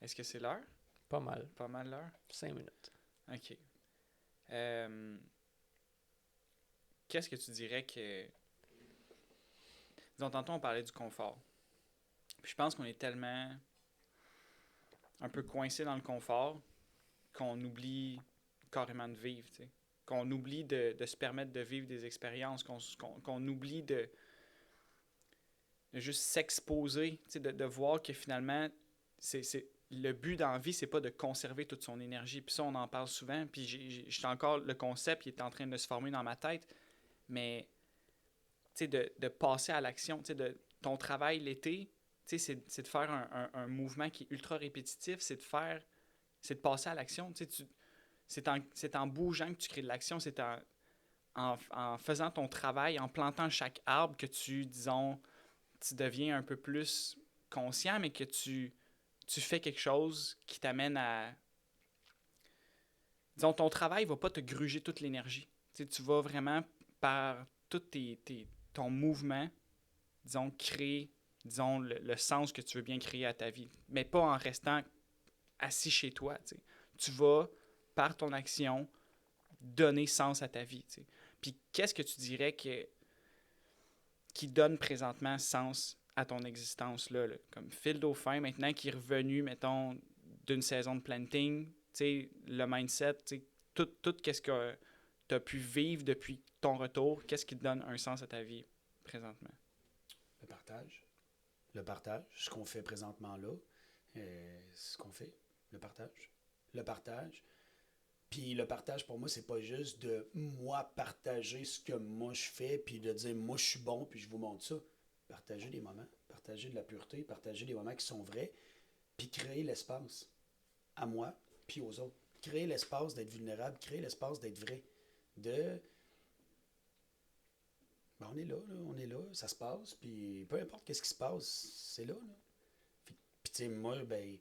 Est-ce que c'est l'heure? Pas mal. Pas mal l'heure? 5 minutes. OK. Qu'est-ce que tu dirais que... Disons, tantôt, on parlait du confort. Puis je pense qu'on est tellement un peu coincé dans le confort qu'on oublie carrément de vivre, tu sais. Qu'on oublie de se permettre de vivre des expériences, qu'on oublie de juste s'exposer, tu sais, de voir que finalement, le but dans la vie, c'est pas de conserver toute son énergie. Puis ça, on en parle souvent. Puis j'ai encore le concept qui est en train de se former dans ma tête. Mais, tu sais, de passer à l'action. Tu sais, de ton travail l'été, tu sais, c'est de faire un mouvement qui est ultra répétitif. C'est de passer à l'action. Tu sais, c'est en bougeant que tu crées de l'action. C'est en faisant ton travail, en plantant chaque arbre que tu deviens un peu plus conscient, mais que tu fais quelque chose qui t'amène à... Disons, ton travail ne va pas te gruger toute l'énergie. Tu vas vraiment, par tout ton mouvement, disons, créer, disons, le sens que tu veux bien créer à ta vie. Mais pas en restant assis chez toi. T'sais. Tu vas, par ton action, donner sens à ta vie. T'sais. Puis qu'est-ce que tu dirais qui donne présentement sens à ton existence là, comme Phil Dauphin maintenant qui est revenu, mettons, d'une saison de planting, tu sais, le mindset, tu sais, tout qu'est-ce que tu as pu vivre depuis ton retour, qu'est-ce qui te donne un sens à ta vie présentement? Le partage. Le partage, ce qu'on fait présentement là, ce qu'on fait, le partage. Le partage. Puis le partage, pour moi, c'est pas juste de moi partager ce que moi je fais, puis de dire moi je suis bon, puis je vous montre ça. Partager des moments, partager de la pureté, partager des moments qui sont vrais, puis créer l'espace à moi, puis aux autres. Créer l'espace d'être vulnérable, créer l'espace d'être vrai. Ben on est là, on est là, ça se passe, puis peu importe qu'est-ce qui se passe, c'est là. Puis tu sais, moi, ben,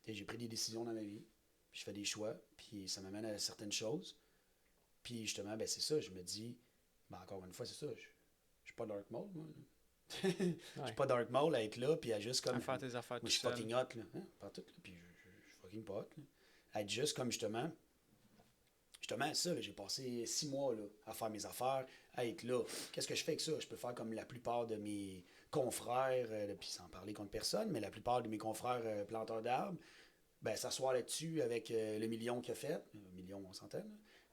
j'ai pris des décisions dans ma vie, puis je fais des choix, puis ça m'amène à certaines choses. Puis justement, ben c'est ça, je me dis, ben encore une fois, c'est ça, je suis pas dark mode, moi. Je suis pas dark mode à être là, puis à juste comme... À faire tes affaires moi, tout je suis seul. fucking hot, là. Hein? Pas tout, là, puis je suis fucking pas hot, là. À être juste comme justement ça, là, j'ai passé 6 mois là, à faire mes affaires, à être là. Qu'est-ce que je fais avec ça? Je peux faire comme la plupart de mes confrères, puis sans parler contre personne, mais la plupart de mes confrères planteurs d'arbres, ben s'asseoir là-dessus avec le million qu'il a fait, million on s'entend, là,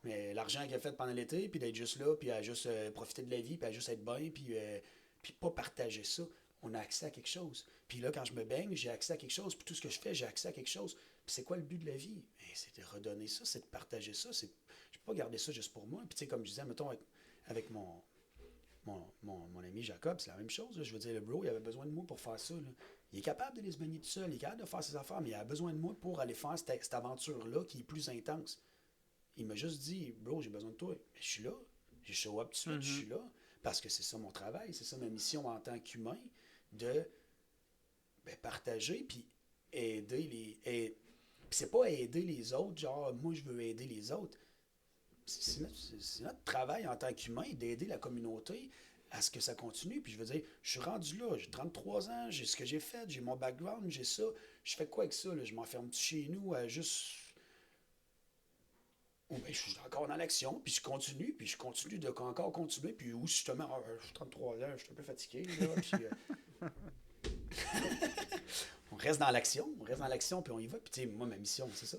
mais l'argent qu'il a fait pendant l'été, puis d'être juste là, puis à juste profiter de la vie, puis à juste être bien, puis pas partager ça. On a accès à quelque chose. Puis là, quand je me baigne, j'ai accès à quelque chose, puis tout ce que je fais, j'ai accès à quelque chose. Puis c'est quoi le but de la vie? Ben, c'est de redonner ça, c'est de partager ça. Je peux pas garder ça juste pour moi. Puis tu sais, comme je disais, mettons, avec mon ami Jacob, c'est la même chose. Là. Je veux dire, le bro, il avait besoin de moi pour faire ça. Là. Il est capable d'aller se baigner tout seul, il est capable de faire ses affaires, mais il a besoin de moi pour aller faire cette aventure-là qui est plus intense. Il m'a juste dit, bro, j'ai besoin de toi. Mais je suis là. J'ai show up tout de suite, je suis là. Parce que c'est ça mon travail, c'est ça ma mission en tant qu'humain, de partager, puis aider les... Puis c'est pas aider les autres, genre, moi, je veux aider les autres. C'est notre travail en tant qu'humain d'aider la communauté à ce que ça continue. Puis je veux dire, je suis rendu là, j'ai 33 ans, j'ai ce que j'ai fait, j'ai mon background, j'ai ça. Je fais quoi avec ça? Là? Je m'enferme chez nous à juste... Ou bien je suis encore dans l'action, puis je continue de encore continuer, puis où justement, je suis 33 ans, je suis un peu fatigué, là, puis... On reste dans l'action, reste dans l'action, puis on y va. Puis tu sais, moi, ma mission, c'est ça.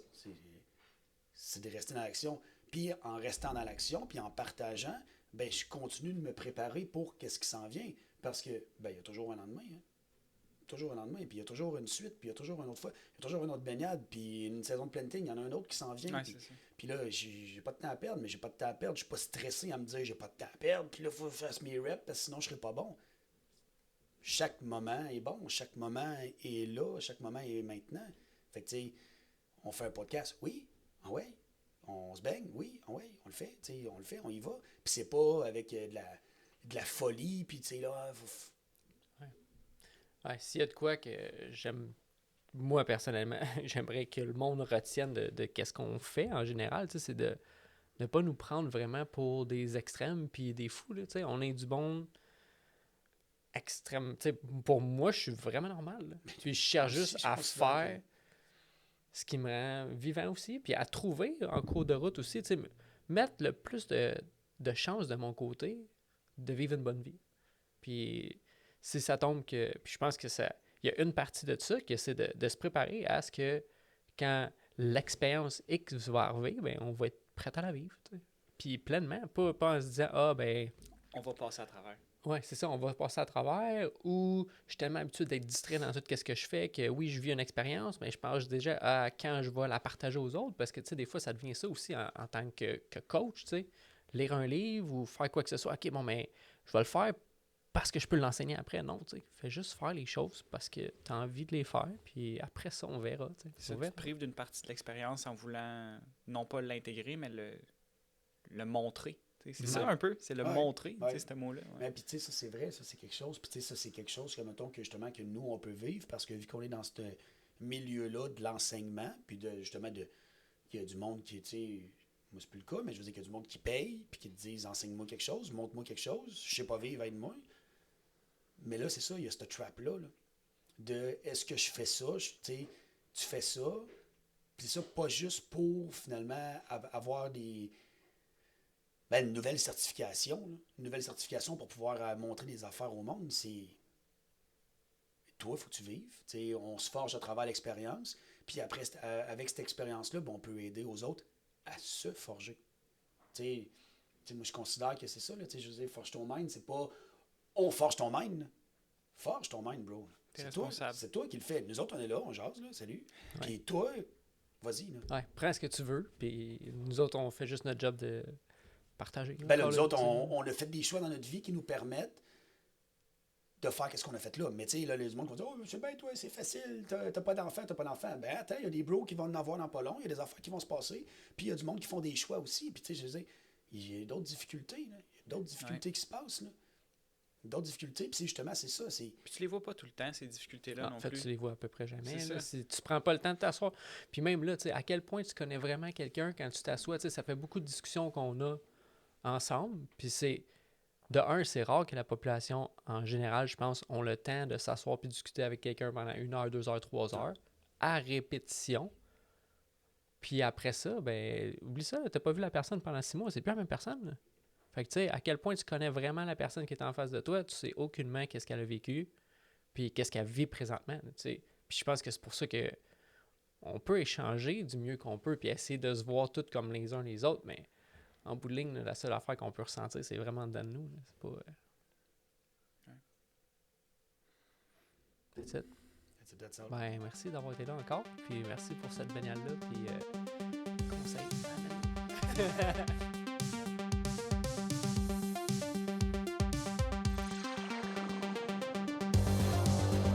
C'est de rester dans l'action. Puis en restant dans l'action, puis en partageant, ben je continue de me préparer pour qu'est-ce qui s'en vient. Parce que, ben il y a toujours un lendemain, hein. Toujours un lendemain, puis il y a toujours une suite, puis il y a toujours une autre fois, il y a toujours une autre baignade, puis une saison de planting, il y en a un autre qui s'en vient. Ouais, Puis là, j'ai pas de temps à perdre, mais j'ai pas de temps à perdre. Je suis pas stressé à me dire j'ai pas de temps à perdre, puis là, il faut que je fasse mes reps, parce que sinon, je serai pas bon. Chaque moment est bon, chaque moment est là, chaque moment est maintenant. Fait que, tu sais, on fait un podcast, oui, ah ouais, on se baigne, oui, ah ouais, on le fait, tu sais, on le fait, on y va. Puis c'est pas avec de la folie, puis tu sais, là, Ouais, s'il y a de quoi que j'aime, moi personnellement, j'aimerais que le monde retienne de qu'est-ce qu'on fait en général, tu sais, c'est de ne pas nous prendre vraiment pour des extrêmes puis des fous, là, tu sais. On est du monde extrême. Tu sais, pour moi, je suis vraiment normal, là. Puis je cherche juste à faire ce qui me rend vivant aussi, puis à trouver en cours de route aussi, tu sais, mettre le plus de chances de mon côté de vivre une bonne vie. Puis si ça tombe que... Puis je pense que ça... Il y a une partie de ça que c'est de se préparer à ce que quand l'expérience X va arriver, ben on va être prêt à la vivre, tu sais. Puis pleinement, pas en se disant « Ah, ben... » On va passer à travers. Ouais, c'est ça, on va passer à travers, ou je suis tellement habitué d'être distrait dans tout ce que je fais que oui, je vis une expérience, mais je pense déjà à quand je vais la partager aux autres, parce que tu sais, des fois, ça devient ça aussi en tant que coach, tu sais, lire un livre ou faire quoi que ce soit. OK, bon, mais je vais le faire parce que je peux l'enseigner après. Non, tu sais, fais juste faire les choses parce que tu as envie de les faire, puis après ça, on verra, tu sais. Ça te prive d'une partie de l'expérience en voulant non pas l'intégrer, mais le montrer. C'est ça un peu, c'est le montrer, ce mot-là. Ouais. Mais puis tu sais, ça c'est vrai, ça c'est quelque chose. Puis tu sais, ça c'est quelque chose que, mettons, que justement, que nous, on peut vivre parce que vu qu'on est dans ce milieu-là de l'enseignement, puis de justement, il y a du monde qui, tu sais, moi c'est plus le cas, mais je veux dire qu'il y a du monde qui paye, puis qui te disent enseigne-moi quelque chose, montre-moi quelque chose, je sais pas vivre, aide-moi. Mais là, c'est ça, il y a cette trap-là, là, de est-ce que je fais ça, tu sais, tu fais ça, puis ça, pas juste pour finalement avoir une nouvelle certification. Là. Une nouvelle certification pour pouvoir montrer des affaires au monde, c'est... Toi, il faut que tu vives. T'sais, on se forge à travers l'expérience. Puis après, avec cette expérience-là, on peut aider aux autres à se forger. T'sais, moi, je considère que c'est ça. Là, je veux dire, forge ton mind, c'est pas... On forge ton mind. Là. Forge ton mind, bro. C'est toi qui le fais. Nous autres, on est là, on jase, là, salut. Ouais. Puis toi, vas-y. Là. Ouais, prends ce que tu veux. Puis nous autres, on fait juste notre job de... partager. Ben là, nous autres, on a fait des choix dans notre vie qui nous permettent de faire ce qu'on a fait là. Mais tu sais, là, les gens vont dire « Oh, c'est bien, toi, c'est facile, t'as pas d'enfant, t'as pas d'enfant. » Ben attends, il y a des bros qui vont en avoir dans pas long, il y a des affaires qui vont se passer, puis il y a du monde qui font des choix aussi. Puis tu sais, je veux dire, il y a d'autres difficultés, là. Il y a d'autres difficultés qui se passent, là. D'autres difficultés, puis justement, c'est ça. Puis tu les vois pas tout le temps, ces difficultés-là, non plus. En fait, tu les vois à peu près jamais. Là, si tu prends pas le temps de t'asseoir. Puis même là, tu sais, à quel point tu connais vraiment quelqu'un quand tu t'assois, tu sais, ça fait beaucoup de discussions qu'on a ensemble, puis c'est... De un, c'est rare que la population, en général, je pense, ont le temps de s'asseoir puis discuter avec quelqu'un pendant 1 heure, 2 heures, 3 heures, à répétition. Puis après ça, ben, oublie ça, t'as pas vu la personne pendant 6 mois, c'est plus la même personne. Là. Fait que tu sais, à quel point tu connais vraiment la personne qui est en face de toi, tu sais aucunement qu'est-ce qu'elle a vécu, puis qu'est-ce qu'elle vit présentement, tu sais. Puis je pense que c'est pour ça que on peut échanger du mieux qu'on peut, puis essayer de se voir tous comme les uns les autres, mais en bout de ligne, la seule affaire qu'on peut ressentir, c'est vraiment dedans de nous. Là. C'est pas... That's it. That's all. Ben, merci d'avoir été là encore. Puis merci pour cette baignade-là. Puis conseil.